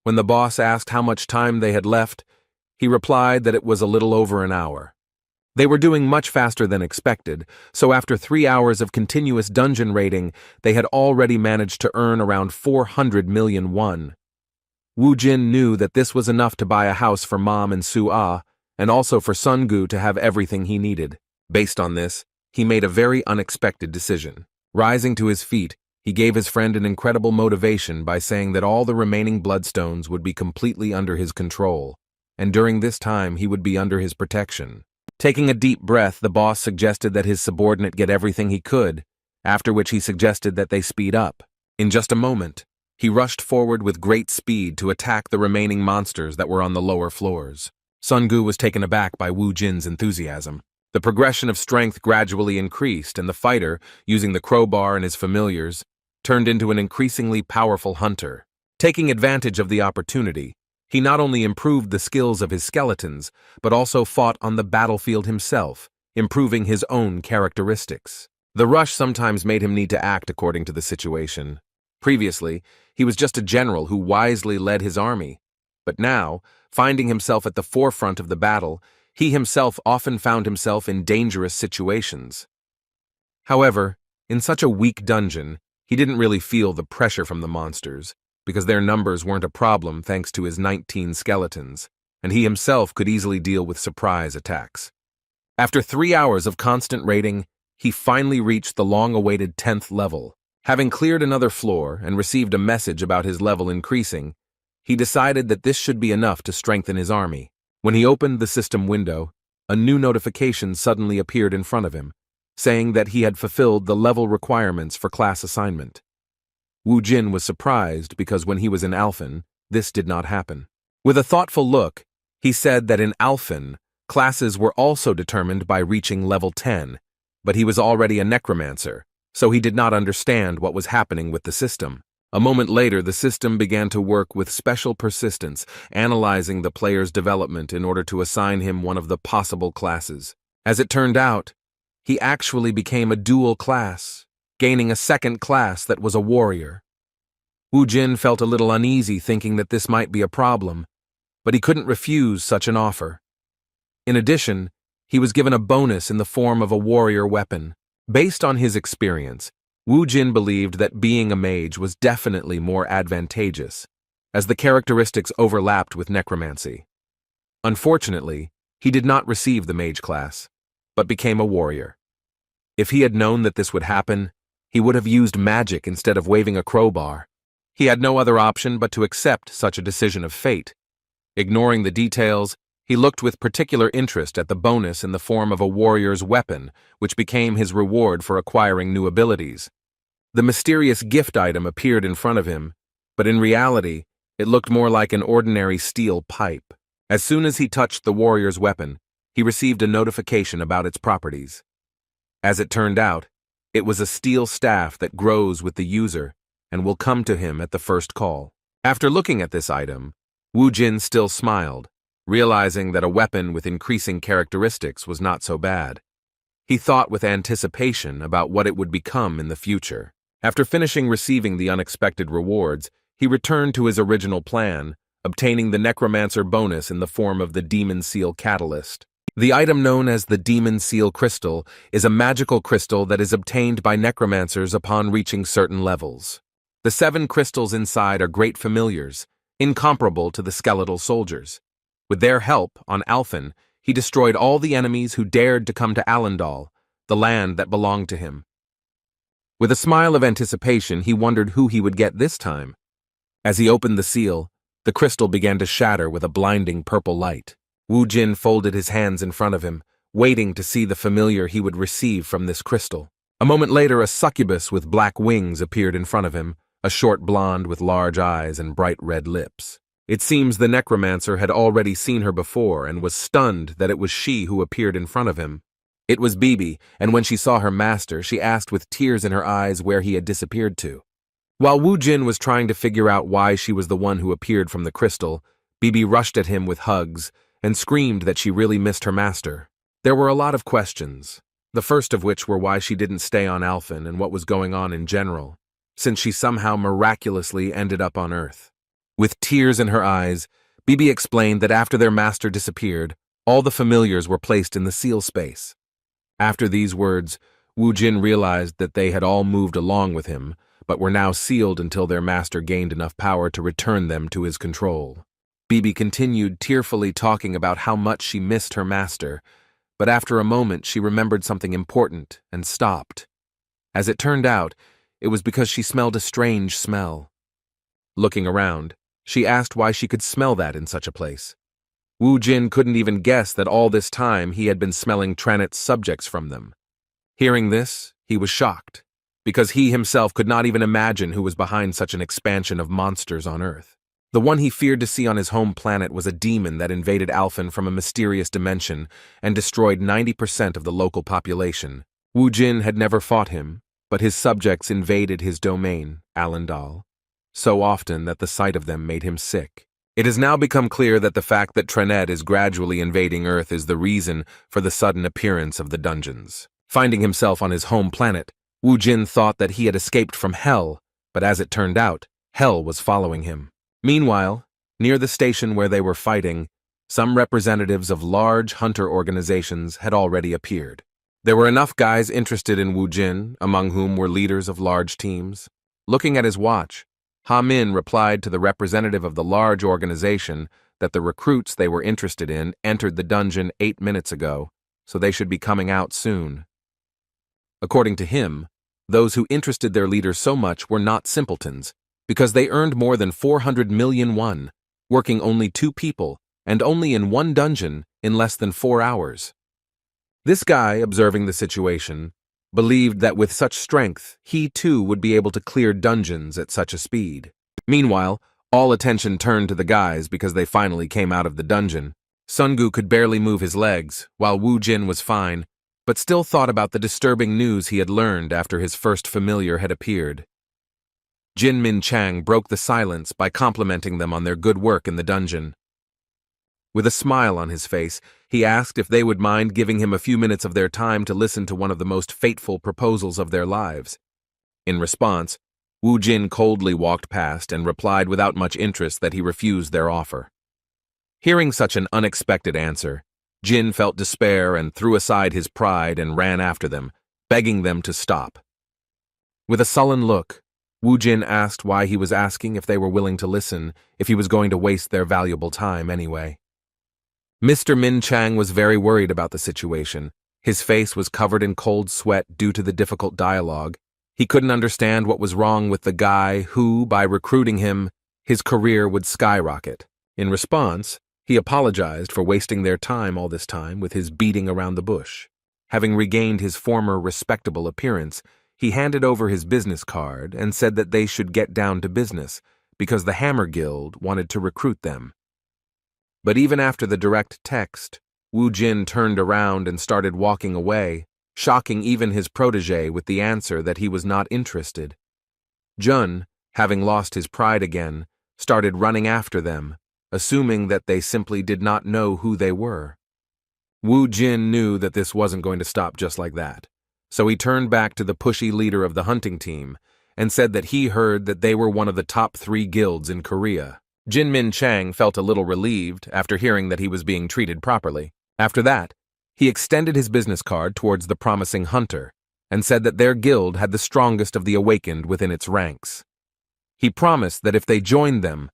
When the boss asked how much time they had left, he replied that it was a little over an hour. They were doing much faster than expected, so after 3 hours of continuous dungeon raiding, they had already managed to earn around 400 million won. Woo Jin knew that this was enough to buy a house for Mom and Su-ah, and also for Sun-gu to have everything he needed. Based on this, he made a very unexpected decision. Rising to his feet, he gave his friend an incredible motivation by saying that all the remaining bloodstones would be completely under his control, and during this time he would be under his protection. Taking a deep breath, the boss suggested that his subordinate get everything he could, after which he suggested that they speed up. In just a moment, he rushed forward with great speed to attack the remaining monsters that were on the lower floors. Sun-gu was taken aback by Woo Jin's enthusiasm. The progression of strength gradually increased, and the fighter, using the crowbar and his familiars, turned into an increasingly powerful hunter. Taking advantage of the opportunity, he not only improved the skills of his skeletons, but also fought on the battlefield himself, improving his own characteristics. The rush sometimes made him need to act according to the situation. Previously, he was just a general who wisely led his army, but now, finding himself at the forefront of the battle, he himself often found himself in dangerous situations. However, in such a weak dungeon, he didn't really feel the pressure from the monsters, because their numbers weren't a problem thanks to his 19 skeletons, and he himself could easily deal with surprise attacks. After 3 hours of constant raiding, he finally reached the long-awaited 10th level. Having cleared another floor and received a message about his level increasing, he decided that this should be enough to strengthen his army. When he opened the system window, a new notification suddenly appeared in front of him, saying that he had fulfilled the level requirements for class assignment. Woo Jin was surprised because when he was in Alphen, this did not happen. With a thoughtful look, he said that in Alphen, classes were also determined by reaching level 10, but he was already a necromancer, so he did not understand what was happening with the system. A moment later, the system began to work with special persistence, analyzing the player's development in order to assign him one of the possible classes. As it turned out, he actually became a dual class, gaining a second class that was a warrior. Woo Jin felt a little uneasy thinking that this might be a problem, but he couldn't refuse such an offer. In addition, he was given a bonus in the form of a warrior weapon. Based on his experience, Woo Jin believed that being a mage was definitely more advantageous, as the characteristics overlapped with necromancy. Unfortunately, he did not receive the mage class, but became a warrior. If he had known that this would happen, he would have used magic instead of waving a crowbar. He had no other option but to accept such a decision of fate. Ignoring the details, he looked with particular interest at the bonus in the form of a warrior's weapon, which became his reward for acquiring new abilities. The mysterious gift item appeared in front of him, but in reality, it looked more like an ordinary steel pipe. As soon as he touched the warrior's weapon, he received a notification about its properties. As it turned out, it was a steel staff that grows with the user and will come to him at the first call. After looking at this item, Wu Jin still smiled, realizing that a weapon with increasing characteristics was not so bad. He thought with anticipation about what it would become in the future. After finishing receiving the unexpected rewards, he returned to his original plan, obtaining the Necromancer bonus in the form of the Demon Seal Catalyst. The item known as the Demon Seal Crystal is a magical crystal that is obtained by necromancers upon reaching certain levels. The 7 crystals inside are great familiars, incomparable to the skeletal soldiers. With their help, on Alphen, he destroyed all the enemies who dared to come to Alendal, the land that belonged to him. With a smile of anticipation, he wondered who he would get this time. As he opened the seal, the crystal began to shatter with a blinding purple light. Wu Jin folded his hands in front of him, waiting to see the familiar he would receive from this crystal. A moment later, a succubus with black wings appeared in front of him, a short blonde with large eyes and bright red lips. It seems the necromancer had already seen her before and was stunned that it was she who appeared in front of him. It was Bibi, and when she saw her master, she asked with tears in her eyes where he had disappeared to. While Wu Jin was trying to figure out why she was the one who appeared from the crystal, Bibi rushed at him with hugs and screamed that she really missed her master. There were a lot of questions, the first of which were why she didn't stay on Alphen and what was going on in general, since she somehow miraculously ended up on Earth. With tears in her eyes, Bibi explained that after their master disappeared, all the familiars were placed in the seal space. After these words, Wu Jin realized that they had all moved along with him, but were now sealed until their master gained enough power to return them to his control. Bibi continued tearfully talking about how much she missed her master, but after a moment she remembered something important and stopped. As it turned out, it was because she smelled a strange smell. Looking around, she asked why she could smell that in such a place. Wu Jin couldn't even guess that all this time he had been smelling Tranit's subjects from them. Hearing this, he was shocked, because he himself could not even imagine who was behind such an expansion of monsters on Earth. The one he feared to see on his home planet was a demon that invaded Alphen from a mysterious dimension and destroyed 90% of the local population. Wu Jin had never fought him, but his subjects invaded his domain, Alendal, so often that the sight of them made him sick. It has now become clear that the fact that Tranet is gradually invading Earth is the reason for the sudden appearance of the dungeons. Finding himself on his home planet, Wu Jin thought that he had escaped from Hell, but as it turned out, Hell was following him. Meanwhile, near the station where they were fighting, some representatives of large hunter organizations had already appeared. There were enough guys interested in Wu Jin, among whom were leaders of large teams. Looking at his watch, Ha Min replied to the representative of the large organization that the recruits they were interested in entered the dungeon 8 minutes ago, so they should be coming out soon. According to him, those who interested their leader so much were not simpletons, because they earned more than 400 million won, working only 2 people, and only in 1 dungeon in less than 4 hours. This guy, observing the situation, believed that with such strength, he too would be able to clear dungeons at such a speed. Meanwhile, all attention turned to the guys because they finally came out of the dungeon. Sungu could barely move his legs, while Wu Jin was fine, but still thought about the disturbing news he had learned after his first familiar had appeared. Jin Min Chang broke the silence by complimenting them on their good work in the dungeon. With a smile on his face, he asked if they would mind giving him a few minutes of their time to listen to one of the most fateful proposals of their lives. In response, Wu Jin coldly walked past and replied without much interest that he refused their offer. Hearing such an unexpected answer, Jin felt despair and threw aside his pride and ran after them, begging them to stop. With a sullen look, Wu Jin asked why he was asking if they were willing to listen, if he was going to waste their valuable time anyway. Mr. Min Chang was very worried about the situation. His face was covered in cold sweat due to the difficult dialogue. He couldn't understand what was wrong with the guy who, by recruiting him, his career would skyrocket. In response, he apologized for wasting their time all this time with his beating around the bush. Having regained his former respectable appearance, he handed over his business card and said that they should get down to business because the Hammer Guild wanted to recruit them. But even after the direct text, Wu Jin turned around and started walking away, shocking even his protege with the answer that he was not interested. Jun, having lost his pride again, started running after them, assuming that they simply did not know who they were. Wu Jin knew that this wasn't going to stop just like that, so he turned back to the pushy leader of the hunting team and said that he heard that they were one of the top 3 guilds in Korea. Jin Min Chang felt a little relieved after hearing that he was being treated properly. After that, he extended his business card towards the promising hunter and said that their guild had the strongest of the awakened within its ranks. He promised that if they joined them,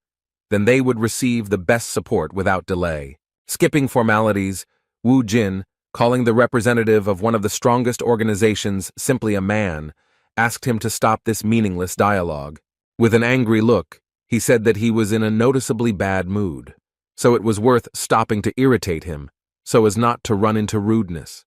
then they would receive the best support without delay. Skipping formalities, Wu Jin, calling the representative of one of the strongest organizations simply a man, asked him to stop this meaningless dialogue. With an angry look, he said that he was in a noticeably bad mood, so it was worth stopping to irritate him, so as not to run into rudeness.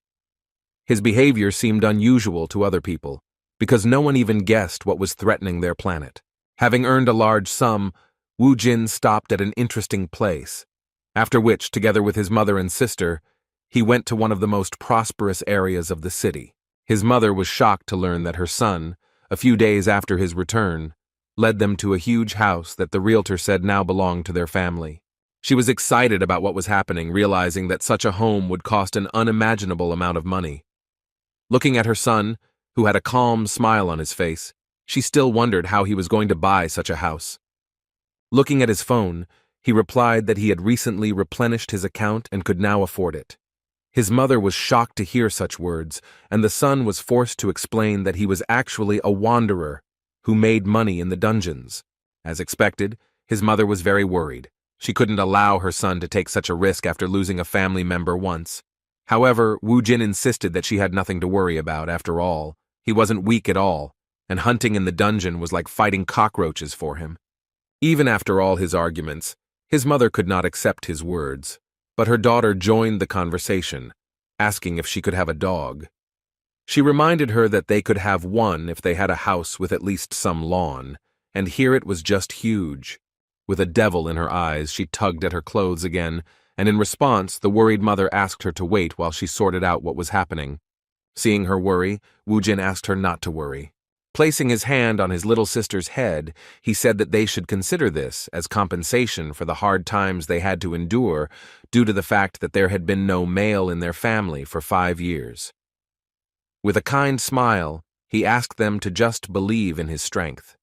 His behavior seemed unusual to other people, because no one even guessed what was threatening their planet. Having earned a large sum, Wu Jin stopped at an interesting place, after which, together with his mother and sister, he went to one of the most prosperous areas of the city. His mother was shocked to learn that her son, a few days after his return, led them to a huge house that the realtor said now belonged to their family. She was excited about what was happening, realizing that such a home would cost an unimaginable amount of money. Looking at her son, who had a calm smile on his face, she still wondered how he was going to buy such a house. Looking at his phone, he replied that he had recently replenished his account and could now afford it. His mother was shocked to hear such words, and the son was forced to explain that he was actually a wanderer who made money in the dungeons. As expected, his mother was very worried. She couldn't allow her son to take such a risk after losing a family member once. However, Wu Jin insisted that she had nothing to worry about after all. He wasn't weak at all, and hunting in the dungeon was like fighting cockroaches for him. Even after all his arguments, his mother could not accept his words, but her daughter joined the conversation, asking if she could have a dog. She reminded her that they could have one if they had a house with at least some lawn, and here it was just huge. With a devil in her eyes, she tugged at her clothes again, and in response, the worried mother asked her to wait while she sorted out what was happening. Seeing her worry, Wu Jin asked her not to worry. Placing his hand on his little sister's head, he said that they should consider this as compensation for the hard times they had to endure due to the fact that there had been no male in their family for 5 years. With a kind smile, he asked them to just believe in his strength.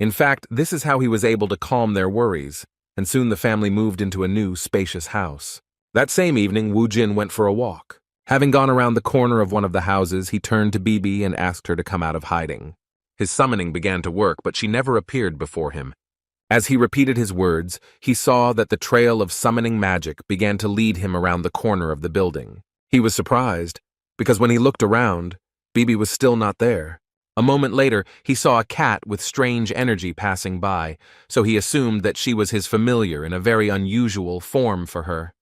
In fact, this is how he was able to calm their worries, and soon the family moved into a new, spacious house. That same evening, Wu Jin went for a walk. Having gone around the corner of one of the houses, he turned to Bibi and asked her to come out of hiding. His summoning began to work, but she never appeared before him. As he repeated his words, he saw that the trail of summoning magic began to lead him around the corner of the building. He was surprised, because when he looked around, Bibi was still not there. A moment later, he saw a cat with strange energy passing by, so he assumed that she was his familiar in a very unusual form for her.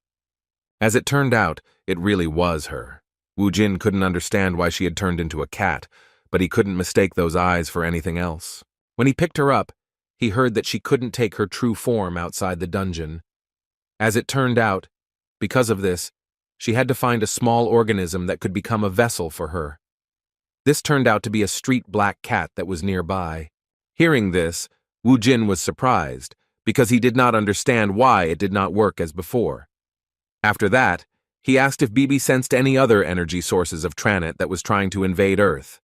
As it turned out, it really was her. Wu Jin couldn't understand why she had turned into a cat, but he couldn't mistake those eyes for anything else. When he picked her up, he heard that she couldn't take her true form outside the dungeon. As it turned out, because of this, she had to find a small organism that could become a vessel for her. This turned out to be a street black cat that was nearby. Hearing this, Wu Jin was surprised, because he did not understand why it did not work as before. After that, he asked if Bibi sensed any other energy sources of Tranit that was trying to invade Earth.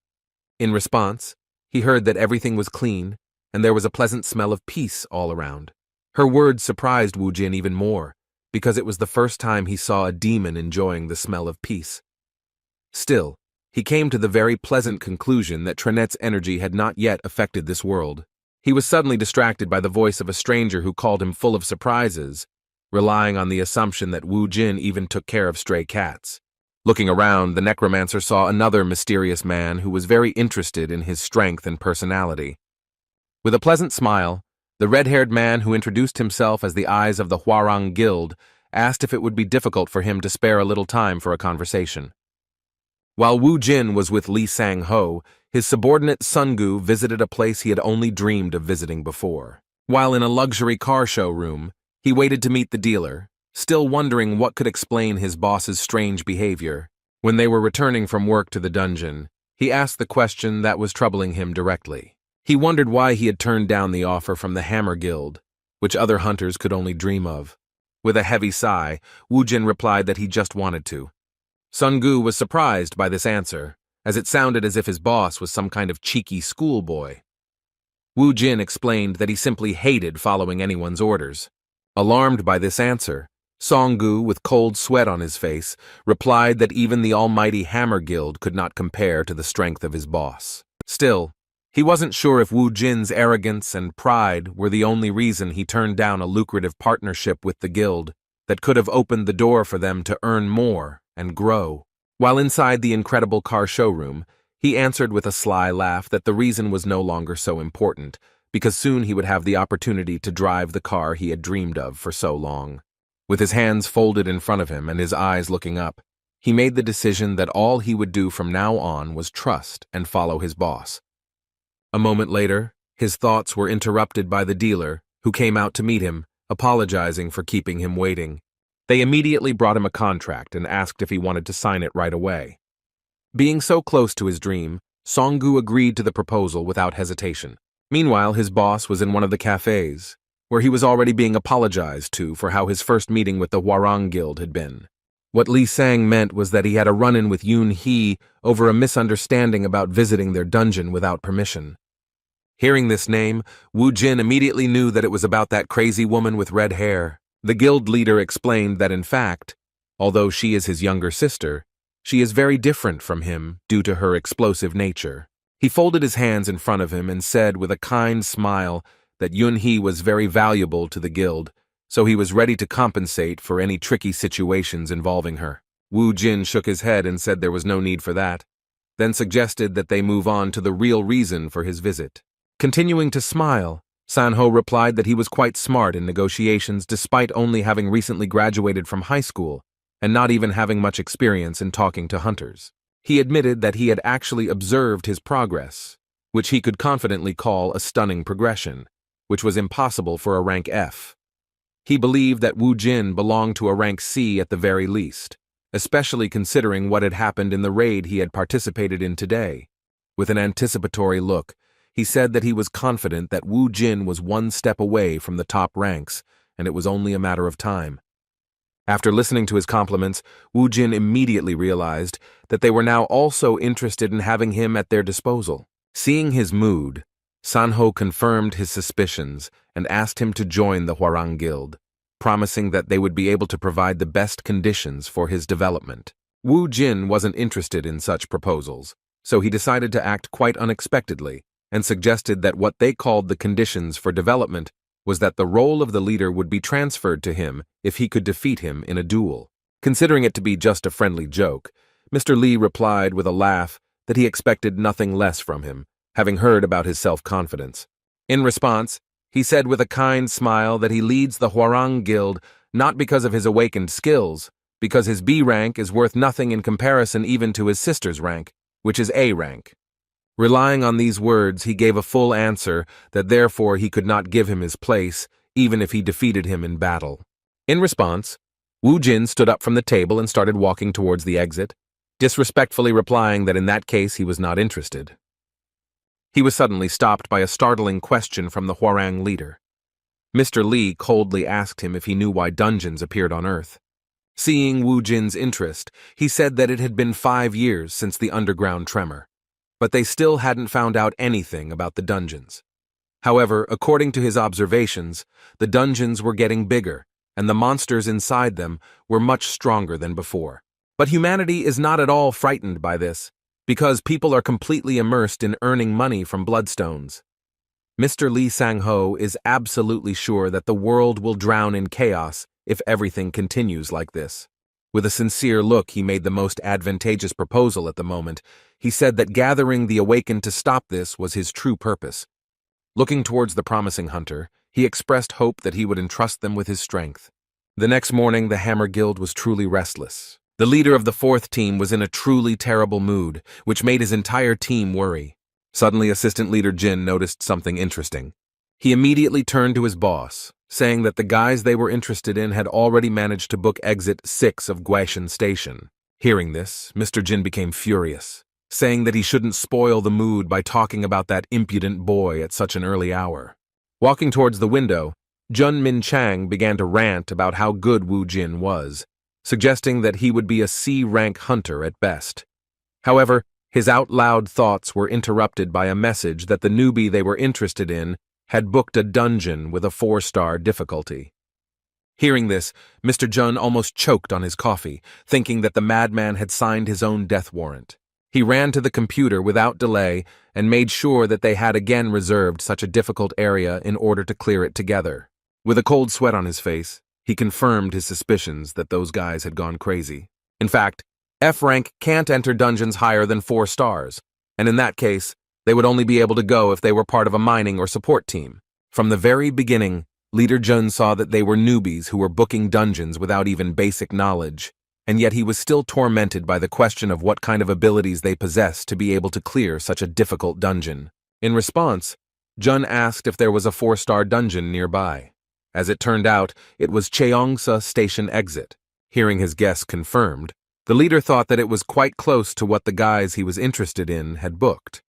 In response, he heard that everything was clean, and there was a pleasant smell of peace all around. Her words surprised Wu Jin even more, because it was the first time he saw a demon enjoying the smell of peace. Still, he came to the very pleasant conclusion that Tranet's energy had not yet affected this world. He was suddenly distracted by the voice of a stranger who called him full of surprises, relying on the assumption that Wu Jin even took care of stray cats. Looking around, the necromancer saw another mysterious man who was very interested in his strength and personality. With a pleasant smile, the red-haired man who introduced himself as the Eyes of the Hwarang Guild asked if it would be difficult for him to spare a little time for a conversation. While Wu Jin was with Li Sang-ho, his subordinate Sungu visited a place he had only dreamed of visiting before. While in a luxury car showroom, he waited to meet the dealer, still wondering what could explain his boss's strange behavior. When they were returning from work to the dungeon, he asked the question that was troubling him directly. He wondered why he had turned down the offer from the Hammer Guild, which other hunters could only dream of. With a heavy sigh, Wu Jin replied that he just wanted to. Sun Gu was surprised by this answer, as it sounded as if his boss was some kind of cheeky schoolboy. Wu Jin explained that he simply hated following anyone's orders. Alarmed by this answer, Song Gu, with cold sweat on his face, replied that even the almighty Hammer Guild could not compare to the strength of his boss. Still, he wasn't sure if Wu Jin's arrogance and pride were the only reason he turned down a lucrative partnership with the guild that could have opened the door for them to earn more and grow. While inside the incredible car showroom, he answered with a sly laugh that the reason was no longer so important, because soon he would have the opportunity to drive the car he had dreamed of for so long. With his hands folded in front of him and his eyes looking up, he made the decision that all he would do from now on was trust and follow his boss. A moment later, his thoughts were interrupted by the dealer, who came out to meet him, apologizing for keeping him waiting. They immediately brought him a contract and asked if he wanted to sign it right away. Being so close to his dream, Song Gu agreed to the proposal without hesitation. Meanwhile, his boss was in one of the cafes, where he was already being apologized to for how his first meeting with the Hwarang Guild had been. What Li Sang meant was that he had a run-in with Yun He over a misunderstanding about visiting their dungeon without permission. Hearing this name, Wu Jin immediately knew that it was about that crazy woman with red hair. The guild leader explained that in fact, although she is his younger sister, she is very different from him due to her explosive nature. He folded his hands in front of him and said with a kind smile that Yun He was very valuable to the guild, so he was ready to compensate for any tricky situations involving her. Wu Jin shook his head and said there was no need for that, then suggested that they move on to the real reason for his visit. Continuing to smile, Sanho replied that he was quite smart in negotiations despite only having recently graduated from high school and not even having much experience in talking to hunters. He admitted that he had actually observed his progress, which he could confidently call a stunning progression, which was impossible for a rank F. He believed that Wu Jin belonged to a rank C at the very least, especially considering what had happened in the raid he had participated in today. With an anticipatory look, he said that he was confident that Wu Jin was one step away from the top ranks, and it was only a matter of time. After listening to his compliments, Wu Jin immediately realized that they were now also interested in having him at their disposal. Seeing his mood, Sanho confirmed his suspicions and asked him to join the Hwarang Guild, promising that they would be able to provide the best conditions for his development. Wu Jin wasn't interested in such proposals, so he decided to act quite unexpectedly and suggested that what they called the conditions for development was that the role of the leader would be transferred to him if he could defeat him in a duel. Considering it to be just a friendly joke, Mr. Li replied with a laugh that he expected nothing less from him, having heard about his self-confidence. In response, he said with a kind smile that he leads the Hwarang Guild not because of his awakened skills, because his B rank is worth nothing in comparison even to his sister's rank, which is A rank. Relying on these words, he gave a full answer that therefore he could not give him his place, even if he defeated him in battle. In response, Wu Jin stood up from the table and started walking towards the exit, disrespectfully replying that in that case he was not interested. He was suddenly stopped by a startling question from the Hwarang leader. Mr. Li coldly asked him if he knew why dungeons appeared on Earth. Seeing Wu Jin's interest, he said that it had been 5 years since the underground tremor, but they still hadn't found out anything about the dungeons. However, according to his observations, the dungeons were getting bigger, and the monsters inside them were much stronger than before. But humanity is not at all frightened by this, because people are completely immersed in earning money from bloodstones. Mr. Li Sang-ho is absolutely sure that the world will drown in chaos if everything continues like this. With a sincere look, he made the most advantageous proposal at the moment. He said that gathering the awakened to stop this was his true purpose. Looking towards the promising hunter, he expressed hope that he would entrust them with his strength. The next morning, the Hammer Guild was truly restless. The leader of the 4th team was in a truly terrible mood, which made his entire team worry. Suddenly, Assistant Leader Jin noticed something interesting. He immediately turned to his boss, saying that the guys they were interested in had already managed to book exit 6 of Guaishan Station. Hearing this, Mr. Jin became furious, saying that he shouldn't spoil the mood by talking about that impudent boy at such an early hour. Walking towards the window, Jun Min Chang began to rant about how good Wu Jin was, suggesting that he would be a C-rank hunter at best. However, his out-loud thoughts were interrupted by a message that the newbie they were interested in had booked a dungeon with a 4-star difficulty. Hearing this, Mr. Jun almost choked on his coffee, thinking that the madman had signed his own death warrant. He ran to the computer without delay and made sure that they had again reserved such a difficult area in order to clear it together. With a cold sweat on his face, he confirmed his suspicions that those guys had gone crazy. In fact, F rank can't enter dungeons higher than 4 stars, and in that case, they would only be able to go if they were part of a mining or support team. From the very beginning, Leader Jun saw that they were newbies who were booking dungeons without even basic knowledge, and yet he was still tormented by the question of what kind of abilities they possessed to be able to clear such a difficult dungeon. In response, Jun asked if there was a 4-star dungeon nearby. As it turned out, it was Cheongsa Station Exit. Hearing his guess confirmed, the leader thought that it was quite close to what the guys he was interested in had booked.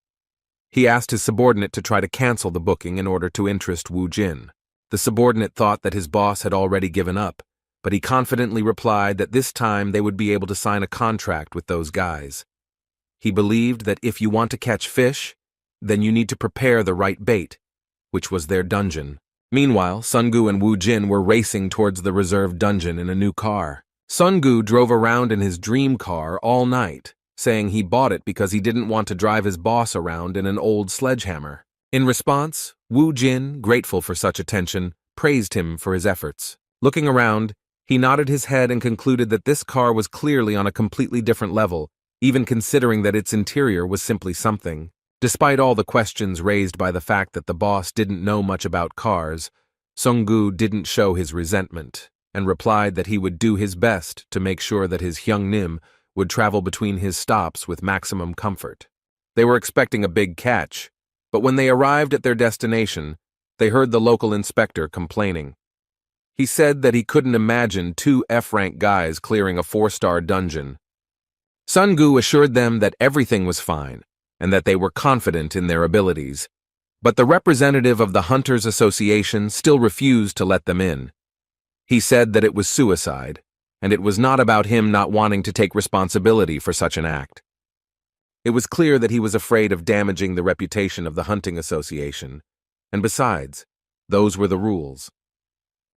He asked his subordinate to try to cancel the booking in order to interest Wu Jin. The subordinate thought that his boss had already given up, but he confidently replied that this time they would be able to sign a contract with those guys. He believed that if you want to catch fish, then you need to prepare the right bait, which was their dungeon. Meanwhile, Sungu and Wu Jin were racing towards the reserved dungeon in a new car. Sungu drove around in his dream car all night, saying he bought it because he didn't want to drive his boss around in an old sledgehammer. In response, Wu Jin, grateful for such attention, praised him for his efforts. Looking around, he nodded his head and concluded that this car was clearly on a completely different level, even considering that its interior was simply something. Despite all the questions raised by the fact that the boss didn't know much about cars, Sungu didn't show his resentment, and replied that he would do his best to make sure that his Hyungnim would travel between his stops with maximum comfort. They were expecting a big catch, but when they arrived at their destination, they heard the local inspector complaining. He said that he couldn't imagine 2 F-rank guys clearing a 4-star dungeon. Sungu assured them that everything was fine, and that they were confident in their abilities, but the representative of the Hunters Association still refused to let them in. He said that it was suicide, and it was not about him not wanting to take responsibility for such an act. It was clear that he was afraid of damaging the reputation of the Hunting Association, and besides, those were the rules.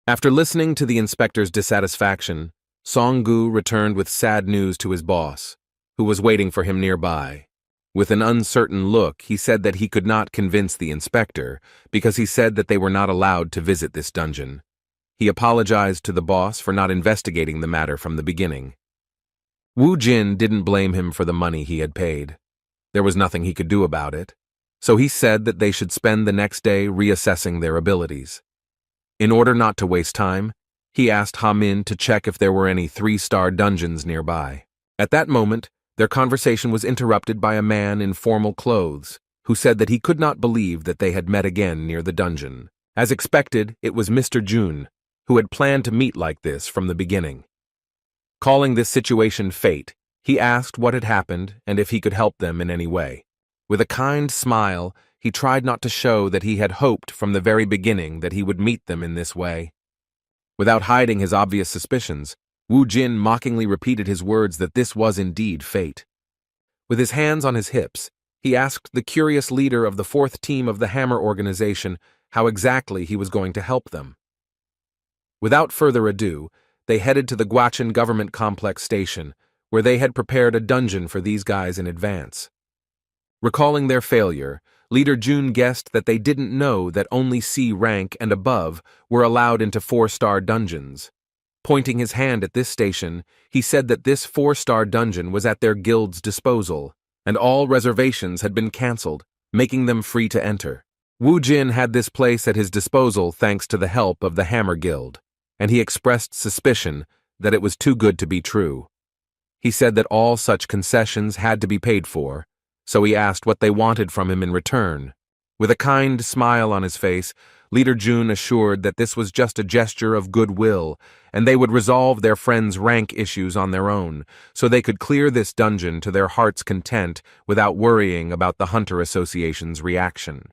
After listening to the inspector's dissatisfaction, Songgu returned with sad news to his boss, who was waiting for him nearby. With an uncertain look, he said that he could not convince the inspector because he said that they were not allowed to visit this dungeon. He apologized to the boss for not investigating the matter from the beginning. Wu Jin didn't blame him for the money he had paid. There was nothing he could do about it, so he said that they should spend the next day reassessing their abilities. In order not to waste time, he asked Ha Min to check if there were any 3-star dungeons nearby. At that moment, their conversation was interrupted by a man in formal clothes, who said that he could not believe that they had met again near the dungeon. As expected, it was Mr. Jun, who had planned to meet like this from the beginning. Calling this situation fate, he asked what had happened and if he could help them in any way. With a kind smile, he tried not to show that he had hoped from the very beginning that he would meet them in this way. Without hiding his obvious suspicions, Wu Jin mockingly repeated his words that this was indeed fate. With his hands on his hips, he asked the curious leader of the 4th team of the Hammer organization how exactly he was going to help them. Without further ado, they headed to the Guachin Government Complex station, where they had prepared a dungeon for these guys in advance. Recalling their failure, Leader Jun guessed that they didn't know that only C rank and above were allowed into 4-star dungeons. Pointing his hand at this station, he said that this 4-star dungeon was at their guild's disposal, and all reservations had been cancelled, making them free to enter. Wu Jin had this place at his disposal thanks to the help of the Hammer Guild, and he expressed suspicion that it was too good to be true. He said that all such concessions had to be paid for, so he asked what they wanted from him in return. With a kind smile on his face, Leader Jun assured that this was just a gesture of goodwill, and they would resolve their friends' rank issues on their own, so they could clear this dungeon to their heart's content without worrying about the Hunter Association's reaction.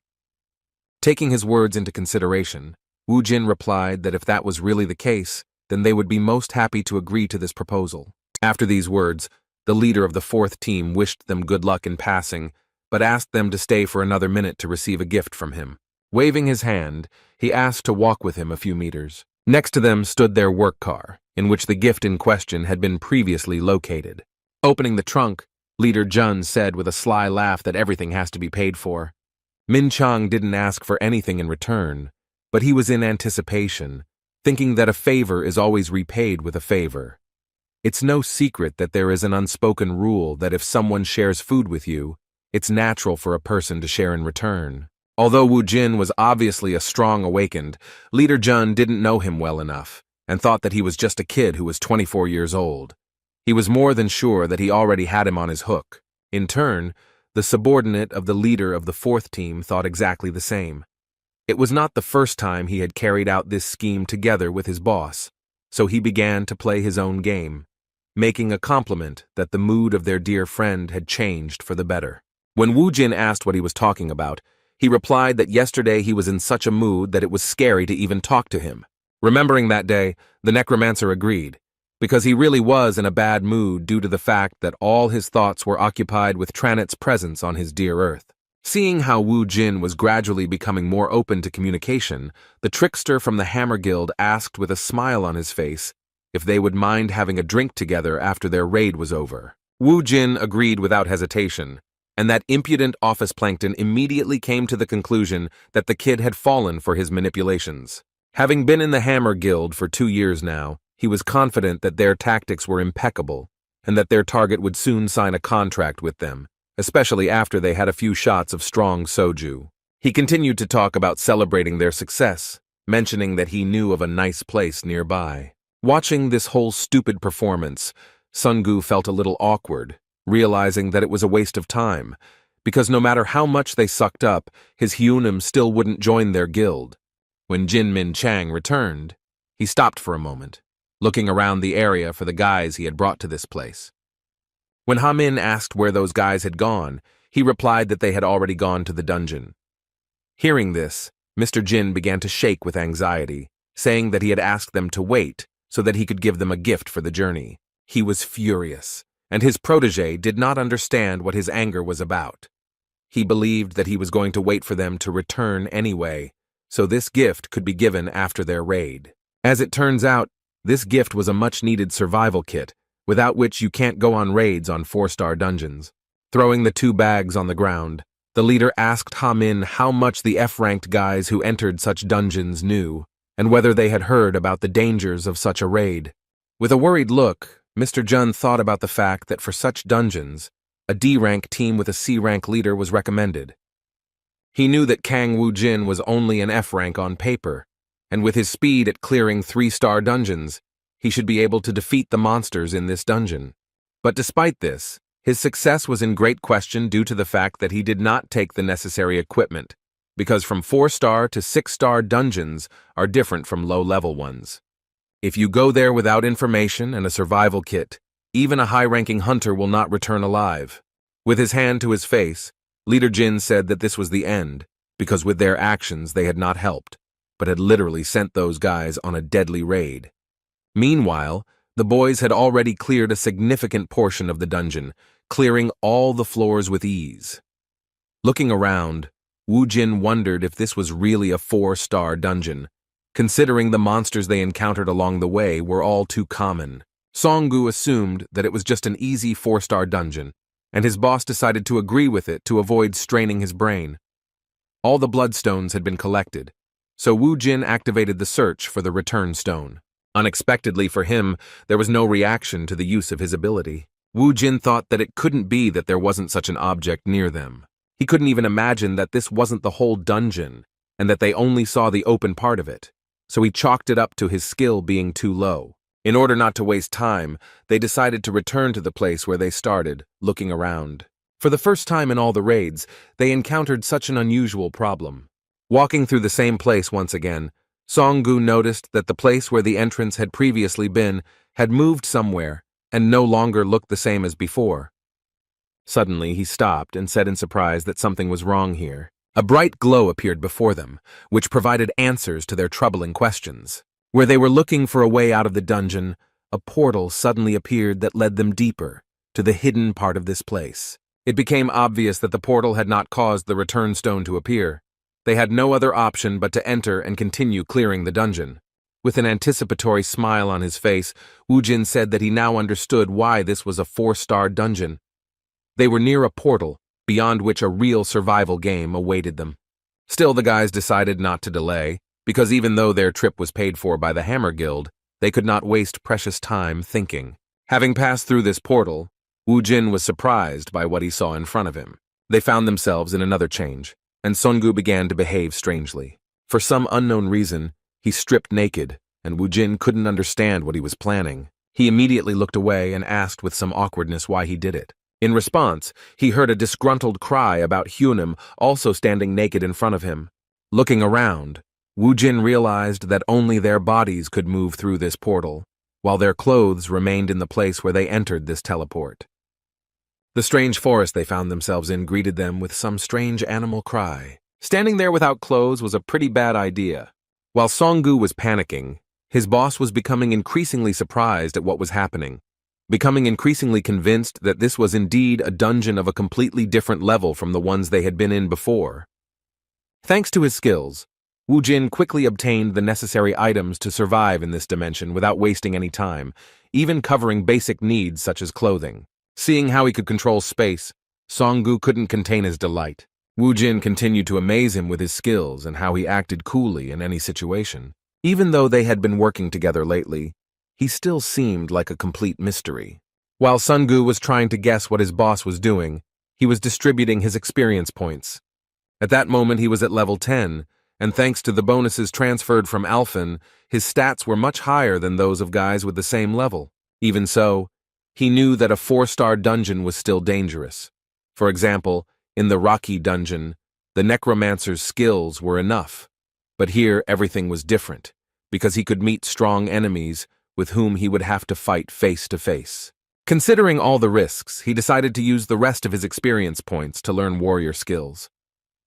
Taking his words into consideration, Wu Jin replied that if that was really the case, then they would be most happy to agree to this proposal. After these words, the leader of the fourth team wished them good luck in passing, but asked them to stay for another minute to receive a gift from him. Waving his hand, he asked to walk with him a few meters. Next to them stood their work car, in which the gift in question had been previously located. Opening the trunk, Leader Jun said with a sly laugh that everything has to be paid for. Min Chang didn't ask for anything in return, but he was in anticipation, thinking that a favor is always repaid with a favor. It's no secret that there is an unspoken rule that if someone shares food with you, it's natural for a person to share in return. Although Wu Jin was obviously a strong awakened, Leader Jun didn't know him well enough, and thought that he was just a kid who was 24 years old. He was more than sure that he already had him on his hook. In turn, the subordinate of the leader of the fourth team thought exactly the same. It was not the first time he had carried out this scheme together with his boss, so he began to play his own game, making a compliment that the mood of their dear friend had changed for the better. When Wu Jin asked what he was talking about, he replied that yesterday he was in such a mood that it was scary to even talk to him. Remembering that day, the necromancer agreed, because he really was in a bad mood due to the fact that all his thoughts were occupied with Tranit's presence on his dear earth. Seeing how Wu Jin was gradually becoming more open to communication, the trickster from the Hammer Guild asked with a smile on his face if they would mind having a drink together after their raid was over. Wu Jin agreed without hesitation, and that impudent office plankton immediately came to the conclusion that the kid had fallen for his manipulations. Having been in the Hammer Guild for 2 years now, he was confident that their tactics were impeccable, and that their target would soon sign a contract with them, especially after they had a few shots of strong soju. He continued to talk about celebrating their success, mentioning that he knew of a nice place nearby. Watching this whole stupid performance, Sungu felt a little awkward, realizing that it was a waste of time, because no matter how much they sucked up, his Hyunim still wouldn't join their guild. When Jin Min Chang returned, he stopped for a moment, looking around the area for the guys he had brought to this place. When Ha Min asked where those guys had gone, he replied that they had already gone to the dungeon. Hearing this, Mr. Jin began to shake with anxiety, saying that he had asked them to wait so that he could give them a gift for the journey. He was furious, and his protege did not understand what his anger was about. He believed that he was going to wait for them to return anyway, so this gift could be given after their raid. As it turns out, this gift was a much-needed survival kit, without which you can't go on raids on 4-star dungeons. Throwing the 2 bags on the ground, the leader asked Ha Min how much the F-ranked guys who entered such dungeons knew, and whether they had heard about the dangers of such a raid. With a worried look, Mr. Jun thought about the fact that for such dungeons, a D-rank team with a C-rank leader was recommended. He knew that Kang Wu Jin was only an F-rank on paper, and with his speed at clearing 3-star dungeons, he should be able to defeat the monsters in this dungeon. But despite this, his success was in great question due to the fact that he did not take the necessary equipment, because from 4-star to 6-star dungeons are different from low-level ones. If you go there without information and a survival kit, even a high-ranking hunter will not return alive. With his hand to his face, Leader Jin said that this was the end, because with their actions they had not helped, but had literally sent those guys on a deadly raid. Meanwhile, the boys had already cleared a significant portion of the dungeon, clearing all the floors with ease. Looking around, Wu Jin wondered if this was really a 4-star dungeon, considering the monsters they encountered along the way were all too common. Songgu assumed that it was just an easy 4-star dungeon, and his boss decided to agree with it to avoid straining his brain. All the bloodstones had been collected, so Wu Jin activated the search for the return stone. Unexpectedly for him, there was no reaction to the use of his ability. Wu Jin thought that it couldn't be that there wasn't such an object near them. He couldn't even imagine that this wasn't the whole dungeon, and that they only saw the open part of it, so he chalked it up to his skill being too low. In order not to waste time, they decided to return to the place where they started, looking around. For the first time in all the raids, they encountered such an unusual problem. Walking through the same place once again, Songgu noticed that the place where the entrance had previously been had moved somewhere and no longer looked the same as before. Suddenly, he stopped and said in surprise that something was wrong here. A bright glow appeared before them, which provided answers to their troubling questions. Where they were looking for a way out of the dungeon, a portal suddenly appeared that led them deeper, to the hidden part of this place. It became obvious that the portal had not caused the return stone to appear. They had no other option but to enter and continue clearing the dungeon. With an anticipatory smile on his face, Woojin said that he now understood why this was a 4-star dungeon. They were near a portal, beyond which a real survival game awaited them. Still, the guys decided not to delay, because even though their trip was paid for by the Hammer Guild, they could not waste precious time thinking. Having passed through this portal, Woojin was surprised by what he saw in front of him. They found themselves in another change, and Songu began to behave strangely. For some unknown reason, he stripped naked, and Woojin couldn't understand what he was planning. He immediately looked away and asked with some awkwardness why he did it. In response, he heard a disgruntled cry about Hunim also standing naked in front of him. Looking around, Woojin realized that only their bodies could move through this portal, while their clothes remained in the place where they entered this teleport. The strange forest they found themselves in greeted them with some strange animal cry. Standing there without clothes was a pretty bad idea. While Songu was panicking, his boss was becoming increasingly surprised at what was happening, becoming increasingly convinced that this was indeed a dungeon of a completely different level from the ones they had been in before. Thanks to his skills, Woojin quickly obtained the necessary items to survive in this dimension without wasting any time, even covering basic needs such as clothing. Seeing how he could control space, Songu couldn't contain his delight. Woojin continued to amaze him with his skills and how he acted coolly in any situation. Even though they had been working together lately, he still seemed like a complete mystery. While Songu was trying to guess what his boss was doing, he was distributing his experience points. At that moment he was at level 10, and thanks to the bonuses transferred from Alphen, his stats were much higher than those of guys with the same level. Even so, he knew that a 4-star dungeon was still dangerous. For example, in the Rocky dungeon, the necromancer's skills were enough. But here everything was different, because he could meet strong enemies with whom he would have to fight face to face. Considering all the risks, he decided to use the rest of his experience points to learn warrior skills.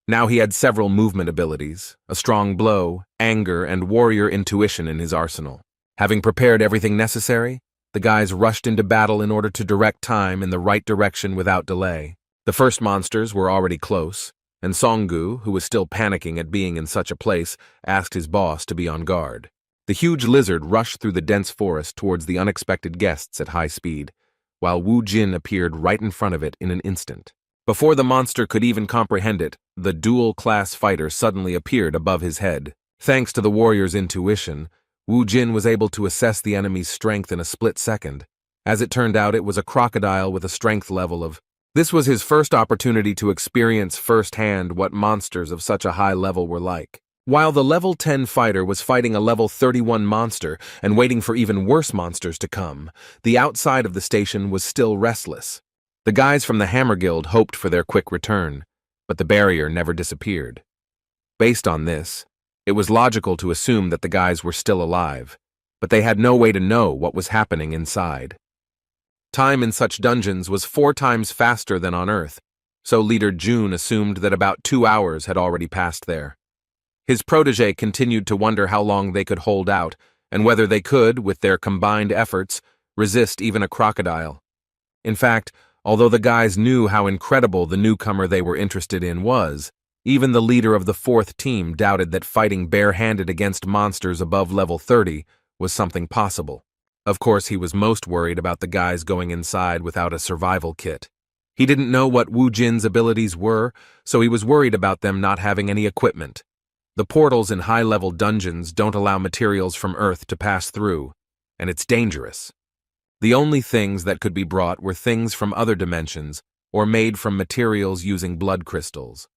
Now he had several movement abilities, a strong blow, anger, and warrior intuition in his arsenal. Having prepared everything necessary, the guys rushed into battle in order to direct time in the right direction without delay. The first monsters were already close, and Songu, who was still panicking at being in such a place, asked his boss to be on guard. The huge lizard rushed through the dense forest towards the unexpected guests at high speed, while Woojin appeared right in front of it in an instant. Before the monster could even comprehend it, the dual-class fighter suddenly appeared above his head. Thanks to the warrior's intuition, Woojin was able to assess the enemy's strength in a split second. As it turned out, it was a crocodile with a strength level of... This was his first opportunity to experience firsthand what monsters of such a high level were like. While the level 10 fighter was fighting a level 31 monster and waiting for even worse monsters to come, the outside of the station was still restless. The guys from the Hammer Guild hoped for their quick return, but the barrier never disappeared. Based on this, it was logical to assume that the guys were still alive, but they had no way to know what was happening inside. Time in such dungeons was 4 times faster than on Earth, so Leader June assumed that about 2 hours had already passed there. His protege continued to wonder how long they could hold out, and whether they could, with their combined efforts, resist even a crocodile. In fact, although the guys knew how incredible the newcomer they were interested in was, even the leader of the 4th team doubted that fighting bare-handed against monsters above level 30 was something possible. Of course, he was most worried about the guys going inside without a survival kit. He didn't know what Woojin's abilities were, so he was worried about them not having any equipment. The portals in high-level dungeons don't allow materials from Earth to pass through, and it's dangerous. The only things that could be brought were things from other dimensions or made from materials using blood crystals.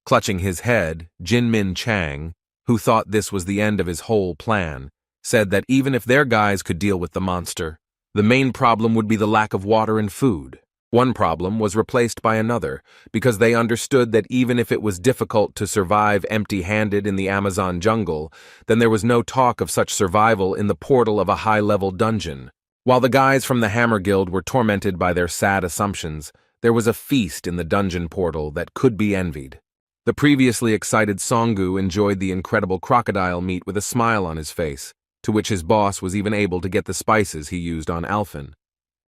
Clutching his head, Jinmin Chang, who thought this was the end of his whole plan, said that even if their guys could deal with the monster, the main problem would be the lack of water and food. One problem was replaced by another, because they understood that even if it was difficult to survive empty-handed in the Amazon jungle, then there was no talk of such survival in the portal of a high-level dungeon. While the guys from the Hammer Guild were tormented by their sad assumptions, there was a feast in the dungeon portal that could be envied. The previously excited Songu enjoyed the incredible crocodile meat with a smile on his face, to which his boss was even able to get the spices he used on Alphen.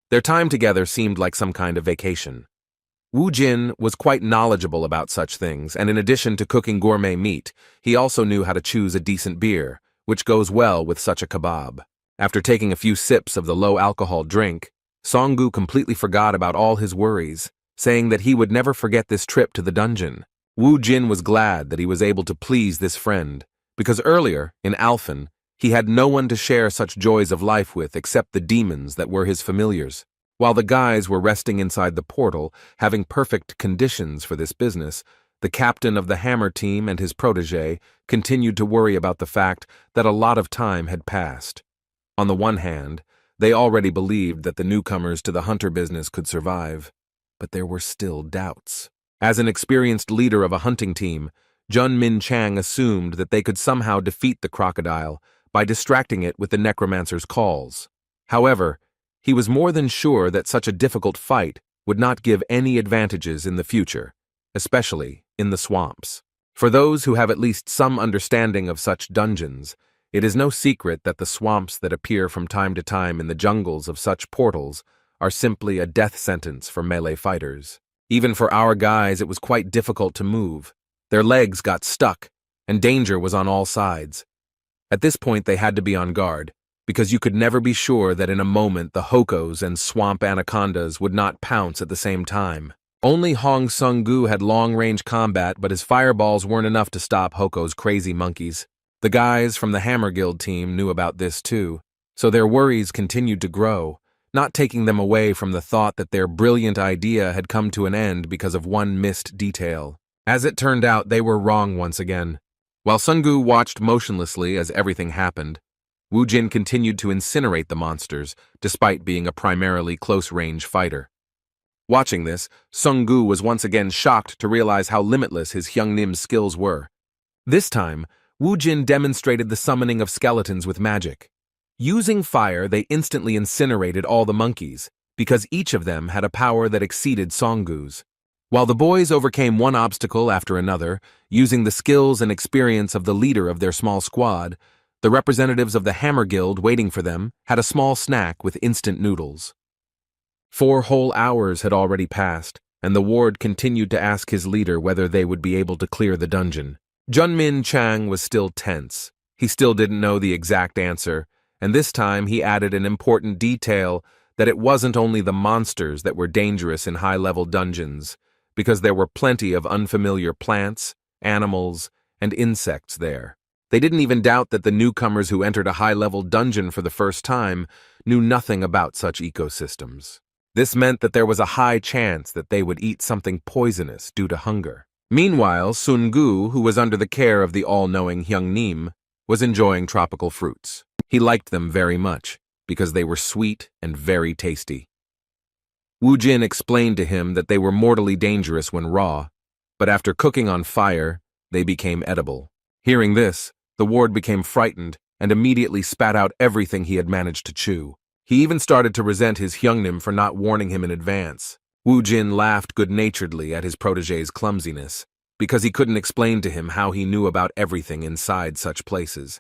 Their time together seemed like some kind of vacation. Wu Jin was quite knowledgeable about such things, and in addition to cooking gourmet meat, he also knew how to choose a decent beer, which goes well with such a kebab. After taking a few sips of the low-alcohol drink, Songu completely forgot about all his worries, saying that he would never forget this trip to the dungeon. Wu Jin was glad that he was able to please this friend, because earlier, in Alphen, he had no one to share such joys of life with except the demons that were his familiars. While the guys were resting inside the portal, having perfect conditions for this business, the captain of the hammer team and his protege continued to worry about the fact that a lot of time had passed. On the one hand, they already believed that the newcomers to the hunter business could survive, but there were still doubts. As an experienced leader of a hunting team, Jun Min Chang assumed that they could somehow defeat the crocodile by distracting it with the necromancer's calls. However, he was more than sure that such a difficult fight would not give any advantages in the future, especially in the swamps. For those who have at least some understanding of such dungeons, it is no secret that the swamps that appear from time to time in the jungles of such portals are simply a death sentence for melee fighters. Even for our guys, it was quite difficult to move. Their legs got stuck, and danger was on all sides. At this point, they had to be on guard, because you could never be sure that in a moment the Hokos and swamp anacondas would not pounce at the same time. Only Hong Sung-gu had long-range combat, but his fireballs weren't enough to stop Hoko's crazy monkeys. The guys from the Hammer Guild team knew about this too, so their worries continued to grow, not taking them away from the thought that their brilliant idea had come to an end because of one missed detail. As it turned out, they were wrong once again. While Sung-gu watched motionlessly as everything happened, Wu Jin continued to incinerate the monsters, despite being a primarily close-range fighter. Watching this, Sung-gu was once again shocked to realize how limitless his Hyungnim's skills were. This time, Wu Jin demonstrated the summoning of skeletons with magic. Using fire, they instantly incinerated all the monkeys, because each of them had a power that exceeded Song-gu's. While the boys overcame one obstacle after another, using the skills and experience of the leader of their small squad, the representatives of the Hammer Guild waiting for them had a small snack with instant noodles. 4 whole hours had already passed, and the ward continued to ask his leader whether they would be able to clear the dungeon. Jun Min Chang was still tense. He still didn't know the exact answer, and this time he added an important detail that it wasn't only the monsters that were dangerous in high-level dungeons, because there were plenty of unfamiliar plants, animals, and insects there. They didn't even doubt that the newcomers who entered a high-level dungeon for the first time knew nothing about such ecosystems. This meant that there was a high chance that they would eat something poisonous due to hunger. Meanwhile, Sun-gu, who was under the care of the all-knowing Hyung-nim, was enjoying tropical fruits. He liked them very much, because they were sweet and very tasty. Wu Jin explained to him that they were mortally dangerous when raw, but after cooking on fire, they became edible. Hearing this, the ward became frightened and immediately spat out everything he had managed to chew. He even started to resent his Hyungnim for not warning him in advance. Wu Jin laughed good-naturedly at his protege's clumsiness, because he couldn't explain to him how he knew about everything inside such places.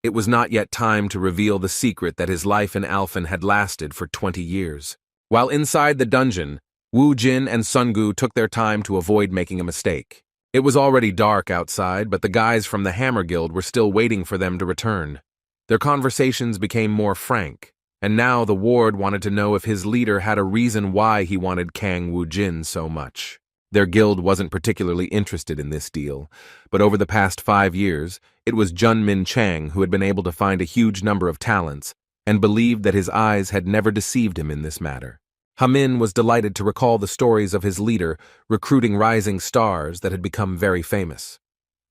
It was not yet time to reveal the secret that his life in Alphen had lasted for 20 years. While inside the dungeon, Wu Jin and Sun-gu took their time to avoid making a mistake. It was already dark outside, but the guys from the Hammer Guild were still waiting for them to return. Their conversations became more frank, and now the ward wanted to know if his leader had a reason why he wanted Kang Wu Jin so much. Their guild wasn't particularly interested in this deal, but over the past 5 years, it was Jun Min Chang who had been able to find a huge number of talents and believed that his eyes had never deceived him in this matter. Hamin was delighted to recall the stories of his leader recruiting rising stars that had become very famous.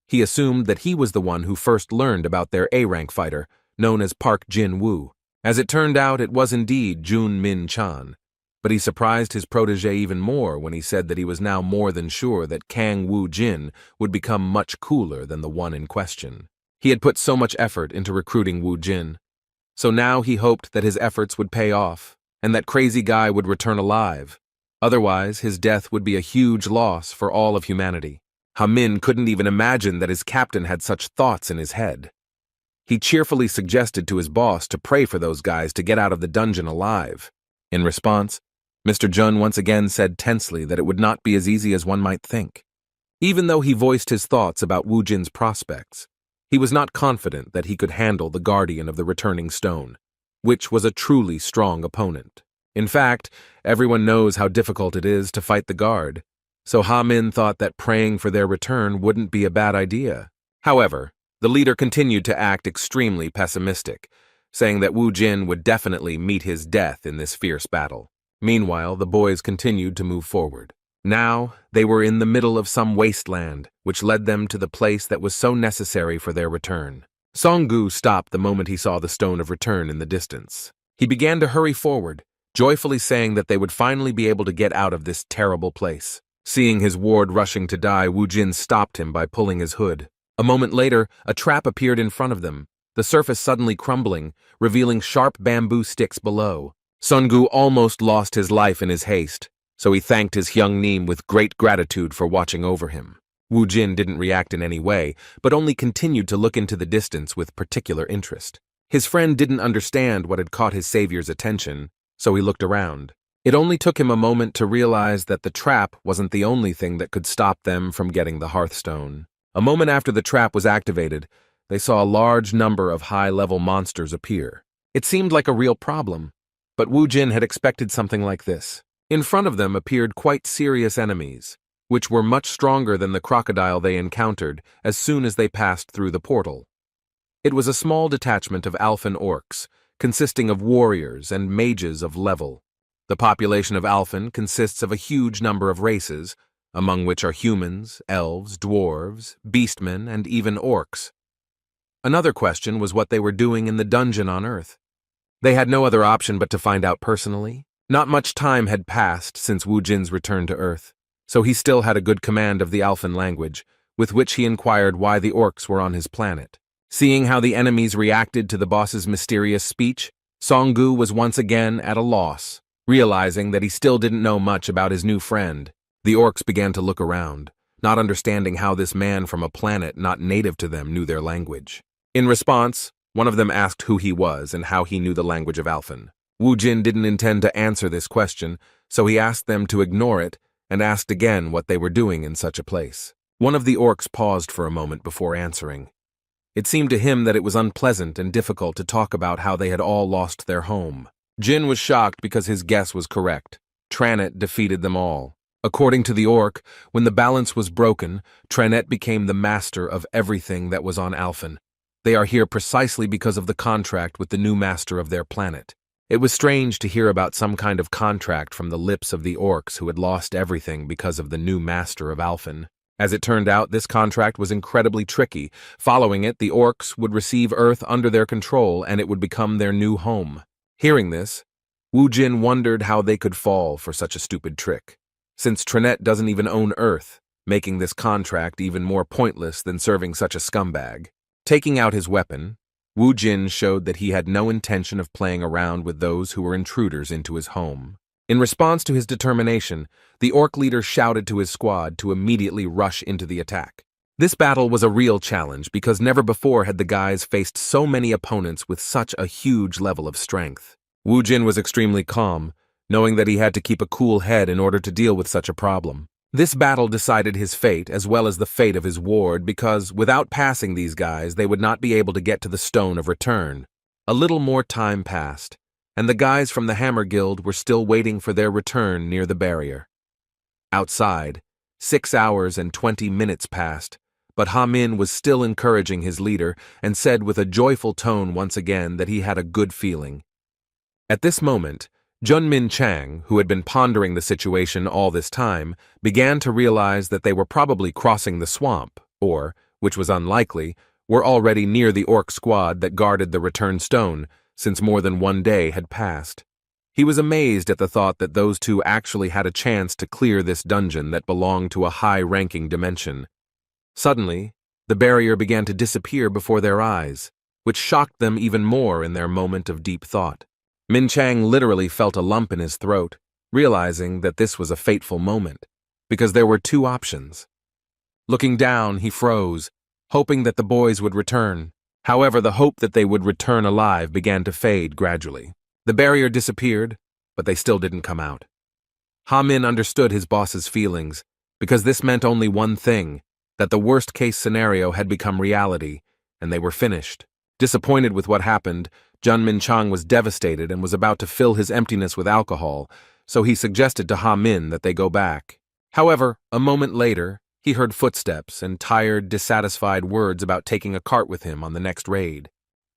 He assumed that he was the one who first learned about their A-rank fighter, known as Park Jin-woo. As it turned out, it was indeed Jun Min Chan, but he surprised his protege even more when he said that he was now more than sure that Kang Wu Jin would become much cooler than the one in question. He had put so much effort into recruiting Wu Jin, so now he hoped that his efforts would pay off, and that crazy guy would return alive. Otherwise, his death would be a huge loss for all of humanity. Ha-min couldn't even imagine that his captain had such thoughts in his head. He cheerfully suggested to his boss to pray for those guys to get out of the dungeon alive. In response, Mr. Jun once again said tensely that it would not be as easy as one might think. Even though he voiced his thoughts about Wu Jin's prospects, he was not confident that he could handle the guardian of the returning stone, which was a truly strong opponent. In fact, everyone knows how difficult it is to fight the guard, so Ha-min thought that praying for their return wouldn't be a bad idea. However, the leader continued to act extremely pessimistic, saying that Wu Jin would definitely meet his death in this fierce battle. Meanwhile, the boys continued to move forward. Now, they were in the middle of some wasteland, which led them to the place that was so necessary for their return. Song-gu stopped the moment he saw the stone of return in the distance. He began to hurry forward, joyfully saying that they would finally be able to get out of this terrible place. Seeing his ward rushing to die, Wu Jin stopped him by pulling his hood. A moment later, a trap appeared in front of them, the surface suddenly crumbling, revealing sharp bamboo sticks below. Song-gu almost lost his life in his haste, so he thanked his Hyung-nim with great gratitude for watching over him. Wu Jin didn't react in any way, but only continued to look into the distance with particular interest. His friend didn't understand what had caught his savior's attention, so he looked around. It only took him a moment to realize that the trap wasn't the only thing that could stop them from getting the Hearthstone. A moment after the trap was activated, they saw a large number of high-level monsters appear. It seemed like a real problem, but Wu Jin had expected something like this. In front of them appeared quite serious enemies, which were much stronger than the crocodile they encountered as soon as they passed through the portal. It was a small detachment of Alphen orcs, consisting of warriors and mages of level. The population of Alphen consists of a huge number of races, among which are humans, elves, dwarves, beastmen, and even orcs. Another question was what they were doing in the dungeon on Earth. They had no other option but to find out personally. Not much time had passed since Wu Jin's return to Earth, so he still had a good command of the Alphen language, with which he inquired why the orcs were on his planet. Seeing how the enemies reacted to the boss's mysterious speech, Song-gu was once again at a loss, realizing that he still didn't know much about his new friend. The orcs began to look around, not understanding how this man from a planet not native to them knew their language. In response, one of them asked who he was and how he knew the language of Alphen. Wu Jin didn't intend to answer this question, so he asked them to ignore it and asked again what they were doing in such a place. One of the orcs paused for a moment before answering. It seemed to him that it was unpleasant and difficult to talk about how they had all lost their home. Jin was shocked because his guess was correct. Tranet defeated them all. According to the orc, when the balance was broken, Tranet became the master of everything that was on Alphen. They are here precisely because of the contract with the new master of their planet. It was strange to hear about some kind of contract from the lips of the orcs who had lost everything because of the new master of Alphen. As it turned out, this contract was incredibly tricky. Following it, the orcs would receive Earth under their control and it would become their new home. Hearing this, Wu Jin wondered how they could fall for such a stupid trick, since Tranet doesn't even own Earth, making this contract even more pointless than serving such a scumbag. Taking out his weapon, Wu Jin showed that he had no intention of playing around with those who were intruders into his home. In response to his determination, the orc leader shouted to his squad to immediately rush into the attack. This battle was a real challenge because never before had the guys faced so many opponents with such a huge level of strength. Wu Jin was extremely calm, knowing that he had to keep a cool head in order to deal with such a problem. This battle decided his fate as well as the fate of his ward because, without passing these guys, they would not be able to get to the Stone of Return. A little more time passed, and the guys from the Hammer Guild were still waiting for their return near the barrier. Outside, 6 hours and 20 minutes passed, but Ha-min was still encouraging his leader and said with a joyful tone once again that he had a good feeling. At this moment, Junmin Chang, who had been pondering the situation all this time, began to realize that they were probably crossing the swamp, or, which was unlikely, were already near the orc squad that guarded the return stone, since more than 1 day had passed. He was amazed at the thought that those two actually had a chance to clear this dungeon that belonged to a high-ranking dimension. Suddenly, the barrier began to disappear before their eyes, which shocked them even more in their moment of deep thought. Min Chang literally felt a lump in his throat, realizing that this was a fateful moment, because there were two options. Looking down, he froze, hoping that the boys would return. However, the hope that they would return alive began to fade gradually. The barrier disappeared, but they still didn't come out. Ha-min understood his boss's feelings, because this meant only one thing, that the worst-case scenario had become reality, and they were finished. Disappointed with what happened, Jun Min-chang was devastated and was about to fill his emptiness with alcohol, so he suggested to Ha-min that they go back. However, a moment later, he heard footsteps and tired, dissatisfied words about taking a cart with him on the next raid.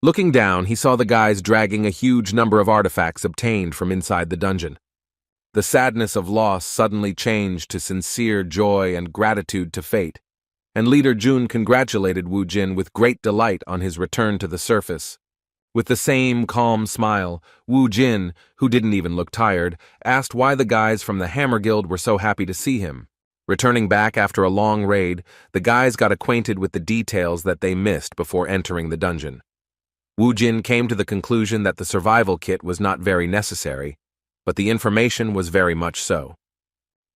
Looking down, he saw the guys dragging a huge number of artifacts obtained from inside the dungeon. The sadness of loss suddenly changed to sincere joy and gratitude to fate, and Leader Jun congratulated Wu Jin with great delight on his return to the surface. With the same calm smile, Wu Jin, who didn't even look tired, asked why the guys from the Hammer Guild were so happy to see him. Returning back after a long raid, the guys got acquainted with the details that they missed before entering the dungeon. Wu Jin came to the conclusion that the survival kit was not very necessary, but the information was very much so.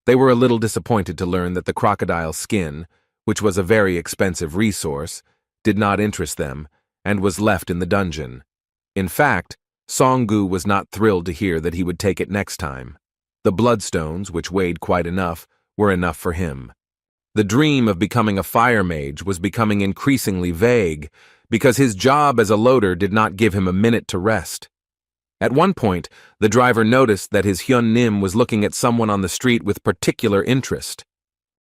They were a little disappointed to learn that the crocodile skin, which was a very expensive resource, did not interest them, and was left in the dungeon. In fact, Songgu was not thrilled to hear that he would take it next time. The bloodstones, which weighed quite enough, were enough for him. The dream of becoming a fire mage was becoming increasingly vague, because his job as a loader did not give him a minute to rest. At one point, the driver noticed that his Hyun Nim was looking at someone on the street with particular interest.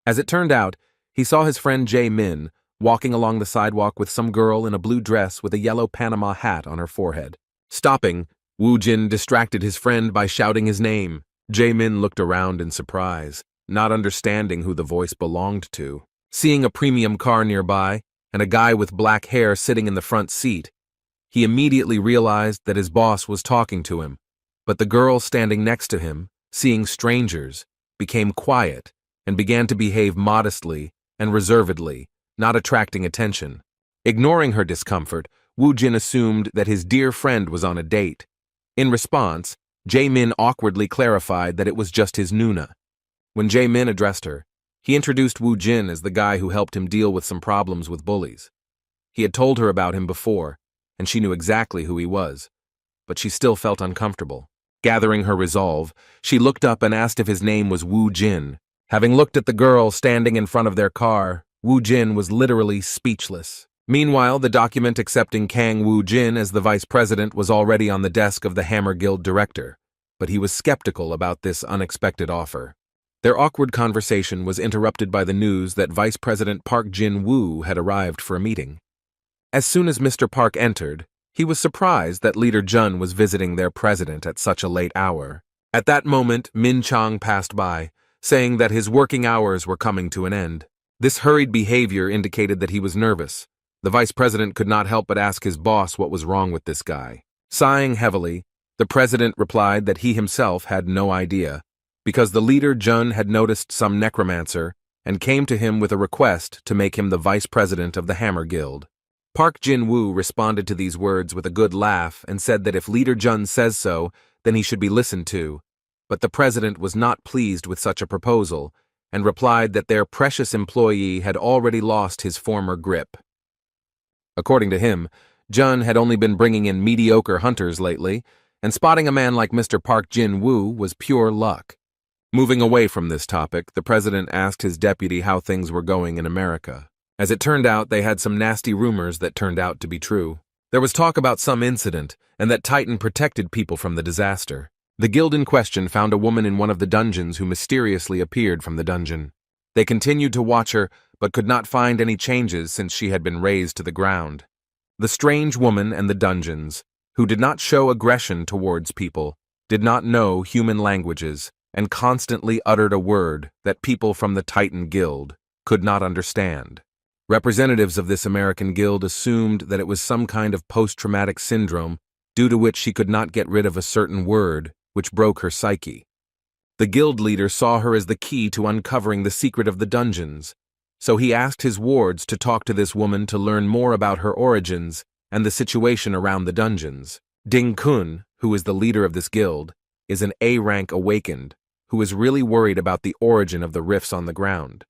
As it turned out, he saw his friend Jae Min walking along the sidewalk with some girl in a blue dress with a yellow Panama hat on her forehead. Stopping, Wu Jin distracted his friend by shouting his name. Jae Min looked around in surprise, not understanding who the voice belonged to. Seeing a premium car nearby and a guy with black hair sitting in the front seat, he immediately realized that his boss was talking to him, but the girl standing next to him, seeing strangers, became quiet and began to behave modestly and reservedly, not attracting attention. Ignoring her discomfort, Wu Jin assumed that his dear friend was on a date. In response, Jae Min awkwardly clarified that it was just his Nuna. When Jae Min addressed her, he introduced Wu Jin as the guy who helped him deal with some problems with bullies. He had told her about him before, and she knew exactly who he was, but she still felt uncomfortable. Gathering her resolve, she looked up and asked if his name was Wu Jin. Having looked at the girl standing in front of their car, Wu Jin was literally speechless. Meanwhile, the document accepting Kang Wu Jin as the vice president was already on the desk of the Hammer Guild director, but he was skeptical about this unexpected offer. Their awkward conversation was interrupted by the news that Vice President Park Jin-woo had arrived for a meeting. As soon as Mr. Park entered, he was surprised that Leader Jun was visiting their president at such a late hour. At that moment, Min Chang passed by, saying that his working hours were coming to an end. This hurried behavior indicated that he was nervous. The vice president could not help but ask his boss what was wrong with this guy. Sighing heavily, the president replied that he himself had no idea, because the leader Jun had noticed some necromancer and came to him with a request to make him the vice president of the Hammer Guild. Park Jin-woo responded to these words with a good laugh and said that if Leader Jun says so, then he should be listened to, but the president was not pleased with such a proposal and replied that their precious employee had already lost his former grip. According to him, Jun had only been bringing in mediocre hunters lately, and spotting a man like Mr. Park Jin-woo was pure luck. Moving away from this topic, the president asked his deputy how things were going in America. As it turned out, they had some nasty rumors that turned out to be true. There was talk about some incident, and that Titan protected people from the disaster. The guild in question found a woman in one of the dungeons who mysteriously appeared from the dungeon. They continued to watch her, but could not find any changes since she had been razed to the ground. The strange woman and the dungeons, who did not show aggression towards people, did not know human languages, and constantly uttered a word that people from the Titan Guild could not understand. Representatives of this American guild assumed that it was some kind of post-traumatic syndrome due to which she could not get rid of a certain word, which broke her psyche. The guild leader saw her as the key to uncovering the secret of the dungeons, so he asked his wards to talk to this woman to learn more about her origins and the situation around the dungeons. Ding Kun, who is the leader of this guild, is an A-rank awakened, who is really worried about the origin of the rifts on the ground.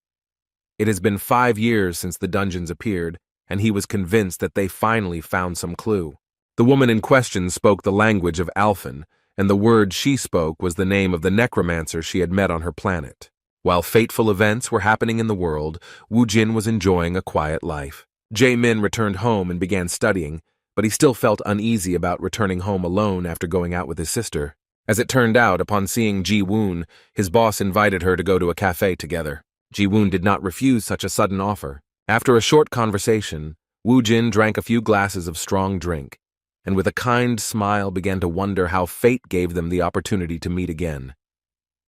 It has been 5 years since the dungeons appeared, and he was convinced that they finally found some clue. The woman in question spoke the language of Alphen, and the word she spoke was the name of the necromancer she had met on her planet. While fateful events were happening in the world, Wu Jin was enjoying a quiet life. Jae-min returned home and began studying, but he still felt uneasy about returning home alone after going out with his sister. As it turned out, upon seeing Ji-woon, his boss invited her to go to a cafe together. Ji-woon did not refuse such a sudden offer. After a short conversation, Wu Jin drank a few glasses of strong drink, and with a kind smile began to wonder how fate gave them the opportunity to meet again.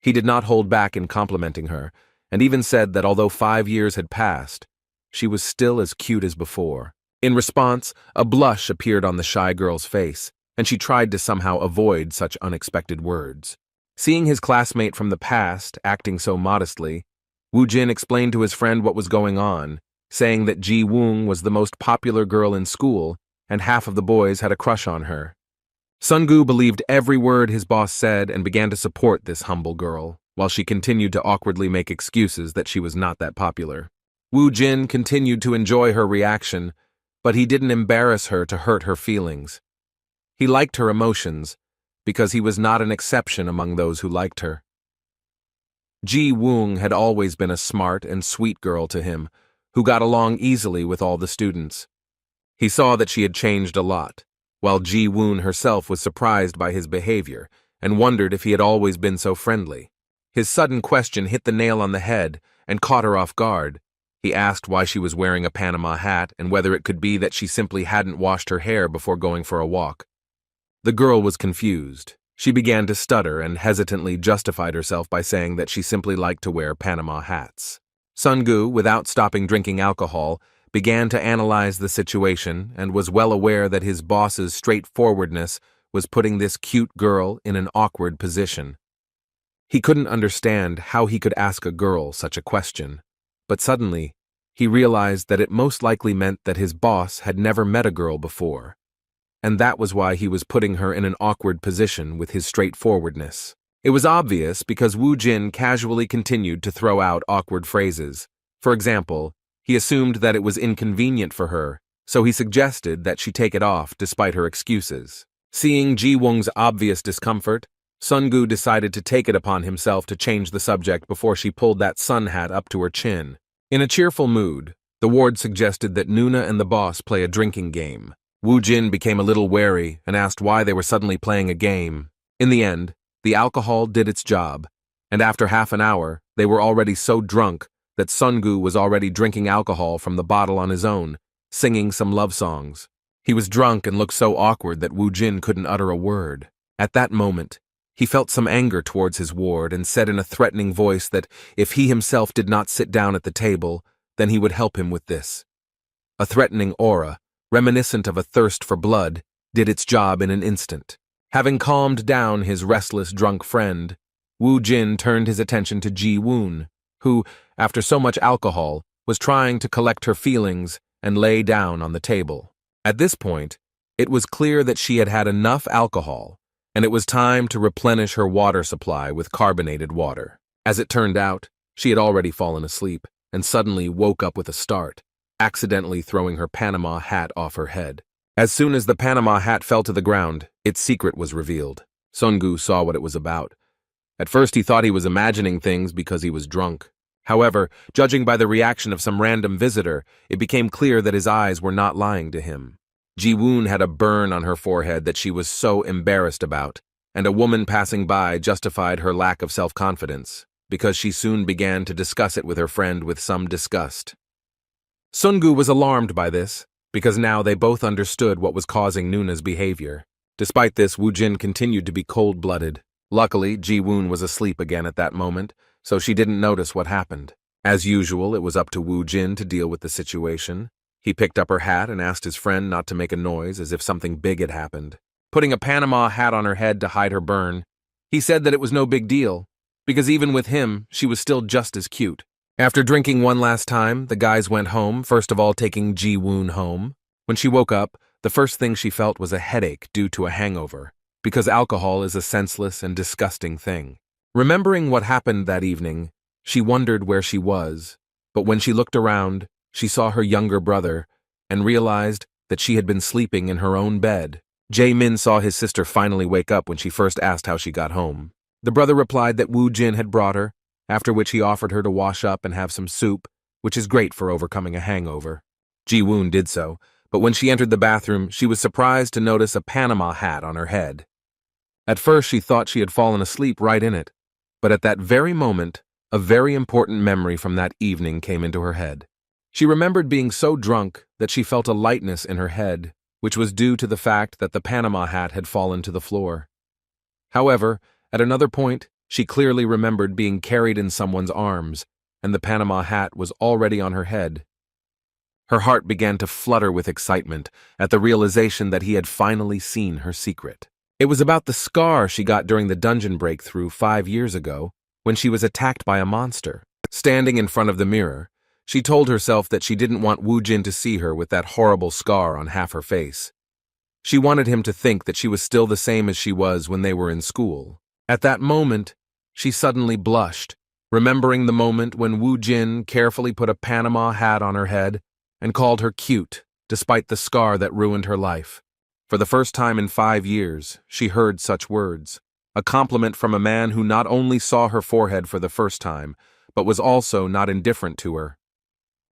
He did not hold back in complimenting her, and even said that although 5 years had passed, she was still as cute as before. In response, a blush appeared on the shy girl's face, and she tried to somehow avoid such unexpected words. Seeing his classmate from the past acting so modestly, Wu Jin explained to his friend what was going on, saying that Ji-woon was the most popular girl in school, and half of the boys had a crush on her. Sungu believed every word his boss said and began to support this humble girl, while she continued to awkwardly make excuses that she was not that popular. Wu Jin continued to enjoy her reaction, but he didn't embarrass her to hurt her feelings. He liked her emotions, because he was not an exception among those who liked her. Ji-woon had always been a smart and sweet girl to him, who got along easily with all the students. He saw that she had changed a lot, while Ji-woon herself was surprised by his behavior and wondered if he had always been so friendly. His sudden question hit the nail on the head and caught her off guard. He asked why she was wearing a Panama hat and whether it could be that she simply hadn't washed her hair before going for a walk. The girl was confused. She began to stutter and hesitantly justified herself by saying that she simply liked to wear Panama hats. Sungu, without stopping drinking alcohol, began to analyze the situation and was well aware that his boss's straightforwardness was putting this cute girl in an awkward position. He couldn't understand how he could ask a girl such a question, but suddenly he realized that it most likely meant that his boss had never met a girl before, and that was why he was putting her in an awkward position with his straightforwardness. It was obvious because Wu Jin casually continued to throw out awkward phrases. For example, he assumed that it was inconvenient for her, so he suggested that she take it off despite her excuses. Seeing Ji-woon's obvious discomfort, Sungu decided to take it upon himself to change the subject before she pulled that sun hat up to her chin. In a cheerful mood, the ward suggested that Nuna and the boss play a drinking game. Wu Jin became a little wary and asked why they were suddenly playing a game. In the end, the alcohol did its job, and after half an hour, they were already so drunk that Sungu was already drinking alcohol from the bottle on his own, singing some love songs. He was drunk and looked so awkward that Wu Jin couldn't utter a word. At that moment, he felt some anger towards his ward and said in a threatening voice that if he himself did not sit down at the table, then he would help him with this. A threatening aura, reminiscent of a thirst for blood, did its job in an instant. Having calmed down his restless drunk friend, Wu Jin turned his attention to Ji-woon, who, after so much alcohol, was trying to collect her feelings and lay down on the table. At this point, it was clear that she had had enough alcohol, and it was time to replenish her water supply with carbonated water. As it turned out, she had already fallen asleep and suddenly woke up with a start, accidentally throwing her Panama hat off her head. As soon as the Panama hat fell to the ground, its secret was revealed. Sungu saw what it was about. At first he thought he was imagining things because he was drunk. However, judging by the reaction of some random visitor, it became clear that his eyes were not lying to him. Ji-woon had a burn on her forehead that she was so embarrassed about, and a woman passing by justified her lack of self-confidence, because she soon began to discuss it with her friend with some disgust. Sungu was alarmed by this, because now they both understood what was causing Nuna's behavior. Despite this, Wu Jin continued to be cold-blooded. Luckily, Ji-woon was asleep again at that moment, so she didn't notice what happened. As usual, it was up to Wu Jin to deal with the situation. He picked up her hat and asked his friend not to make a noise as if something big had happened. Putting a Panama hat on her head to hide her burn, he said that it was no big deal, because even with him, she was still just as cute. After drinking one last time, the guys went home, first of all taking Ji-woon home. When she woke up, the first thing she felt was a headache due to a hangover, because alcohol is a senseless and disgusting thing. Remembering what happened that evening, she wondered where she was, But when she looked around, she saw her younger brother and realized that she had been sleeping in her own bed. Jae-min saw his sister finally wake up when she first asked how she got home. The brother replied that Woo-jin had brought her, after which he offered her to wash up and have some soup, which is great for overcoming a hangover. Ji-woon did so, but when she entered the bathroom, she was surprised to notice a Panama hat on her head. At first, she thought she had fallen asleep right in it, but at that very moment, a very important memory from that evening came into her head. She remembered being so drunk that she felt a lightness in her head, which was due to the fact that the Panama hat had fallen to the floor. However, at another point, she clearly remembered being carried in someone's arms, and the Panama hat was already on her head. Her heart began to flutter with excitement at the realization that he had finally seen her secret. It was about the scar she got during the dungeon breakthrough 5 years ago, when she was attacked by a monster. Standing in front of the mirror, she told herself that she didn't want Woo-jin to see her with that horrible scar on half her face. She wanted him to think that she was still the same as she was when they were in school. At that moment, she suddenly blushed, remembering the moment when Woo-jin carefully put a Panama hat on her head and called her cute, despite the scar that ruined her life. For the first time in 5 years, she heard such words, a compliment from a man who not only saw her forehead for the first time, but was also not indifferent to her.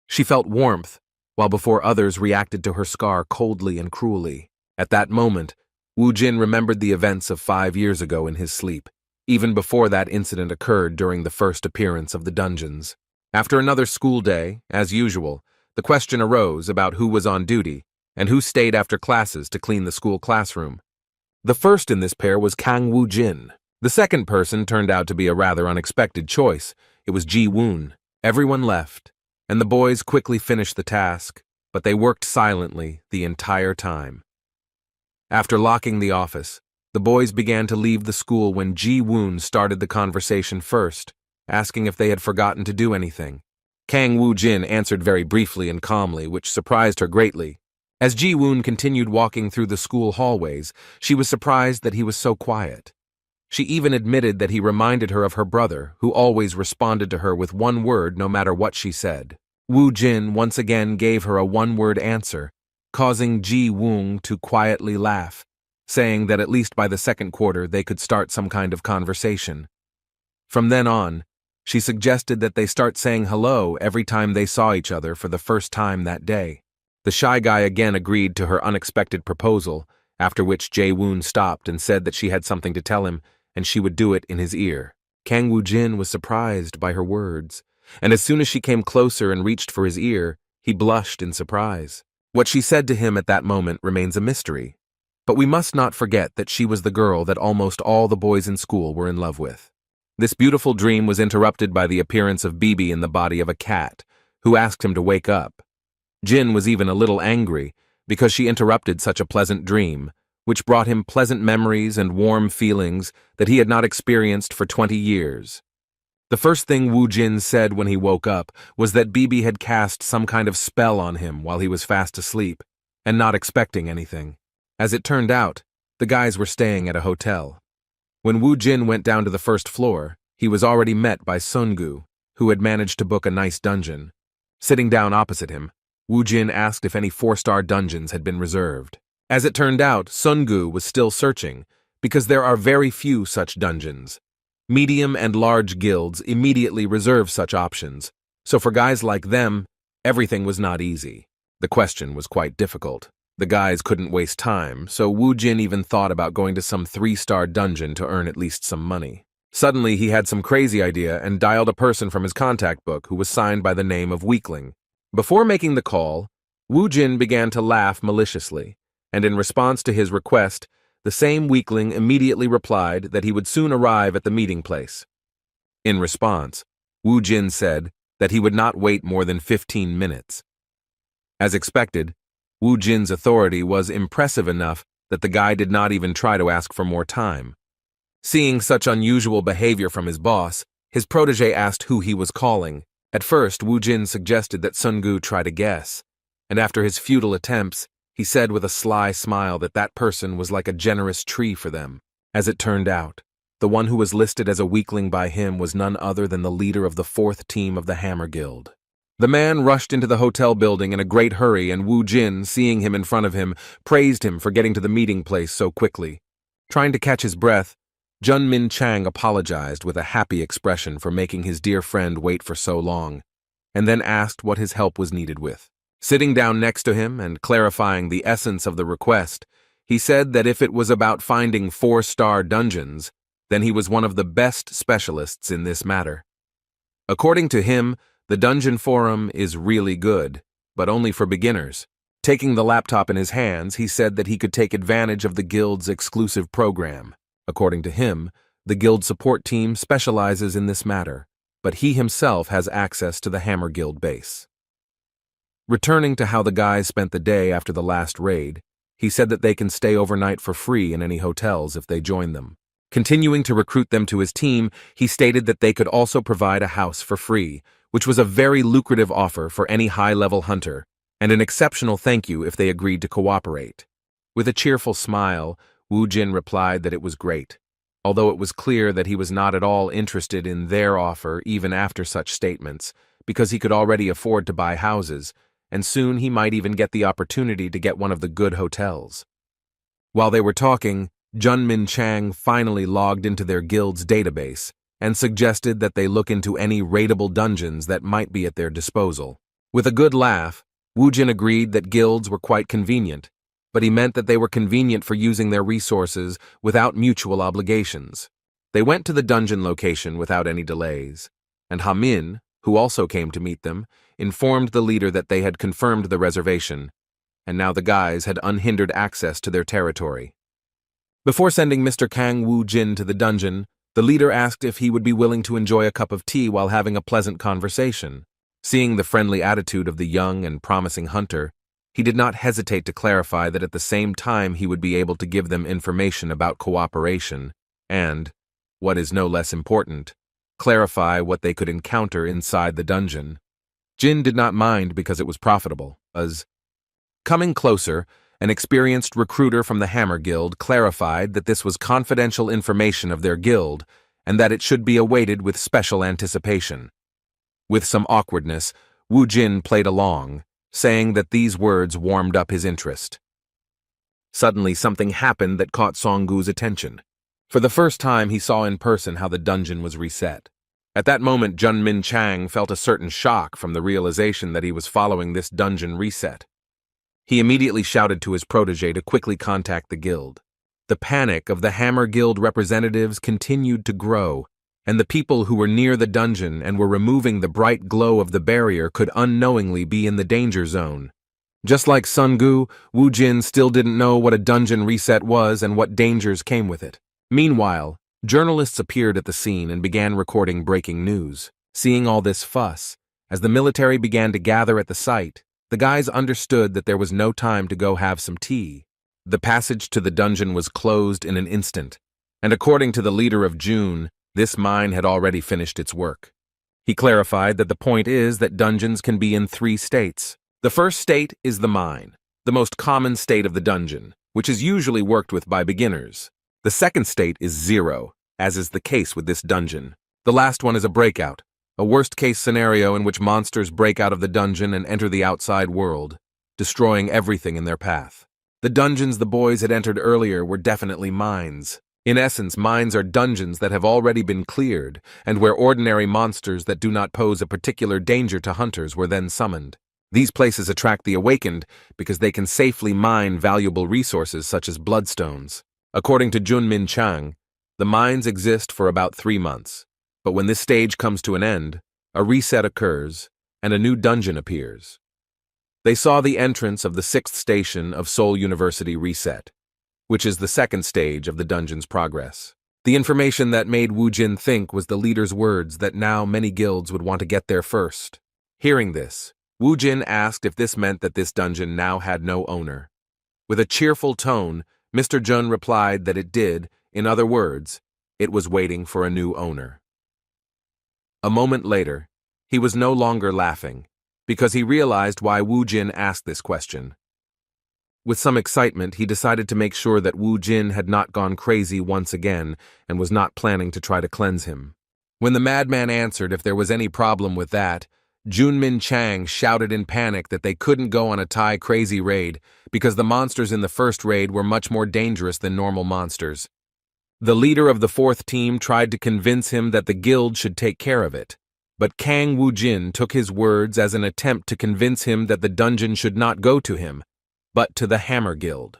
She felt warmth, while before others reacted to her scar coldly and cruelly. At that moment, Woo-jin remembered the events of 5 years ago in his sleep, even before that incident occurred during the first appearance of the dungeons. After another school day, as usual, the question arose about who was on duty and who stayed after classes to clean the school classroom. The first in this pair was Kang Woo-jin. The second person turned out to be a rather unexpected choice. It was Ji-woon. Everyone left, and the boys quickly finished the task, but they worked silently the entire time. After locking the office, the boys began to leave the school when Ji-woon started the conversation first, asking if they had forgotten to do anything. Kang Woo-jin answered very briefly and calmly, which surprised her greatly. As Ji-woon continued walking through the school hallways, she was surprised that he was so quiet. She even admitted that he reminded her of her brother, who always responded to her with one word no matter what she said. Woo-jin once again gave her a one-word answer, causing Ji-woon to quietly laugh, saying that at least by the second quarter they could start some kind of conversation. From then on, she suggested that they start saying hello every time they saw each other for the first time that day. The shy guy again agreed to her unexpected proposal, after which Jae-woon stopped and said that she had something to tell him and she would do it in his ear. Kang Woo-jin was surprised by her words, and as soon as she came closer and reached for his ear, he blushed in surprise. What she said to him at that moment remains a mystery, but we must not forget that she was the girl that almost all the boys in school were in love with. This beautiful dream was interrupted by the appearance of Bibi in the body of a cat, who asked him to wake up. Jin was even a little angry because she interrupted such a pleasant dream, which brought him pleasant memories and warm feelings that he had not experienced for 20 years. The first thing Woo-jin said when he woke up was that Bibi had cast some kind of spell on him while he was fast asleep, and not expecting anything. As it turned out, the guys were staying at a hotel. When Woo-jin went down to the first floor, he was already met by Sungu, who had managed to book a nice dungeon. Sitting down opposite him, Woo-jin asked if any 4-star dungeons had been reserved. As it turned out, Sungu was still searching, because there are very few such dungeons. Medium and large guilds immediately reserve such options, so for guys like them, everything was not easy. The question was quite difficult. The guys couldn't waste time, so Woo-jin even thought about going to some 3-star dungeon to earn at least some money. Suddenly, he had some crazy idea and dialed a person from his contact book who was signed by the name of Weakling. Before making the call, Woo-jin began to laugh maliciously, and in response to his request, the same Weakling immediately replied that he would soon arrive at the meeting place. In response, Woo-jin said that he would not wait more than 15 minutes. As expected, Woo-jin's authority was impressive enough that the guy did not even try to ask for more time. Seeing such unusual behavior from his boss, his protege asked who he was calling. At first, Woo-jin suggested that Sungu try to guess, and after his futile attempts, he said with a sly smile that that person was like a generous tree for them. As it turned out, the one who was listed as a weakling by him was none other than the leader of the 4th team of the Hammer Guild. The man rushed into the hotel building in a great hurry, and Wu Jin, seeing him in front of him, praised him for getting to the meeting place so quickly. Trying to catch his breath, Jun Min Chang apologized with a happy expression for making his dear friend wait for so long, and then asked what his help was needed with. Sitting down next to him and clarifying the essence of the request, he said that if it was about finding 4-star dungeons, then he was one of the best specialists in this matter. According to him, the dungeon forum is really good, but only for beginners. Taking the laptop in his hands, he said that he could take advantage of the guild's exclusive program. According to him, the guild support team specializes in this matter, but he himself has access to the Hammer Guild base. Returning to how the guys spent the day after the last raid, he said that they can stay overnight for free in any hotels if they join them. Continuing to recruit them to his team, he stated that they could also provide a house for free, which was a very lucrative offer for any high-level hunter, and an exceptional thank you if they agreed to cooperate. With a cheerful smile, Wu Jin replied that it was great, although it was clear that he was not at all interested in their offer even after such statements, because he could already afford to buy houses, and soon he might even get the opportunity to get one of the good hotels. While they were talking, Jun Min Chang finally logged into their guild's database and suggested that they look into any raidable dungeons that might be at their disposal. With a good laugh, Wu Jin agreed that guilds were quite convenient, but he meant that they were convenient for using their resources without mutual obligations. They went to the dungeon location without any delays, and Ha Min, who also came to meet them, informed the leader that they had confirmed the reservation, and now the guys had unhindered access to their territory. Before sending Mr. Kang Wu Jin to the dungeon, the leader asked if he would be willing to enjoy a cup of tea while having a pleasant conversation. Seeing the friendly attitude of the young and promising hunter, he did not hesitate to clarify that at the same time he would be able to give them information about cooperation and, what is no less important, clarify what they could encounter inside the dungeon. Jin did not mind because it was profitable, as coming closer, an experienced recruiter from the Hammer Guild clarified that this was confidential information of their guild and that it should be awaited with special anticipation. With some awkwardness, Wu Jin played along, saying that these words warmed up his interest. Suddenly something happened that caught Songgu's attention. For the first time he saw in person how the dungeon was reset. At that moment Jun Min Chang felt a certain shock from the realization that he was following this dungeon reset. He immediately shouted to his protege to quickly contact the guild. The panic of the Hammer Guild representatives continued to grow, and the people who were near the dungeon and were removing the bright glow of the barrier could unknowingly be in the danger zone. Just like Songgu, Wu Jin still didn't know what a dungeon reset was and what dangers came with it. Meanwhile, journalists appeared at the scene and began recording breaking news. Seeing all this fuss, as the military began to gather at the site, the guys understood that there was no time to go have some tea. The passage to the dungeon was closed in an instant, and according to the leader of June, this mine had already finished its work. He clarified that the point is that dungeons can be in 3 states. The first state is the mine, the most common state of the dungeon, which is usually worked with by beginners. The second state is 0, as is the case with this dungeon. The last one is a breakout, a worst-case scenario in which monsters break out of the dungeon and enter the outside world, destroying everything in their path. The dungeons the boys had entered earlier were definitely mines. In essence, mines are dungeons that have already been cleared, and where ordinary monsters that do not pose a particular danger to hunters were then summoned. These places attract the awakened because they can safely mine valuable resources such as bloodstones. According to Jun Min Chang, the mines exist for about 3 months. But when this stage comes to an end, a reset occurs, and a new dungeon appears. They saw the entrance of the 6th station of Seoul University reset, which is the second stage of the dungeon's progress. The information that made Wu Jin think was the leader's words that now many guilds would want to get there first. Hearing this, Wu Jin asked if this meant that this dungeon now had no owner. With a cheerful tone, Mr. Jun replied that it did, in other words, it was waiting for a new owner. A moment later, he was no longer laughing, because he realized why Wu Jin asked this question. With some excitement, he decided to make sure that Wu Jin had not gone crazy once again and was not planning to try to cleanse him. When the madman answered if there was any problem with that, Junmin Chang shouted in panic that they couldn't go on a Thai crazy raid because the monsters in the first raid were much more dangerous than normal monsters. The leader of the fourth team tried to convince him that the guild should take care of it, but Kang Woo-jin took his words as an attempt to convince him that the dungeon should not go to him, but to the Hammer Guild.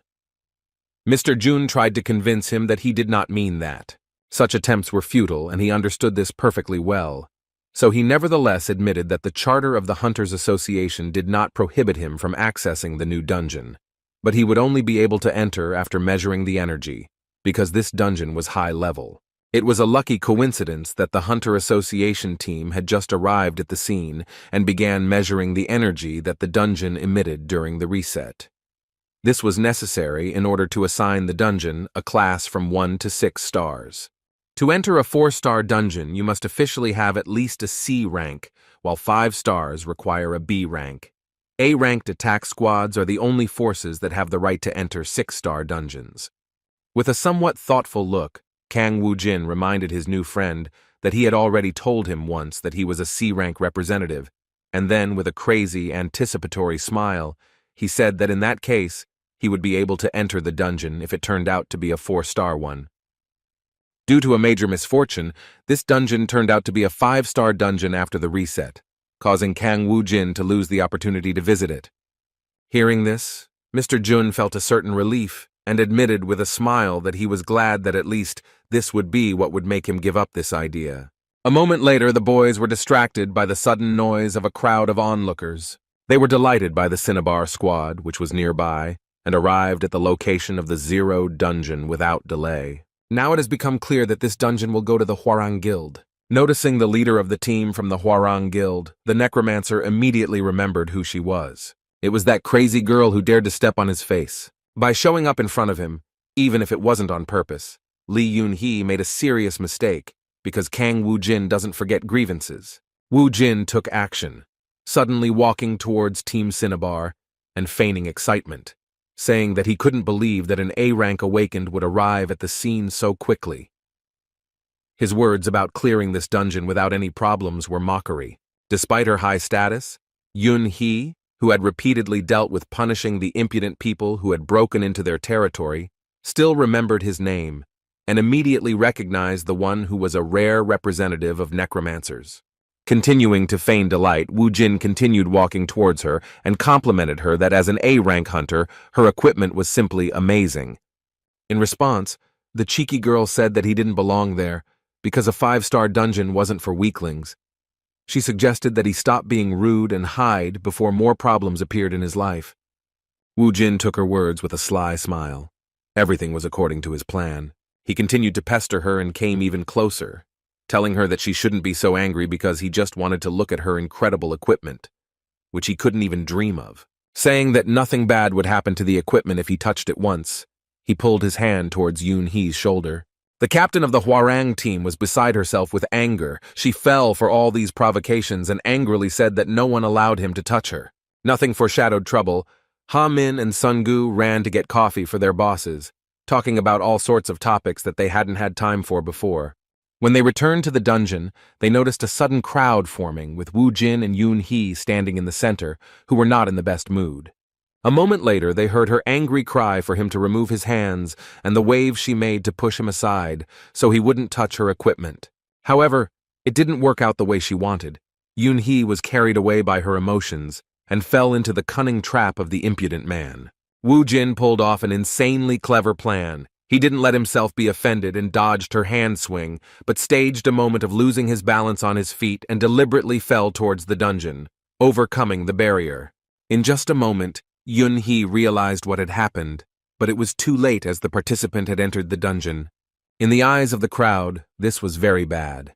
Mr. Jun tried to convince him that he did not mean that. Such attempts were futile, and he understood this perfectly well. So he nevertheless admitted that the charter of the Hunters Association did not prohibit him from accessing the new dungeon, but he would only be able to enter after measuring the energy, because this dungeon was high level. It was a lucky coincidence that the Hunter Association team had just arrived at the scene and began measuring the energy that the dungeon emitted during the reset. This was necessary in order to assign the dungeon a class from 1 to 6 stars. To enter a 4-star dungeon, you must officially have at least a C rank, while 5 stars require a B rank. A-ranked attack squads are the only forces that have the right to enter 6-star dungeons. With a somewhat thoughtful look, Kang Woo-jin reminded his new friend that he had already told him once that he was a C-rank representative, and then, with a crazy, anticipatory smile, he said that in that case, he would be able to enter the dungeon if it turned out to be a 4-star one. Due to a major misfortune, this dungeon turned out to be a 5-star dungeon after the reset, causing Kang Woo-jin to lose the opportunity to visit it. Hearing this, Mr. Jun felt a certain relief and admitted with a smile that he was glad that at least this would be what would make him give up this idea. A moment later, the boys were distracted by the sudden noise of a crowd of onlookers. They were delighted by the Cinnabar squad, which was nearby, and arrived at the location of the Zero dungeon without delay. Now it has become clear that this dungeon will go to the Hwarang Guild. Noticing the leader of the team from the Hwarang Guild, the necromancer immediately remembered who she was. It was that crazy girl who dared to step on his face. By showing up in front of him, even if it wasn't on purpose, Lee Yoon-hee made a serious mistake, because Kang Woo-jin doesn't forget grievances. Woo-jin took action, suddenly walking towards Team Cinnabar and feigning excitement, saying that he couldn't believe that an A-rank awakened would arrive at the scene so quickly. His words about clearing this dungeon without any problems were mockery. Despite her high status, Yoon-hee, who had repeatedly dealt with punishing the impudent people who had broken into their territory, still remembered his name and immediately recognized the one who was a rare representative of necromancers. Continuing to feign delight, Woo-jin continued walking towards her and complimented her that as an A-rank hunter, her equipment was simply amazing. In response, the cheeky girl said that he didn't belong there because a 5-star dungeon wasn't for weaklings. She suggested that he stop being rude and hide before more problems appeared in his life. Woo-jin took her words with a sly smile. Everything was according to his plan. He continued to pester her and came even closer, telling her that she shouldn't be so angry because he just wanted to look at her incredible equipment, which he couldn't even dream of. Saying that nothing bad would happen to the equipment if he touched it once, he pulled his hand towards Yoon-hee's shoulder. The captain of the Hwarang team was beside herself with anger. She fell for all these provocations and angrily said that no one allowed him to touch her. Nothing foreshadowed trouble. Ha-min and Sun-gu ran to get coffee for their bosses, talking about all sorts of topics that they hadn't had time for before. When they returned to the dungeon, they noticed a sudden crowd forming with Woo-jin and Yoon-hee standing in the center, who were not in the best mood. A moment later, they heard her angry cry for him to remove his hands and the wave she made to push him aside so he wouldn't touch her equipment. However, it didn't work out the way she wanted. Yoon-hee was carried away by her emotions and fell into the cunning trap of the impudent man. Woo-jin pulled off an insanely clever plan. He didn't let himself be offended and dodged her hand swing, but staged a moment of losing his balance on his feet and deliberately fell towards the dungeon, overcoming the barrier. In just a moment, Yoon-hee realized what had happened, but it was too late as the participant had entered the dungeon. In the eyes of the crowd, this was very bad.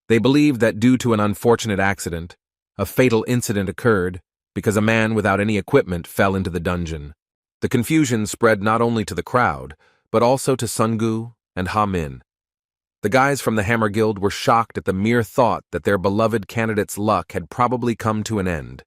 They believed that due to an unfortunate accident, a fatal incident occurred because a man without any equipment fell into the dungeon. The confusion spread not only to the crowd, but also to Sun-gu and Ha-min. The guys from the Hammer Guild were shocked at the mere thought that their beloved candidate's luck had probably come to an end.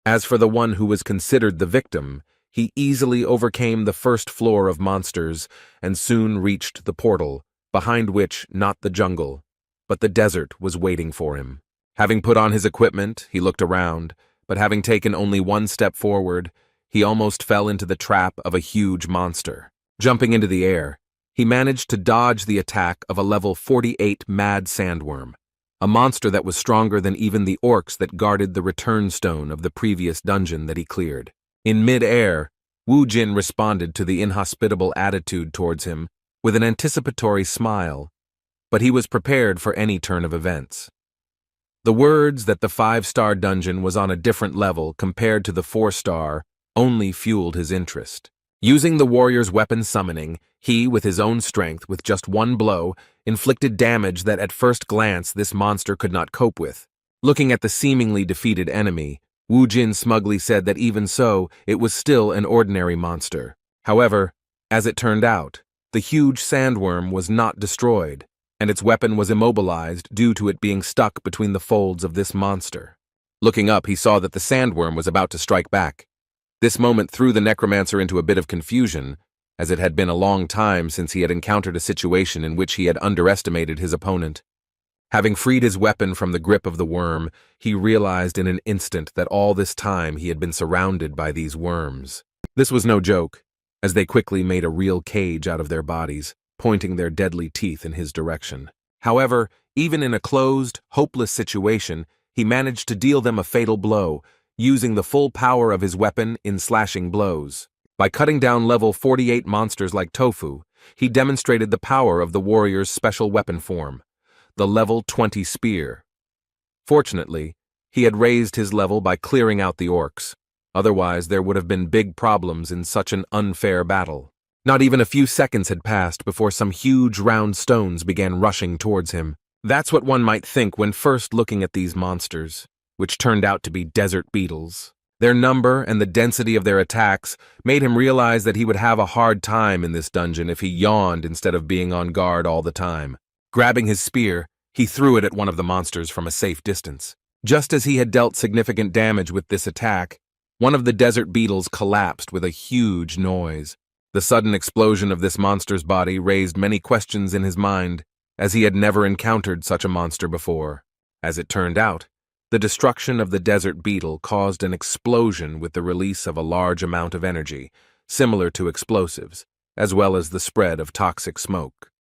As for the one who was considered the victim, he easily overcame the first floor of monsters and soon reached the portal, behind which not the jungle, but the desert was waiting for him. Having put on his equipment, he looked around, but having taken only one step forward, he almost fell into the trap of a huge monster. Jumping into the air, he managed to dodge the attack of a level 48 mad sandworm, a monster that was stronger than even the orcs that guarded the return stone of the previous dungeon that he cleared. In mid-air, Wu Jin responded to the inhospitable attitude towards him with an anticipatory smile, but he was prepared for any turn of events. The words that the 5-star dungeon was on a different level compared to the 4-star only fueled his interest. Using the warrior's weapon summoning, he, with his own strength, with just one blow, inflicted damage that at first glance this monster could not cope with. Looking at the seemingly defeated enemy, Wu Jin smugly said that even so, it was still an ordinary monster. However, as it turned out, the huge sandworm was not destroyed, and its weapon was immobilized due to it being stuck between the folds of this monster. Looking up, he saw that the sandworm was about to strike back. This moment threw the necromancer into a bit of confusion, as it had been a long time since he had encountered a situation in which he had underestimated his opponent. Having freed his weapon from the grip of the worm, he realized in an instant that all this time he had been surrounded by these worms. This was no joke, as they quickly made a real cage out of their bodies, pointing their deadly teeth in his direction. However, even in a closed, hopeless situation, he managed to deal them a fatal blow, using the full power of his weapon in slashing blows. By cutting down level 48 monsters like Tofu, he demonstrated the power of the warrior's special weapon form, the level 20 spear. Fortunately, he had raised his level by clearing out the orcs. Otherwise, there would have been big problems in such an unfair battle. Not even a few seconds had passed before some huge round stones began rushing towards him. That's what one might think when first looking at these monsters, which turned out to be desert beetles. Their number and the density of their attacks made him realize that he would have a hard time in this dungeon if he yawned instead of being on guard all the time. Grabbing his spear, he threw it at one of the monsters from a safe distance. Just as he had dealt significant damage with this attack, one of the desert beetles collapsed with a huge noise. The sudden explosion of this monster's body raised many questions in his mind, as he had never encountered such a monster before. As it turned out, the destruction of the desert beetle caused an explosion with the release of a large amount of energy, similar to explosives, as well as the spread of toxic smoke.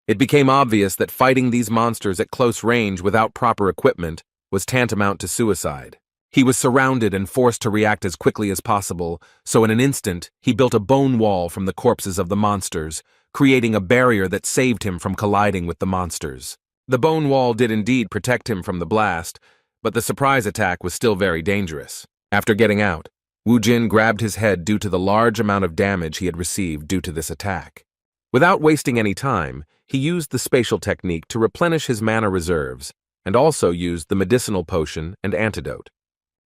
It became obvious that fighting these monsters at close range without proper equipment was tantamount to suicide. He was surrounded and forced to react as quickly as possible, so in an instant, he built a bone wall from the corpses of the monsters, creating a barrier that saved him from colliding with the monsters. The bone wall did indeed protect him from the blast, but the surprise attack was still very dangerous. After getting out, Wu Jin grabbed his head due to the large amount of damage he had received due to this attack. Without wasting any time, he used the spatial technique to replenish his mana reserves, and also used the medicinal potion and antidote.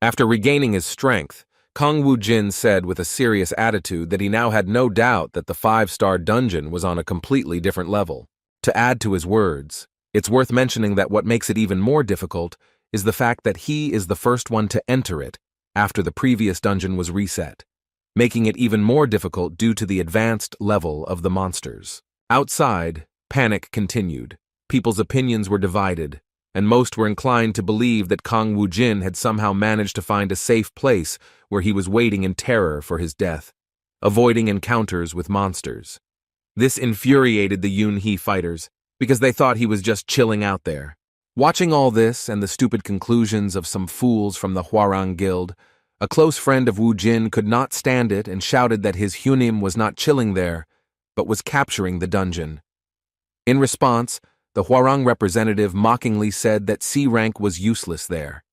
After regaining his strength, Kong Wu Jin said with a serious attitude that he now had no doubt that the 5-star dungeon was on a completely different level. To add to his words, it's worth mentioning that what makes it even more difficult is the fact that he is the first one to enter it after the previous dungeon was reset, making it even more difficult due to the advanced level of the monsters. Outside, panic continued. People's opinions were divided, and most were inclined to believe that Kong Wu Jin had somehow managed to find a safe place where he was waiting in terror for his death, avoiding encounters with monsters. This infuriated the Yunhee fighters, because they thought he was just chilling out there. Watching all this and the stupid conclusions of some fools from the Hwarang Guild, a close friend of Wu Jin could not stand it and shouted that his Hunim was not chilling there, but was capturing the dungeon. In response, the Hwarang representative mockingly said that C rank was useless there.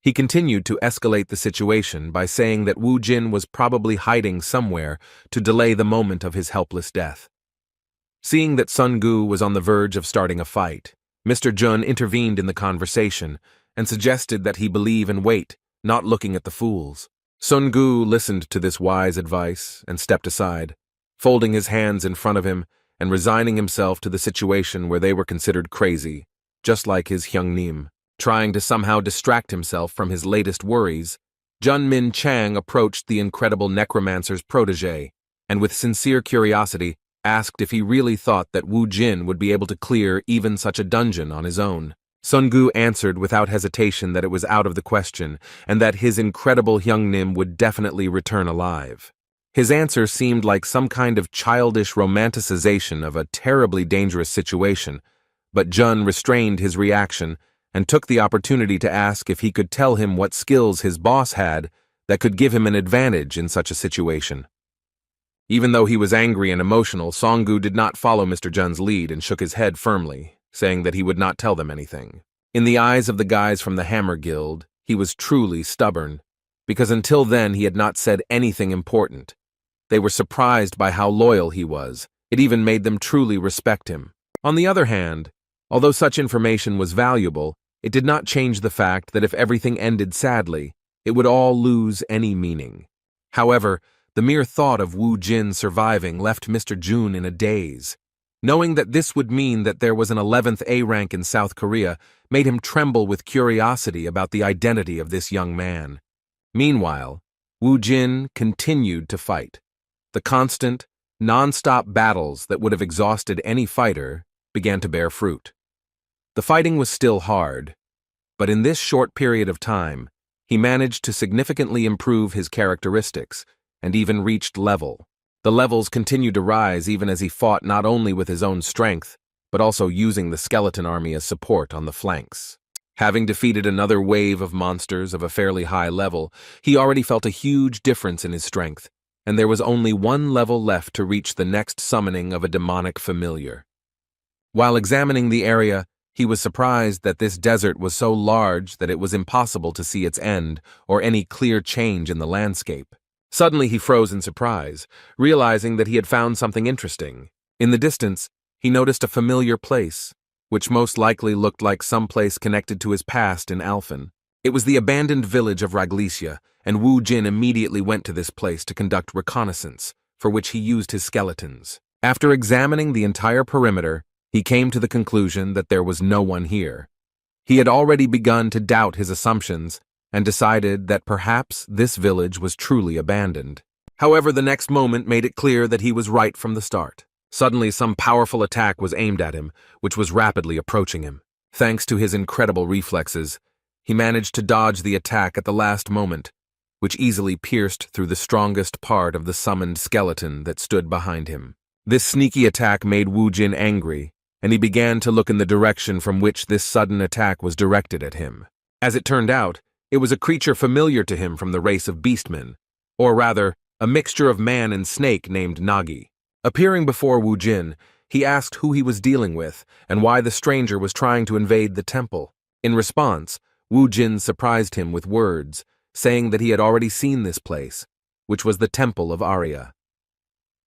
He continued to escalate the situation by saying that Wu Jin was probably hiding somewhere to delay the moment of his helpless death. Seeing that Sun Gu was on the verge of starting a fight, Mr. Jun intervened in the conversation and suggested that he believe and wait, not looking at the fools. Sun Gu listened to this wise advice and stepped aside, folding his hands in front of him and resigning himself to the situation where they were considered crazy, just like his Hyungnim. Trying to somehow distract himself from his latest worries, Jun Min Chang approached the incredible necromancer's protege, and with sincere curiosity, asked if he really thought that Wu Jin would be able to clear even such a dungeon on his own. Sungu answered without hesitation that it was out of the question, and that his incredible Hyungnim would definitely return alive. His answer seemed like some kind of childish romanticization of a terribly dangerous situation, but Jun restrained his reaction and took the opportunity to ask if he could tell him what skills his boss had that could give him an advantage in such a situation. Even though he was angry and emotional, Songgu did not follow Mr. Jun's lead and shook his head firmly, saying that he would not tell them anything. In the eyes of the guys from the Hammer Guild, he was truly stubborn, because until then he had not said anything important. They were surprised by how loyal he was. It even made them truly respect him. On the other hand, although such information was valuable, it did not change the fact that if everything ended sadly, it would all lose any meaning. However, the mere thought of Woo Jin surviving left Mr. Jun in a daze. Knowing that this would mean that there was an 11th A rank in South Korea made him tremble with curiosity about the identity of this young man. Meanwhile, Woo Jin continued to fight. The constant, non-stop battles that would have exhausted any fighter began to bear fruit. The fighting was still hard, but in this short period of time, he managed to significantly improve his characteristics and even reached level. The levels continued to rise even as he fought not only with his own strength, but also using the skeleton army as support on the flanks. Having defeated another wave of monsters of a fairly high level, he already felt a huge difference in his strength, and there was only one level left to reach the next summoning of a demonic familiar. While examining the area, he was surprised that this desert was so large that it was impossible to see its end or any clear change in the landscape. Suddenly he froze in surprise, realizing that he had found something interesting. In the distance, he noticed a familiar place, which most likely looked like some place connected to his past in Alphen. It was the abandoned village of Raglesia, and Woo Jin immediately went to this place to conduct reconnaissance, for which he used his skeletons. After examining the entire perimeter, he came to the conclusion that there was no one here. He had already begun to doubt his assumptions and decided that perhaps this village was truly abandoned. However, the next moment made it clear that he was right from the start. Suddenly, some powerful attack was aimed at him, which was rapidly approaching him. Thanks to his incredible reflexes, he managed to dodge the attack at the last moment, which easily pierced through the strongest part of the summoned skeleton that stood behind him. This sneaky attack made Woo Jin angry, and he began to look in the direction from which this sudden attack was directed at him. As it turned out, it was a creature familiar to him from the race of beastmen, or rather, a mixture of man and snake named Nagi. Appearing before Woo Jin, he asked who he was dealing with and why the stranger was trying to invade the temple. In response, Woo Jin surprised him with words, saying that he had already seen this place, which was the temple of Arya.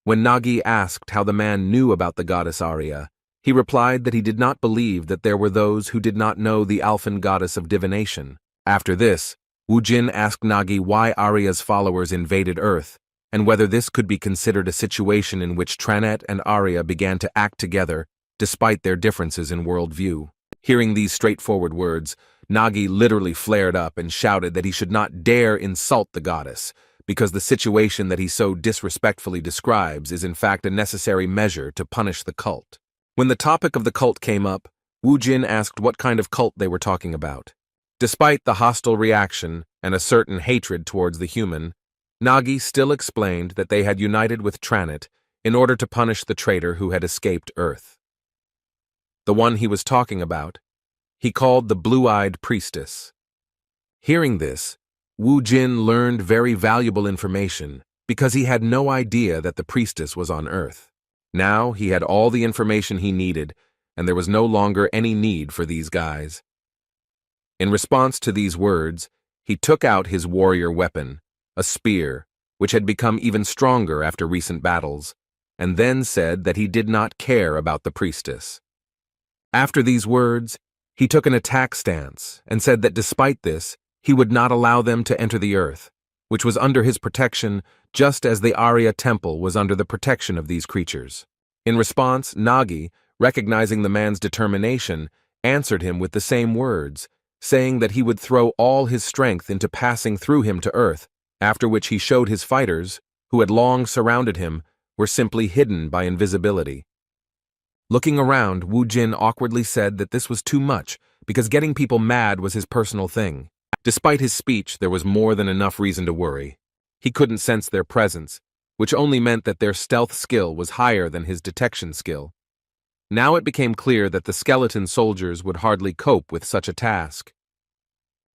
When Nagi asked how the man knew about the goddess Arya, he replied that he did not believe that there were those who did not know the Alphen goddess of divination. After this, Woo Jin asked Nagi why Arya's followers invaded Earth, and whether this could be considered a situation in which Tranet and Arya began to act together despite their differences in worldview. Hearing these straightforward words, Nagi literally flared up and shouted that he should not dare insult the goddess, because the situation that he so disrespectfully describes is in fact a necessary measure to punish the cult. When the topic of the cult came up, Woo Jin asked what kind of cult they were talking about. Despite the hostile reaction and a certain hatred towards the human, Nagi still explained that they had united with Tranet in order to punish the traitor who had escaped Earth. The one he was talking about, he called the Blue-Eyed Priestess. Hearing this, Woo Jin learned very valuable information because he had no idea that the priestess was on Earth. Now he had all the information he needed, and there was no longer any need for these guys. In response to these words, he took out his warrior weapon, a spear, which had become even stronger after recent battles, and then said that he did not care about the priestess. After these words, he took an attack stance and said that despite this, he would not allow them to enter the Earth, which was under his protection just as the Arya temple was under the protection of these creatures. In response, Nagi, recognizing the man's determination, answered him with the same words, saying that he would throw all his strength into passing through him to Earth, after which he showed his fighters, who had long surrounded him, were simply hidden by invisibility. Looking around, Woo Jin awkwardly said that this was too much because getting people mad was his personal thing. Despite his speech, there was more than enough reason to worry. He couldn't sense their presence, which only meant that their stealth skill was higher than his detection skill. Now it became clear that the skeleton soldiers would hardly cope with such a task.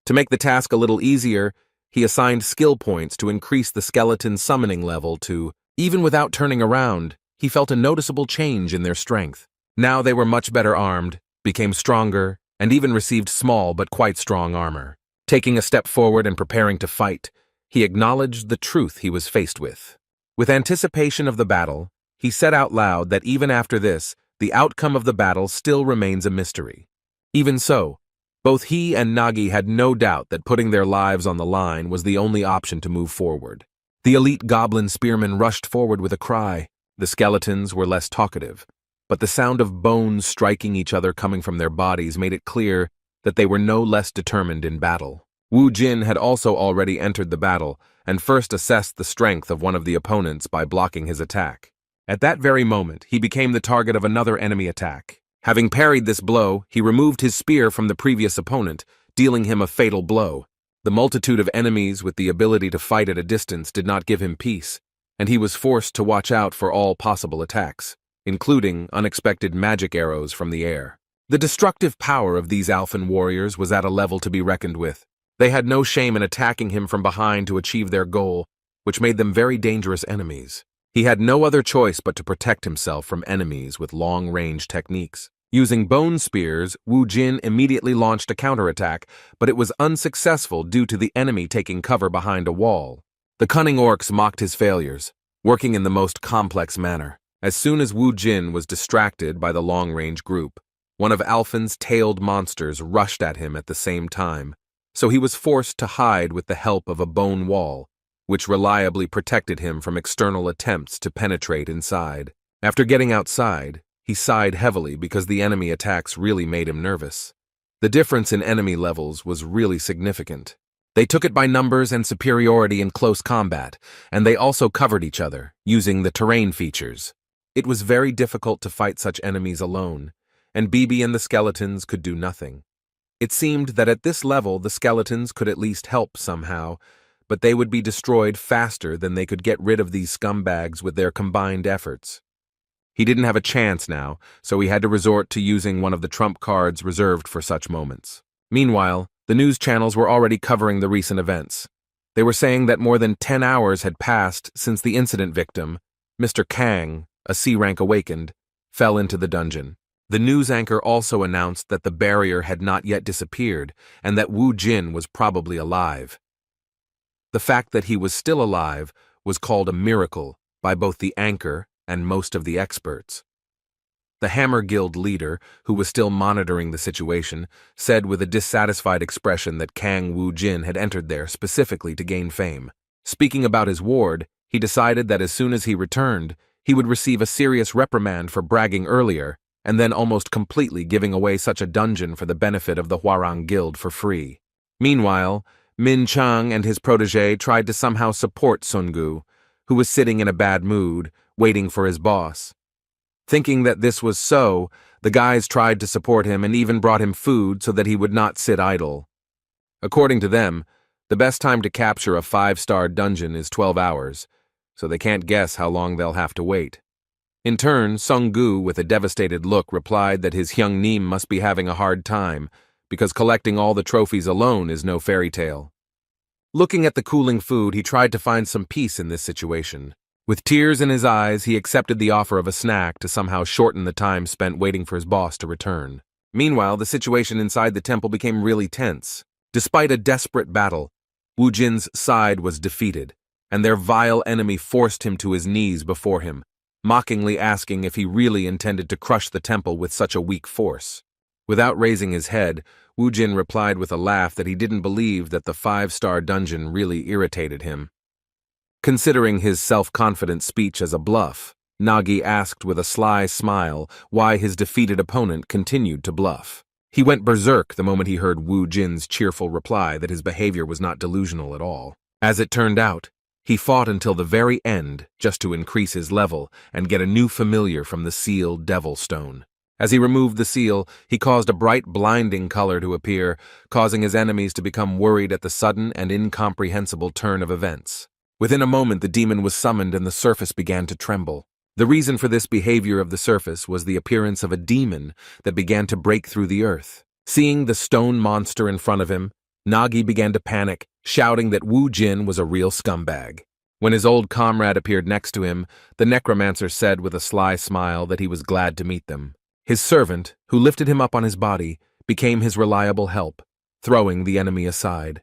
To make the task a little easier, he assigned skill points to increase the skeleton summoning level to, even without turning around, he felt a noticeable change in their strength. Now they were much better armed, became stronger, and even received small but quite strong armor. Taking a step forward and preparing to fight, he acknowledged the truth he was faced with. With anticipation of the battle, he said out loud that even after this, the outcome of the battle still remains a mystery. Even so, both he and Nagi had no doubt that putting their lives on the line was the only option to move forward. The elite goblin spearmen rushed forward with a cry. The skeletons were less talkative, but the sound of bones striking each other coming from their bodies made it clear that they were no less determined in battle. Wu Jin had also already entered the battle and first assessed the strength of one of the opponents by blocking his attack. At that very moment, he became the target of another enemy attack. Having parried this blow, he removed his spear from the previous opponent, dealing him a fatal blow. The multitude of enemies with the ability to fight at a distance did not give him peace, and he was forced to watch out for all possible attacks, including unexpected magic arrows from the air. The destructive power of these Alphan warriors was at a level to be reckoned with. They had no shame in attacking him from behind to achieve their goal, which made them very dangerous enemies. He had no other choice but to protect himself from enemies with long-range techniques. Using bone spears, Wu Jin immediately launched a counterattack, but it was unsuccessful due to the enemy taking cover behind a wall. The cunning orcs mocked his failures, working in the most complex manner. As soon as Wu Jin was distracted by the long-range group, one of Alphan's tailed monsters rushed at him at the same time, so he was forced to hide with the help of a bone wall, which reliably protected him from external attempts to penetrate inside. After getting outside, he sighed heavily because the enemy attacks really made him nervous. The difference in enemy levels was really significant. They took it by numbers and superiority in close combat, and they also covered each other, using the terrain features. It was very difficult to fight such enemies alone, and Bibi and the skeletons could do nothing. It seemed that at this level the skeletons could at least help somehow, but they would be destroyed faster than they could get rid of these scumbags with their combined efforts. He didn't have a chance now, so he had to resort to using one of the trump cards reserved for such moments. Meanwhile, the news channels were already covering the recent events. They were saying that more than 10 hours had passed since the incident victim, Mr. Kang, a C-rank awakened, fell into the dungeon. The news anchor also announced that the barrier had not yet disappeared and that Wu Jin was probably alive. The fact that he was still alive was called a miracle by both the anchor and most of the experts. The Hammer Guild leader, who was still monitoring the situation, said with a dissatisfied expression that Kang Wu Jin had entered there specifically to gain fame. Speaking about his ward, he decided that as soon as he returned, he would receive a serious reprimand for bragging earlier, and then almost completely giving away such a dungeon for the benefit of the Hwarang Guild for free. Meanwhile, Min Chang and his protege tried to somehow support Sun Gu, who was sitting in a bad mood, waiting for his boss. Thinking that this was so, the guys tried to support him and even brought him food so that he would not sit idle. According to them, the best time to capture a 5-star dungeon is 12 hours, so they can't guess how long they'll have to wait. In turn, Sung Gu, with a devastated look, replied that his young Neem must be having a hard time, because collecting all the trophies alone is no fairy tale. Looking at the cooling food, he tried to find some peace in this situation. With tears in his eyes, he accepted the offer of a snack to somehow shorten the time spent waiting for his boss to return. Meanwhile, the situation inside the temple became really tense. Despite a desperate battle, Wu Jin's side was defeated, and their vile enemy forced him to his knees before him, mockingly asking if he really intended to crush the temple with such a weak force. Without raising his head, Wu Jin replied with a laugh that he didn't believe that the 5-star dungeon really irritated him. Considering his self-confident speech as a bluff, Nagi asked with a sly smile why his defeated opponent continued to bluff. He went berserk the moment he heard Wu Jin's cheerful reply that his behavior was not delusional at all. As it turned out, he fought until the very end just to increase his level and get a new familiar from the sealed Devil Stone. As he removed the seal, he caused a bright, blinding color to appear, causing his enemies to become worried at the sudden and incomprehensible turn of events. Within a moment, the demon was summoned and the surface began to tremble. The reason for this behavior of the surface was the appearance of a demon that began to break through the earth. Seeing the stone monster in front of him, Nagi began to panic, shouting that Wu Jin was a real scumbag. When his old comrade appeared next to him, the necromancer said with a sly smile that he was glad to meet them. His servant, who lifted him up on his body, became his reliable help, throwing the enemy aside.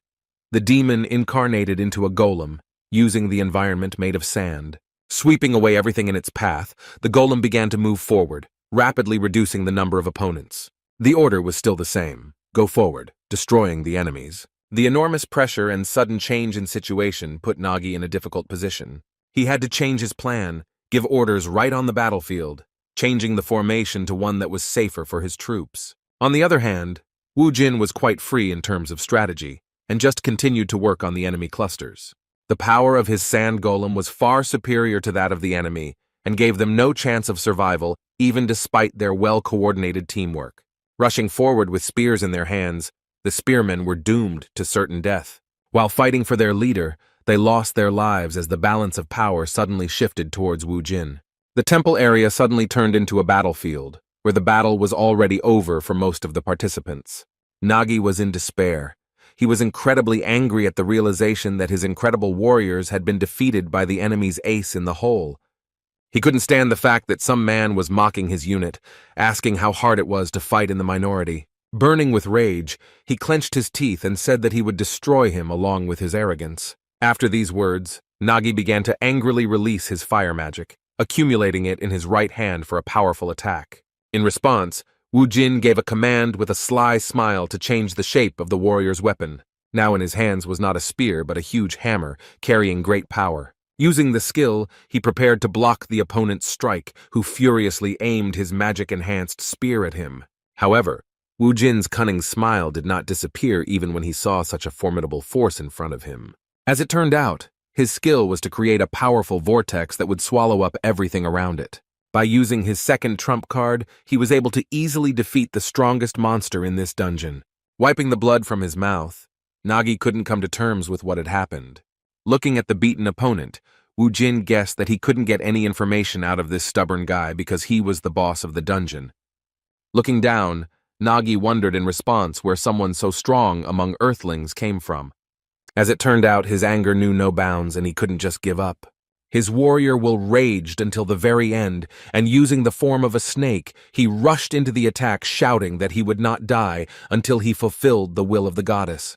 The demon incarnated into a golem, using the environment made of sand. Sweeping away everything in its path, the golem began to move forward, rapidly reducing the number of opponents. The order was still the same: go forward, destroying the enemies. The enormous pressure and sudden change in situation put Nagi in a difficult position. He had to change his plan, give orders right on the battlefield, changing the formation to one that was safer for his troops. On the other hand, Wu Jin was quite free in terms of strategy, and just continued to work on the enemy clusters. The power of his sand golem was far superior to that of the enemy, and gave them no chance of survival, even despite their well-coordinated teamwork. Rushing forward with spears in their hands, the spearmen were doomed to certain death. While fighting for their leader, they lost their lives as the balance of power suddenly shifted towards Wu Jin. The temple area suddenly turned into a battlefield, where the battle was already over for most of the participants. Nagi was in despair. He was incredibly angry at the realization that his incredible warriors had been defeated by the enemy's ace in the hole. He couldn't stand the fact that some man was mocking his unit, asking how hard it was to fight in the minority. Burning with rage, he clenched his teeth and said that he would destroy him along with his arrogance. After these words, Nagi began to angrily release his fire magic, accumulating it in his right hand for a powerful attack. In response, Wu Jin gave a command with a sly smile to change the shape of the warrior's weapon. Now in his hands was not a spear but a huge hammer, carrying great power. Using the skill, he prepared to block the opponent's strike, who furiously aimed his magic-enhanced spear at him. However, Wu Jin's cunning smile did not disappear even when he saw such a formidable force in front of him. As it turned out, his skill was to create a powerful vortex that would swallow up everything around it. By using his second trump card, he was able to easily defeat the strongest monster in this dungeon. Wiping the blood from his mouth, Nagi couldn't come to terms with what had happened. Looking at the beaten opponent, Wu Jin guessed that he couldn't get any information out of this stubborn guy because he was the boss of the dungeon. Looking down, Nagi wondered in response where someone so strong among earthlings came from. As it turned out, his anger knew no bounds and he couldn't just give up. His warrior will raged until the very end, and using the form of a snake, he rushed into the attack shouting that he would not die until he fulfilled the will of the goddess.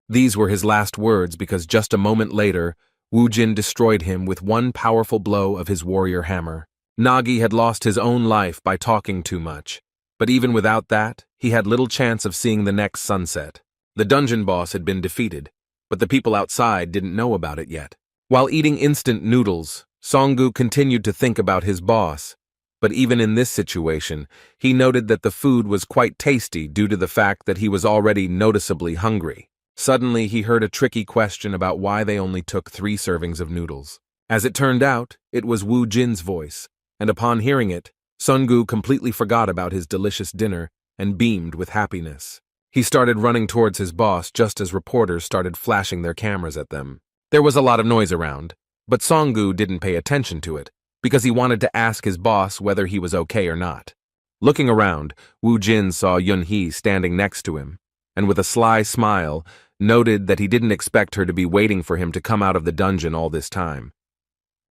These were his last words because just a moment later, Wu Jin destroyed him with one powerful blow of his warrior hammer. Nagi had lost his own life by talking too much, but even without that, he had little chance of seeing the next sunset. The dungeon boss had been defeated, but the people outside didn't know about it yet. While eating instant noodles, Songgu continued to think about his boss, but even in this situation, he noted that the food was quite tasty due to the fact that he was already noticeably hungry. Suddenly, he heard a tricky question about why they only took 3 servings of noodles. As it turned out, it was Wu Jin's voice, and upon hearing it, Songgu completely forgot about his delicious dinner and beamed with happiness. He started running towards his boss just as reporters started flashing their cameras at them. There was a lot of noise around, but Songgu didn't pay attention to it, because he wanted to ask his boss whether he was okay or not. Looking around, Wu Jin saw Yunhee standing next to him, and with a sly smile, noted that he didn't expect her to be waiting for him to come out of the dungeon all this time.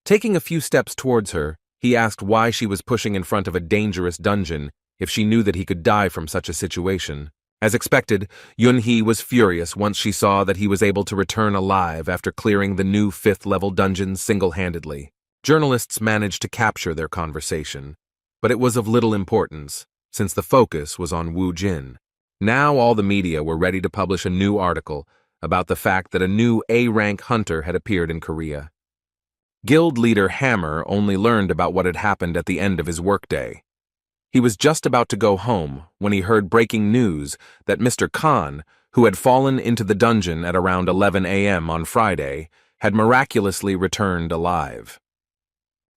Taking a few steps towards her, he asked why she was pushing in front of a dangerous dungeon if she knew that he could die from such a situation. As expected, Yunhee was furious once she saw that he was able to return alive after clearing the new 5th-level dungeon single-handedly. Journalists managed to capture their conversation, but it was of little importance, since the focus was on Wu Jin. Now all the media were ready to publish a new article about the fact that a new A-rank hunter had appeared in Korea. Guild leader Hammer only learned about what had happened at the end of his workday. He was just about to go home when he heard breaking news that Mr. Khan, who had fallen into the dungeon at around 11 a.m. on Friday, had miraculously returned alive.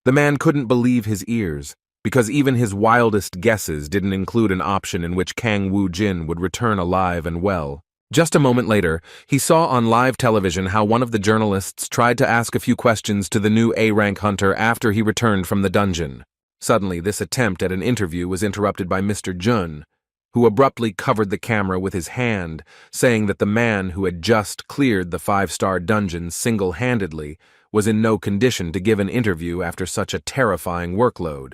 The man couldn't believe his ears. because even his wildest guesses didn't include an option in which Kang Woo-jin would return alive and well. Just a moment later, he saw on live television how one of the journalists tried to ask a few questions to the new A-rank hunter after he returned from the dungeon. Suddenly, this attempt at an interview was interrupted by Mr. Jun, who abruptly covered the camera with his hand, saying that the man who had just cleared the 5-star dungeon single-handedly was in no condition to give an interview after such a terrifying workload.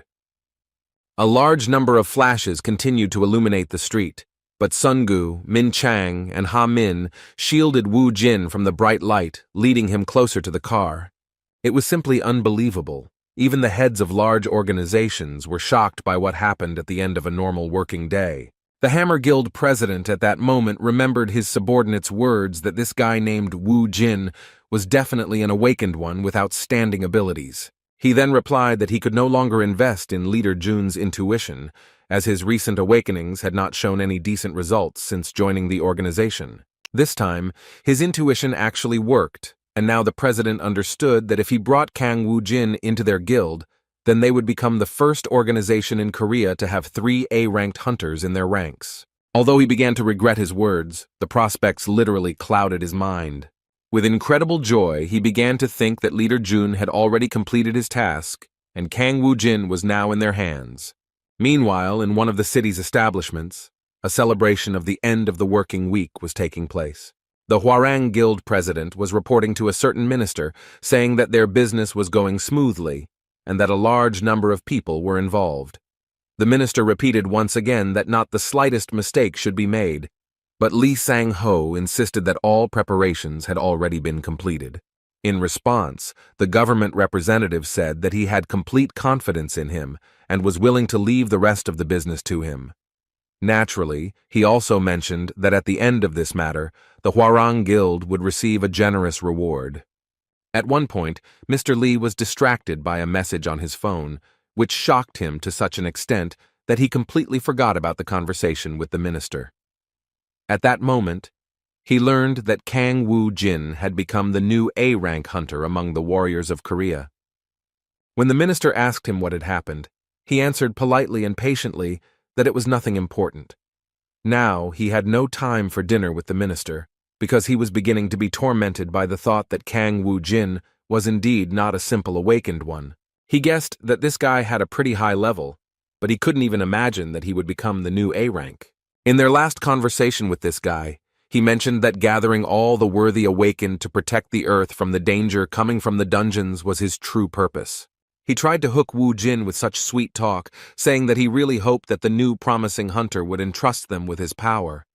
A large number of flashes continued to illuminate the street, but Sungu, Min Chang, and Ha Min shielded Wu Jin from the bright light, leading him closer to the car. It was simply unbelievable. Even the heads of large organizations were shocked by what happened at the end of a normal working day. The Hammer Guild president at that moment remembered his subordinate's words that this guy named Wu Jin was definitely an awakened one with outstanding abilities. He then replied that he could no longer invest in Leader Jun's intuition, as his recent awakenings had not shown any decent results since joining the organization. This time, his intuition actually worked, and now the president understood that if he brought Kang Woo-jin into their guild, then they would become the first organization in Korea to have 3 A-ranked hunters in their ranks. Although he began to regret his words, the prospects literally clouded his mind. With incredible joy, he began to think that Leader Jun had already completed his task, and Kang Woo-jin was now in their hands. Meanwhile, in one of the city's establishments, a celebration of the end of the working week was taking place. The Hwarang Guild president was reporting to a certain minister, saying that their business was going smoothly, and that a large number of people were involved. The minister repeated once again that not the slightest mistake should be made, but Lee Sang-ho insisted that all preparations had already been completed. In response, the government representative said that he had complete confidence in him and was willing to leave the rest of the business to him. Naturally, he also mentioned that at the end of this matter, the Hwarang Guild would receive a generous reward. At one point, Mr. Lee was distracted by a message on his phone, which shocked him to such an extent that he completely forgot about the conversation with the minister. At that moment, he learned that Kang Woo-jin had become the new A-rank hunter among the warriors of Korea. When the minister asked him what had happened, he answered politely and patiently that it was nothing important. Now he had no time for dinner with the minister, because he was beginning to be tormented by the thought that Kang Woo-jin was indeed not a simple awakened one. He guessed that this guy had a pretty high level, but he couldn't even imagine that he would become the new A-rank. In their last conversation with this guy, he mentioned that gathering all the worthy awakened to protect the earth from the danger coming from the dungeons was his true purpose. He tried to hook Wu Jin with such sweet talk, saying that he really hoped that the new promising hunter would entrust them with his power.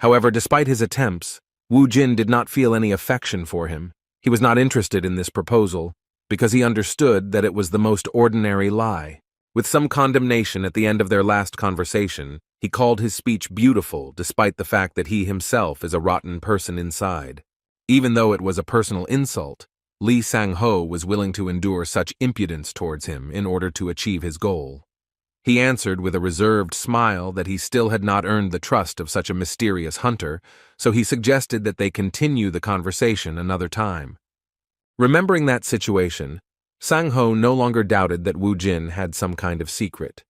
However, despite his attempts, Wu Jin did not feel any affection for him. He was not interested in this proposal, because he understood that it was the most ordinary lie. With some condemnation at the end of their last conversation, he called his speech beautiful despite the fact that he himself is a rotten person inside. Even though it was a personal insult, Lee Sang-ho was willing to endure such impudence towards him in order to achieve his goal. He answered with a reserved smile that he still had not earned the trust of such a mysterious hunter, so he suggested that they continue the conversation another time. Remembering that situation, Sang-ho no longer doubted that Wu Jin had some kind of secret.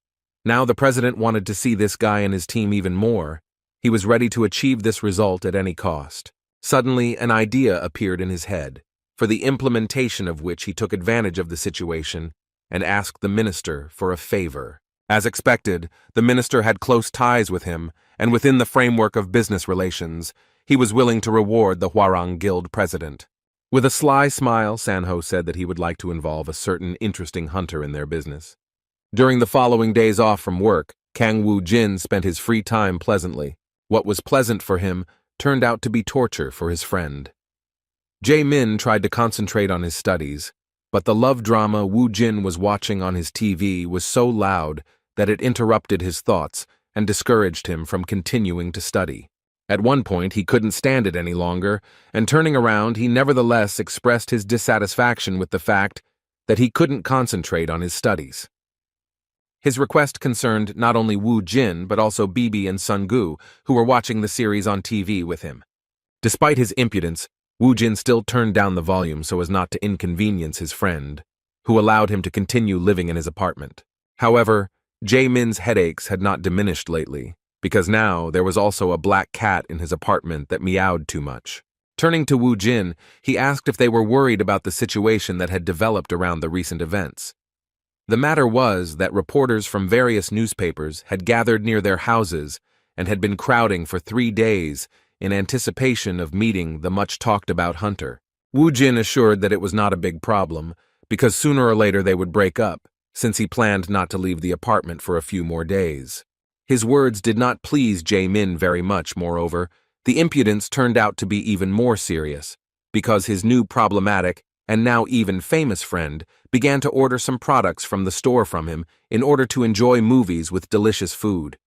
Now the president wanted to see this guy and his team even more. He was ready to achieve this result at any cost. Suddenly, an idea appeared in his head, for the implementation of which he took advantage of the situation and asked the minister for a favor. As expected, the minister had close ties with him, and within the framework of business relations, he was willing to reward the Hwarang Guild president. With a sly smile, Sang-ho said that he would like to involve a certain interesting hunter in their business. During the following days off from work, Kang Woo-jin spent his free time pleasantly. What was pleasant for him turned out to be torture for his friend. Jae-min tried to concentrate on his studies, but the love drama Woo-jin was watching on his TV was so loud that it interrupted his thoughts and discouraged him from continuing to study. At one point, he couldn't stand it any longer, and turning around, he nevertheless expressed his dissatisfaction with the fact that he couldn't concentrate on his studies. His request concerned not only Wu Jin, but also Bibi and Sungu, who were watching the series on TV with him. Despite his impudence, Wu Jin still turned down the volume so as not to inconvenience his friend, who allowed him to continue living in his apartment. However, Jae-min's headaches had not diminished lately, because now there was also a black cat in his apartment that meowed too much. Turning to Woo Jin, he asked if they were worried about the situation that had developed around the recent events. The matter was that reporters from various newspapers had gathered near their houses and had been crowding for 3 days in anticipation of meeting the much-talked-about hunter. Woo Jin assured that it was not a big problem, because sooner or later they would break up, since he planned not to leave the apartment for a few more days. His words did not please Jae-min very much, moreover. The impudence turned out to be even more serious, because his new problematic and now even famous friend began to order some products from the store from him in order to enjoy movies with delicious food.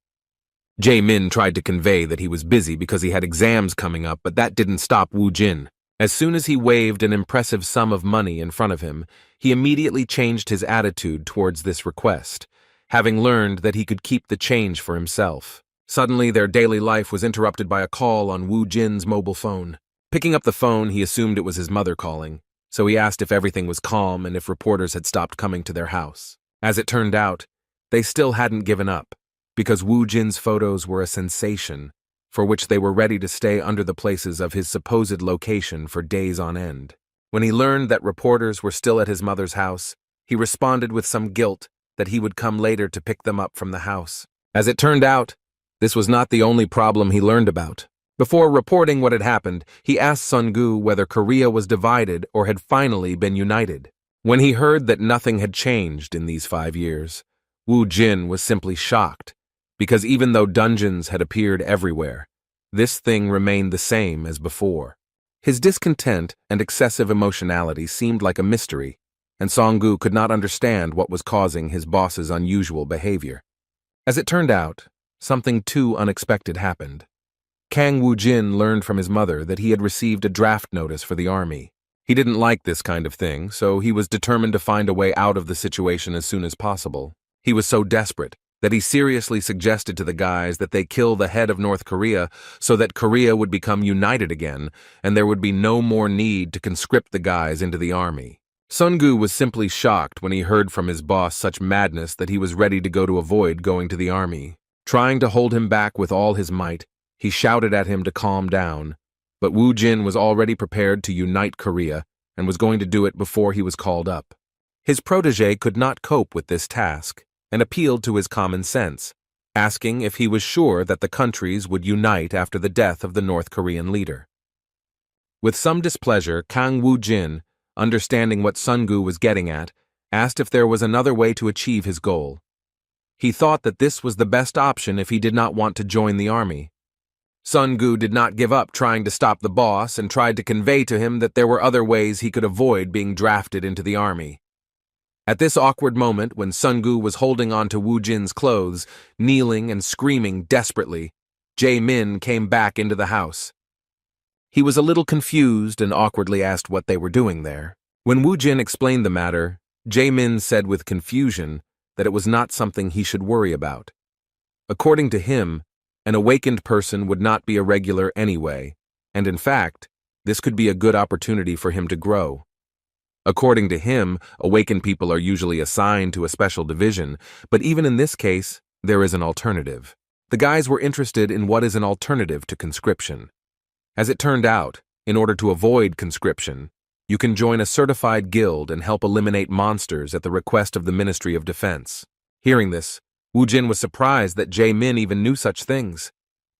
Jae-min tried to convey that he was busy because he had exams coming up, but that didn't stop Woo Jin. As soon as he waved an impressive sum of money in front of him, he immediately changed his attitude towards this request, having learned that he could keep the change for himself. Suddenly, their daily life was interrupted by a call on Woo Jin's mobile phone. Picking up the phone, he assumed it was his mother calling, so he asked if everything was calm and if reporters had stopped coming to their house. As it turned out, they still hadn't given up, because Woo Jin's photos were a sensation, for which they were ready to stay under the places of his supposed location for days on end. When he learned that reporters were still at his mother's house, he responded with some guilt that he would come later to pick them up from the house. As it turned out, this was not the only problem he learned about. Before reporting what had happened, he asked Sun-gu whether Korea was divided or had finally been united. When he heard that nothing had changed in these 5 years, Woo Jin was simply shocked, because even though dungeons had appeared everywhere, this thing remained the same as before. His discontent and excessive emotionality seemed like a mystery, and Song-gu could not understand what was causing his boss's unusual behavior. As it turned out, something too unexpected happened. Kang Woo-jin learned from his mother that he had received a draft notice for the army. He didn't like this kind of thing, so he was determined to find a way out of the situation as soon as possible. He was so desperate that he seriously suggested to the guys that they kill the head of North Korea so that Korea would become united again and there would be no more need to conscript the guys into the army. Sun-gu was simply shocked when he heard from his boss such madness that he was ready to go to avoid going to the army. Trying to hold him back with all his might, he shouted at him to calm down, but Woo Jin was already prepared to unite Korea and was going to do it before he was called up. His protege could not cope with this task and appealed to his common sense, asking if he was sure that the countries would unite after the death of the North Korean leader. With some displeasure, Kang Woo-jin, understanding what Sun-gu was getting at, asked if there was another way to achieve his goal. He thought that this was the best option if he did not want to join the army. Sun-gu did not give up trying to stop the boss and tried to convey to him that there were other ways he could avoid being drafted into the army. At this awkward moment, when Sun-gu was holding on to Woo Jin's clothes, kneeling and screaming desperately, Jae-min came back into the house. He was a little confused and awkwardly asked what they were doing there. When Woo Jin explained the matter, Jae-min said with confusion that it was not something he should worry about. According to him, an awakened person would not be a regular anyway, and in fact, this could be a good opportunity for him to grow. According to him, awakened people are usually assigned to a special division, but even in this case, there is an alternative. The guys were interested in what is an alternative to conscription. As it turned out, in order to avoid conscription, you can join a certified guild and help eliminate monsters at the request of the Ministry of Defense. Hearing this, Woo Jin was surprised that Jae-min even knew such things.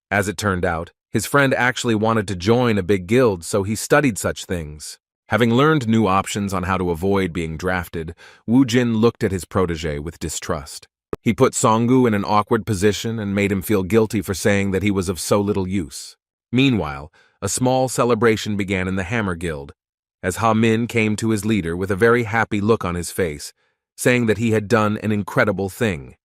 As it turned out, his friend actually wanted to join a big guild, so he studied such things. Having learned new options on how to avoid being drafted, Woo Jin looked at his protege with distrust. He put Song-gu in an awkward position and made him feel guilty for saying that he was of so little use. Meanwhile, a small celebration began in the Hammer Guild, as Ha-min came to his leader with a very happy look on his face, saying that he had done an incredible thing.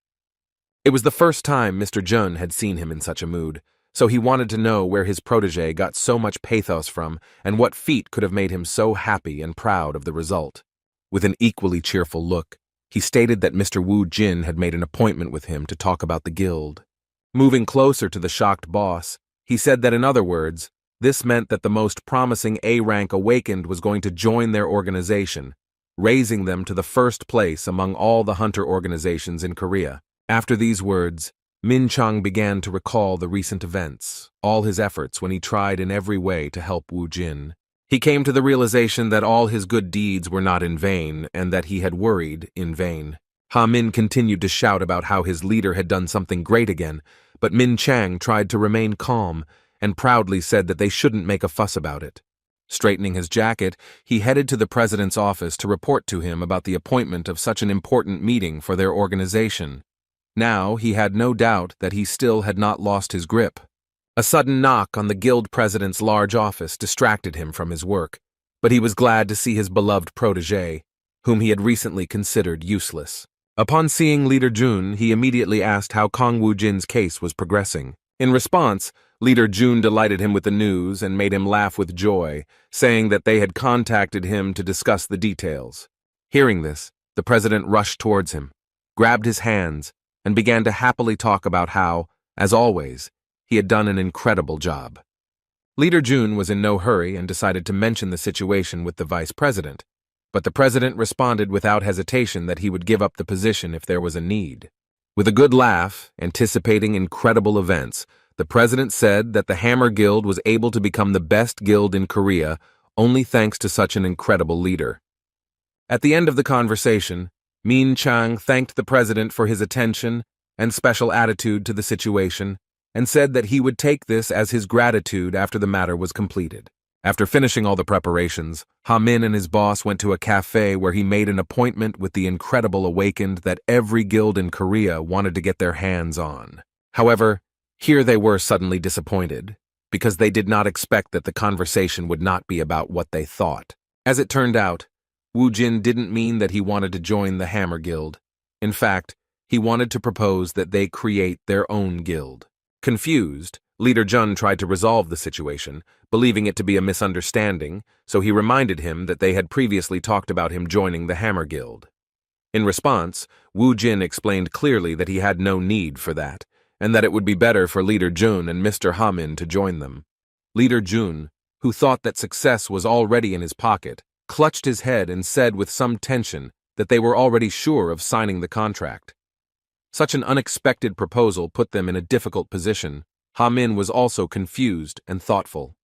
It was the first time Mr. Jun had seen him in such a mood, so he wanted to know where his protege got so much pathos from and what feat could have made him so happy and proud of the result. With an equally cheerful look, he stated that Mr. Woo Jin had made an appointment with him to talk about the guild. Moving closer to the shocked boss, he said that in other words, this meant that the most promising A-rank awakened was going to join their organization, raising them to the first place among all the hunter organizations in Korea. After these words, Min Chang began to recall the recent events, all his efforts when he tried in every way to help Woo Jin. He came to the realization that all his good deeds were not in vain and that he had worried in vain. Ha Min continued to shout about how his leader had done something great again, but Min Chang tried to remain calm and proudly said that they shouldn't make a fuss about it. Straightening his jacket, he headed to the president's office to report to him about the appointment of such an important meeting for their organization. Now he had no doubt that he still had not lost his grip. A sudden knock on the guild president's large office distracted him from his work, but he was glad to see his beloved protégé, whom he had recently considered useless. Upon seeing Leader Jun, he immediately asked how Kong Woo Jin's case was progressing. In response, Leader Jun delighted him with the news and made him laugh with joy, saying that they had contacted him to discuss the details. Hearing this, the president rushed towards him, grabbed his hands, and began to happily talk about how, as always, he had done an incredible job. Leader Jun was in no hurry and decided to mention the situation with the vice president, but the president responded without hesitation that he would give up the position if there was a need. With a good laugh, anticipating incredible events, the president said that the Hammer Guild was able to become the best guild in Korea only thanks to such an incredible leader. At the end of the conversation, Min Chang thanked the president for his attention and special attitude to the situation and said that he would take this as his gratitude after the matter was completed. After finishing all the preparations, Ha Min and his boss went to a cafe where he made an appointment with the incredible awakened that every guild in Korea wanted to get their hands on. However, here they were suddenly disappointed, because they did not expect that the conversation would not be about what they thought. As it turned out, Woo Jin didn't mean that he wanted to join the Hammer Guild. In fact, he wanted to propose that they create their own guild. Confused, Leader Jun tried to resolve the situation, believing it to be a misunderstanding, so he reminded him that they had previously talked about him joining the Hammer Guild. In response, Woo Jin explained clearly that he had no need for that, and that it would be better for Leader Jun and Mr. Ha Min to join them. Leader Jun, who thought that success was already in his pocket, clutched his head and said with some tension that they were already sure of signing the contract. Such an unexpected proposal put them in a difficult position. Ha Min was also confused and thoughtful.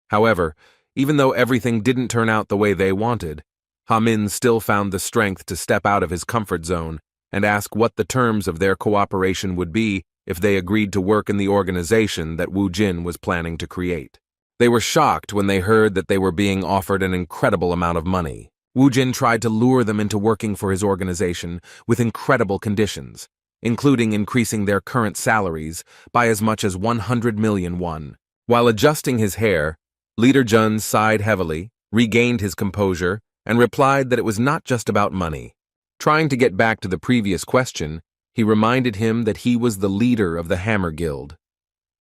However, even though everything didn't turn out the way they wanted, Ha Min still found the strength to step out of his comfort zone and ask what the terms of their cooperation would be if they agreed to work in the organization that Woo Jin was planning to create. They were shocked when they heard that they were being offered an incredible amount of money. Woo Jin tried to lure them into working for his organization with incredible conditions, including increasing their current salaries by as much as 100 million won. While adjusting his hair, Leader Jun sighed heavily, regained his composure, and replied that it was not just about money. Trying to get back to the previous question, he reminded him that he was the leader of the Hammer Guild.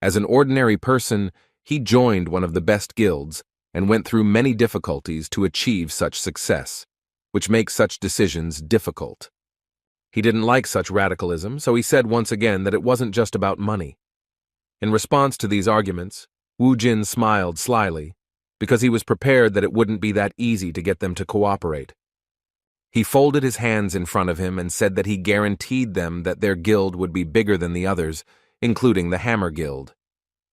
As an ordinary person, he joined one of the best guilds and went through many difficulties to achieve such success, which makes such decisions difficult. He didn't like such radicalism, so he said once again that it wasn't just about money. In response to these arguments, Woo Jin smiled slyly, because he was prepared that it wouldn't be that easy to get them to cooperate. He folded his hands in front of him and said that he guaranteed them that their guild would be bigger than the others, including the Hammer Guild.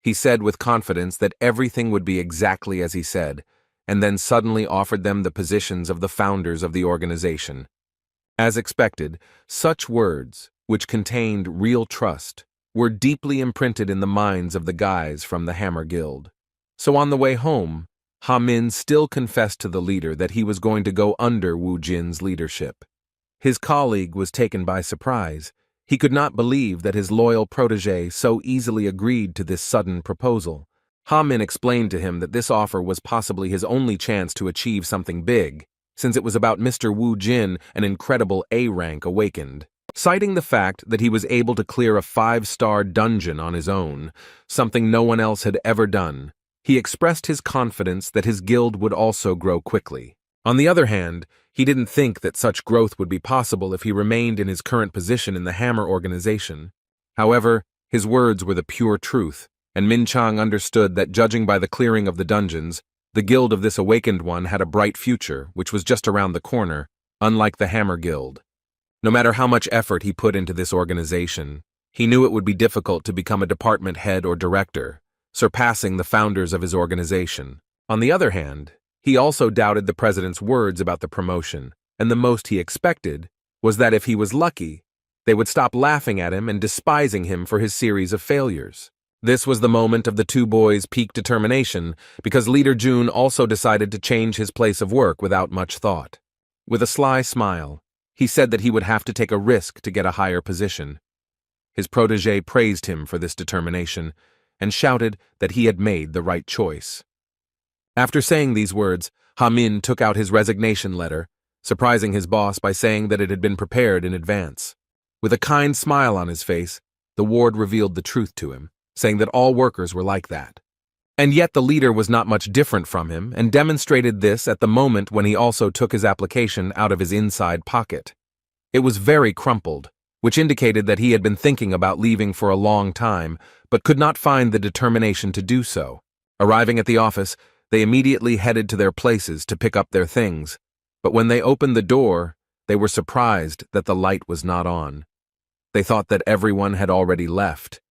He said with confidence that everything would be exactly as he said, and then suddenly offered them the positions of the founders of the organization. As expected, such words, which contained real trust, were deeply imprinted in the minds of the guys from the Hammer Guild. So on the way home, Ha Min still confessed to the leader that he was going to go under Woo Jin's leadership. His colleague was taken by surprise. He could not believe that his loyal protégé so easily agreed to this sudden proposal. Ha Min explained to him that this offer was possibly his only chance to achieve something big, since it was about Mr. Woo Jin, an incredible A-rank awakened. Citing the fact that he was able to clear a 5-star dungeon on his own, something no one else had ever done, he expressed his confidence that his guild would also grow quickly. On the other hand, he didn't think that such growth would be possible if he remained in his current position in the Hammer organization. However, his words were the pure truth, and Min Chang understood that judging by the clearing of the dungeons, The guild of this awakened one had a bright future, which was just around the corner, unlike the Hammer Guild. No matter how much effort he put into this organization, he knew it would be difficult to become a department head or director, surpassing the founders of his organization. On the other hand, he also doubted the president's words about the promotion, and the most he expected was that if he was lucky, they would stop laughing at him and despising him for his series of failures. This was the moment of the two boys' peak determination, because Leader June also decided to change his place of work without much thought. With a sly smile, he said that he would have to take a risk to get a higher position. His protégé praised him for this determination and shouted that he had made the right choice. After saying these words, Ha-min took out his resignation letter, surprising his boss by saying that it had been prepared in advance. With a kind smile on his face, the ward revealed the truth to him, saying that all workers were like that. And yet the leader was not much different from him and demonstrated this at the moment when he also took his application out of his inside pocket. It was very crumpled, which indicated that he had been thinking about leaving for a long time, but could not find the determination to do so. Arriving at the office, they immediately headed to their places to pick up their things, but when they opened the door, they were surprised that the light was not on. They thought that everyone had already left,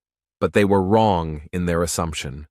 but they were wrong in their assumption.